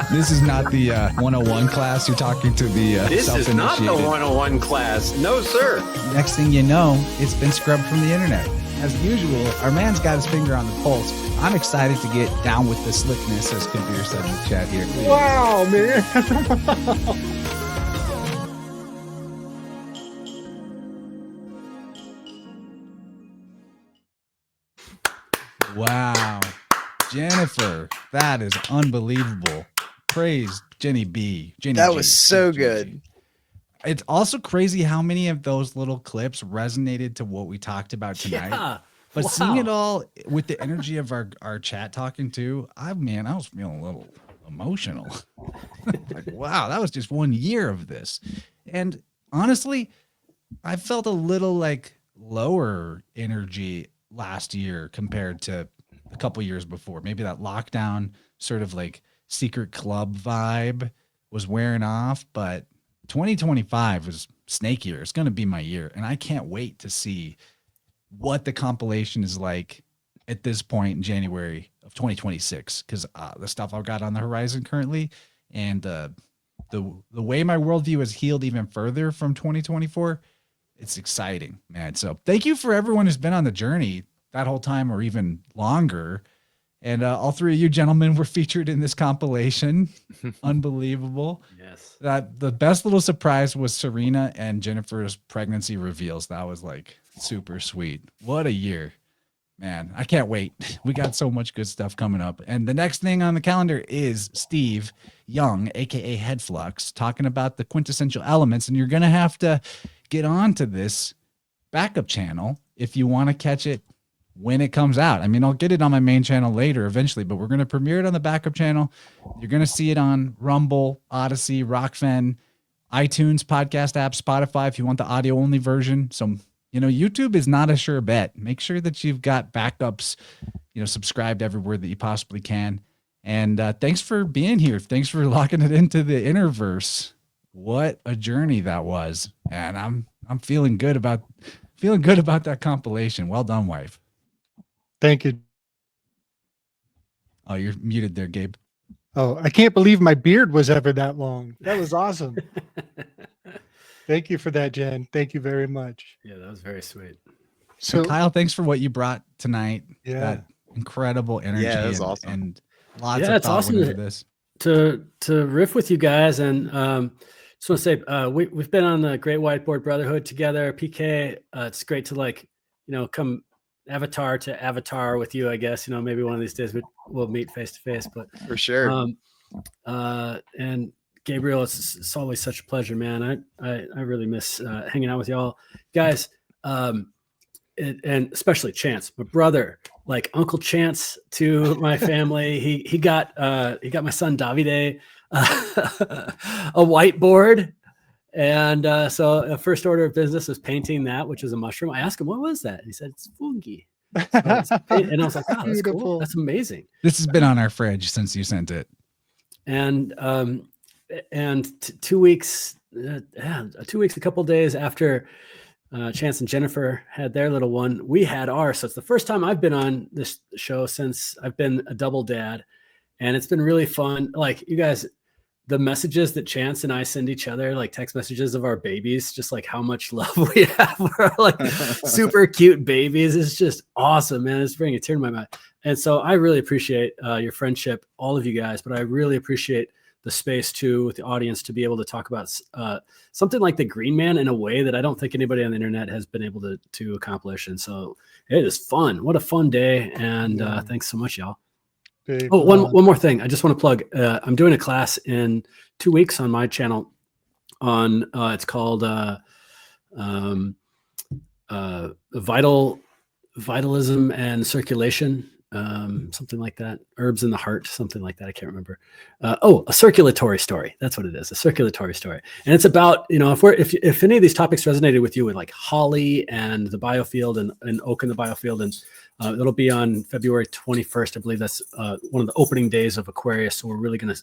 This is not the 101 class. You're talking to the This is not the 101 class. No, sir. Next thing you know, it's been scrubbed from the internet. As usual, our man's got his finger on the pulse. I'm excited to get down with the slickness, as Kabir said in the chat here. Wow, man. Wow. Jennifer, that is unbelievable. Praise Jenny B. That was so good. It's also crazy how many of those little clips resonated to what we talked about tonight. Yeah. But Wow. seeing it all with the energy of our chat talking too, I was feeling a little emotional. Like, wow, that was just 1 year of this. And honestly, I felt a little like lower energy last year compared to a couple years before. Maybe that lockdown sort of like secret club vibe was wearing off, but 2025 was snakier. It's going to be my year. And I can't wait to see what the compilation is like at this point in January of 2026. Because the stuff I've got on the horizon currently and the way my worldview has healed even further from 2024, it's exciting, man. So thank you for everyone who's been on the journey that whole time or even longer. And all three of you gentlemen were featured in this compilation. Unbelievable. Yes. The best little surprise was Serena and Jennifer's pregnancy reveals. That was like super sweet. What a year, man. I can't wait. We got so much good stuff coming up. And the next thing on the calendar is Steve Young, aka Headflux, talking about the quintessential elements. And you're going to have to get on to this backup channel if you want to catch it when it comes out. I mean, I'll get it on my main channel later eventually, but we're going to premiere it on the backup channel. You're going to see it on Rumble, Odyssey, Rockfen, iTunes, podcast app, Spotify, if you want the audio only version. So, YouTube is not a sure bet. Make sure that you've got backups, subscribed everywhere that you possibly can. And thanks for being here. Thanks for locking it into the InnerVerse. What a journey that was. And I'm feeling good about that compilation. Well done, wife. Thank you. Oh, you're muted there, Gabe. Oh, I can't believe my beard was ever that long. That was awesome. Thank you for that, Jen. Thank you very much. Yeah, that was very sweet. So Kyle, thanks for what you brought tonight. Yeah. That incredible energy. Yeah, that was and, awesome. And lots Yeah, of it's thought awesome went into this. to riff with you guys. And just want to say we've been on the Great Whiteboard Brotherhood together. PK, it's great to come avatar to avatar with you, I guess. Maybe one of these days we'll meet face to face, but for sure. And Gabriel, it's always such a pleasure, man. I really miss hanging out with y'all guys. And especially Chance, my brother, like Uncle Chance to my family. He got my son Davide a whiteboard. And so the first order of business was painting that, which is a mushroom. I asked him, what was that? And he said, it's fungi. And I was like, oh, that's cool. That's amazing. This has been on our fridge since you sent it. And 2 weeks, a couple days after Chance and Jennifer had their little one, we had ours. So it's the first time I've been on this show since I've been a double dad. And it's been really fun. Like, you guys, the messages that Chance and I send each other, like text messages of our babies, just like how much love we have for our like super cute babies, is just awesome, man. It's bringing a tear to my mind. And so I really appreciate your friendship, all of you guys, but I really appreciate the space too with the audience to be able to talk about something like the Green Man in a way that I don't think anybody on the internet has been able to accomplish. And so it is fun. What a fun day. And thanks so much, y'all. One more thing. I just want to plug. I'm doing a class in 2 weeks on my channel. It's called vitalism and circulation, something like that. Herbs in the heart, something like that. I can't remember. A circulatory story. That's what it is. A circulatory story. And it's about, if any of these topics resonated with you with like holly and the biofield and oak in the biofield, and it'll be on February 21st. I believe that's one of the opening days of Aquarius. So we're really going to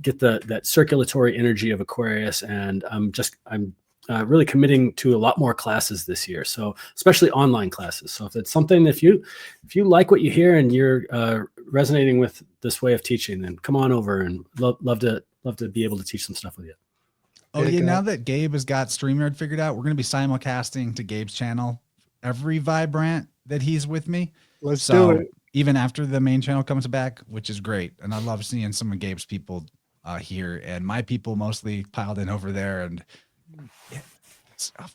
get that circulatory energy of Aquarius. And I'm really committing to a lot more classes this year. So especially online classes. So if it's something, if you like what you hear and you're resonating with this way of teaching, then come on over, and love to be able to teach some stuff with you. Oh yeah, now that Gabe has got StreamYard figured out, we're going to be simulcasting to Gabe's channel every Vibe Rant that he's with me. Let's do it. Even after the main channel comes back, which is great. And I love seeing some of Gabe's people here, and my people mostly piled in over there. And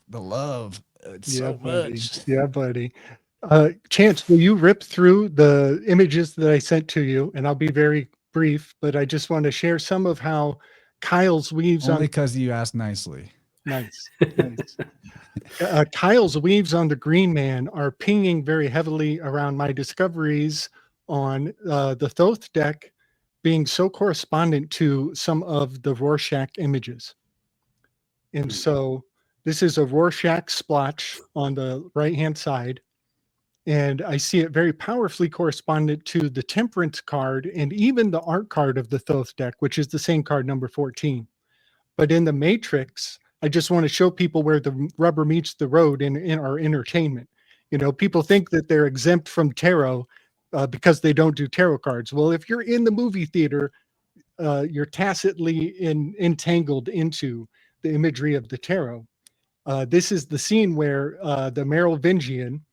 the love. It's so much. Yeah, buddy. Chance, will you rip through the images that I sent to you? And I'll be very brief, but I just want to share some of how Kyle's weaves only because you asked nicely. Nice. Kyle's weaves on the Green Man are pinging very heavily around my discoveries on the Thoth deck being so correspondent to some of the Rorschach images. And so this is a Rorschach splotch on the right-hand side, and I see it very powerfully correspondent to the Temperance card and even the art card of the Thoth deck, which is the same card, number 14. But in the Matrix, I just want to show people where the rubber meets the road in our entertainment. People think that they're exempt from tarot because they don't do tarot cards. Well, if you're in the movie theater, you're tacitly entangled into the imagery of the tarot. This is the scene where the Merovingian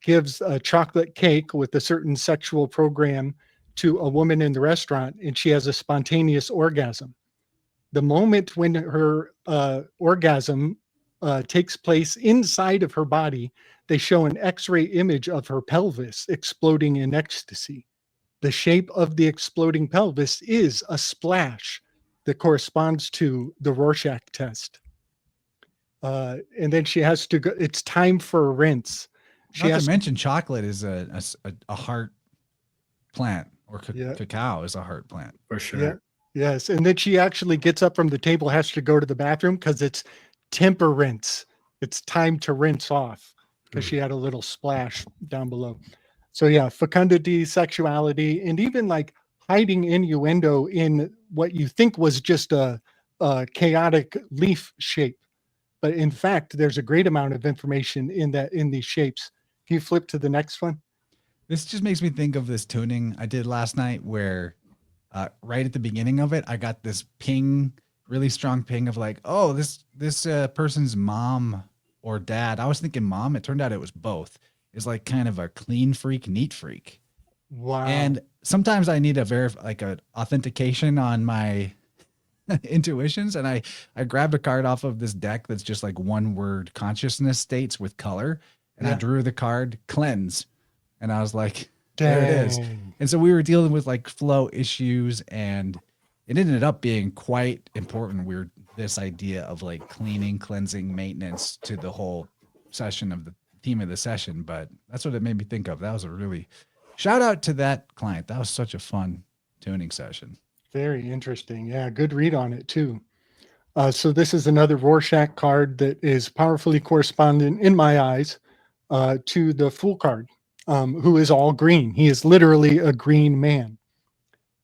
gives a chocolate cake with a certain sexual program to a woman in the restaurant, and she has a spontaneous orgasm. The moment when her orgasm takes place inside of her body, they show an X-ray image of her pelvis exploding in ecstasy. The shape of the exploding pelvis is a splash that corresponds to the Rorschach test. And then she has to go. It's time for a rinse. She has to mention chocolate is a heart plant, or cacao is a heart plant for sure. Yeah. Yes, and then she actually gets up from the table, has to go to the bathroom because it's temperance. It's time to rinse off because she had a little splash down below. So yeah, fecundity, sexuality, and even like hiding innuendo in what you think was just a chaotic leaf shape. But in fact, there's a great amount of information in these shapes. Can you flip to the next one? This just makes me think of this tuning I did last night where right at the beginning of it, I got this ping, really strong ping of like, oh, this person's mom or dad. I was thinking mom. It turned out it was both. Is like kind of a clean freak, neat freak. Wow. And sometimes I need an authentication on my intuitions. And I grabbed a card off of this deck that's just like one word consciousness states with color. And I drew the card cleanse. And I was like, there it is. And so we were dealing with like flow issues, and it ended up being quite important. This idea of like cleaning, cleansing, maintenance to the whole session of the theme of the session. But that's what it made me think of. That was a really shout out to that client. That was such a fun tuning session. Very interesting. Yeah, good read on it too. So this is another Rorschach card that is powerfully correspondent in my eyes to the Fool card, who is all green. He is literally a green man.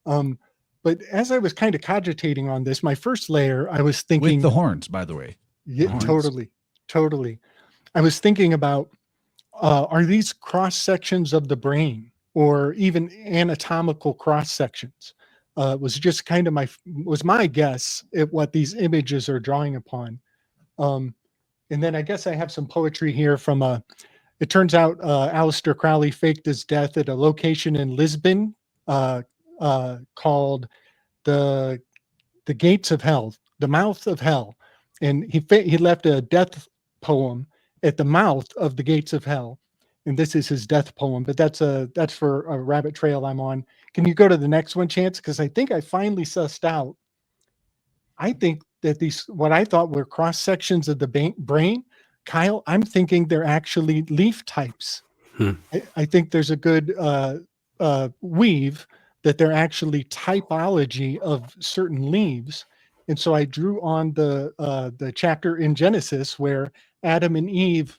But as I was kind of cogitating on this, my first layer, I was thinking with the horns, by the way. Yeah, totally. I was thinking about, are these cross sections of the brain or even anatomical cross sections? Was just kind of my guess at what these images are drawing upon. And then I guess I have some poetry here from it turns out Aleister Crowley faked his death at a location in Lisbon called the Gates of Hell, the Mouth of Hell. And he left a death poem at the mouth of the Gates of Hell. And this is his death poem, but that's for a rabbit trail I'm on. Can you go to the next one, Chance? Because I think I finally sussed out. I think that these, what I thought were cross sections of the brain Kyle, I'm thinking they're actually leaf types. I think there's a good weave that they're actually typology of certain leaves. And so I drew on the chapter in Genesis where Adam and Eve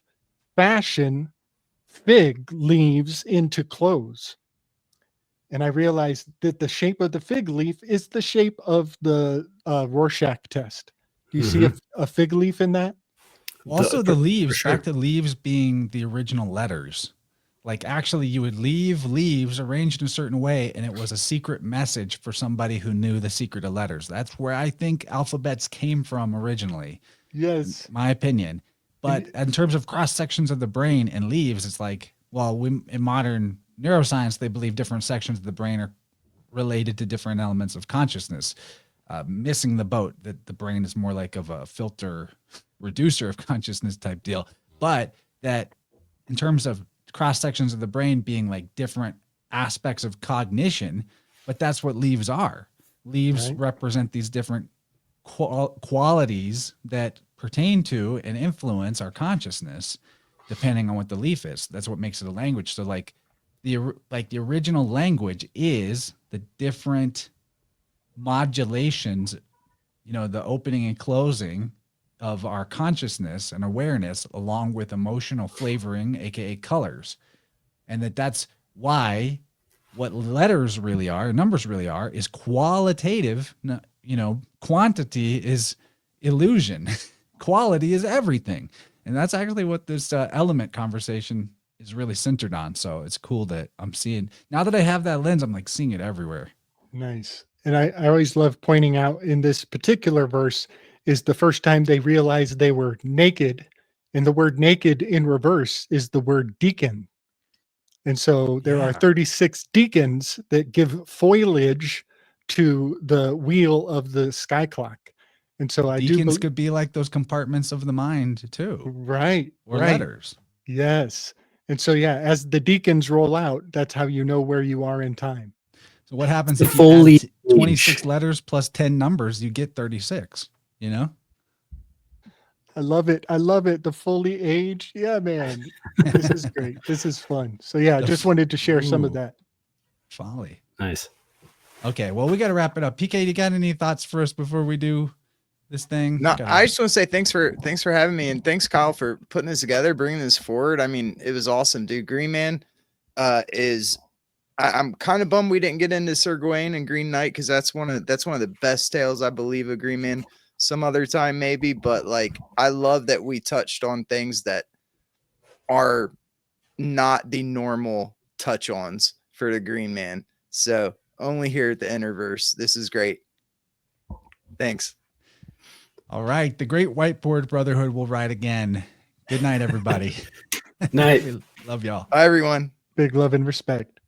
fashion fig leaves into clothes. And I realized that the shape of the fig leaf is the shape of the Rorschach test. Do you see a fig leaf in that? Also, the leaves, back to leaves being the original letters. Like, actually, you would leave leaves arranged in a certain way, and it was a secret message for somebody who knew the secret of letters. That's where I think alphabets came from originally. Yes. My opinion. But in terms of cross sections of the brain and leaves, it's like, well, in modern neuroscience, they believe different sections of the brain are related to different elements of consciousness. Missing the boat that the brain is more like of a filter reducer of consciousness type deal. But that in terms of cross sections of the brain being like different aspects of cognition, but that's what leaves are. Leaves represent these different qualities that pertain to and influence our consciousness, depending on what the leaf is. That's what makes it a language. So like the original language is the different modulations, the opening and closing of our consciousness and awareness, along with emotional flavoring, aka colors. And that's why what letters really are, numbers really are, is qualitative. Quantity is illusion. Quality is everything. And that's actually what this element conversation is really centered on. So it's cool that I'm seeing, now that I have that lens, I'm like seeing it everywhere. Nice. And I always love pointing out in this particular verse is the first time they realized they were naked. And the word naked in reverse is the word deacon. And so there are 36 deacons that give foliage to the wheel of the sky clock. And so Deacons could be like those compartments of the mind too. Right. Or letters. Yes. And so, as the deacons roll out, that's how you know where you are in time. So what happens if you add 26 letters plus 10 numbers, you get 36, I love it. I love it. The foliage. Yeah, man. This is great. This is fun. So I just wanted to share some of that. Folly. Nice. Okay. Well, we got to wrap it up. PK, you got any thoughts for us before we do this thing? No, I just want to say thanks for having me, and thanks, Kyle, for putting this together, bringing this forward. I mean, it was awesome, dude. Green Man I'm kind of bummed we didn't get into Sir Gawain and Green Knight, because that's one of the best tales I believe of Green Man. Some other time maybe, but like I love that we touched on things that are not the normal touch-ons for the Green Man. So only here at the InnerVerse. This is great. Thanks. All right. The Great Whiteboard Brotherhood will ride again. Good night, everybody. Night. Love y'all. Bye, everyone. Big love and respect.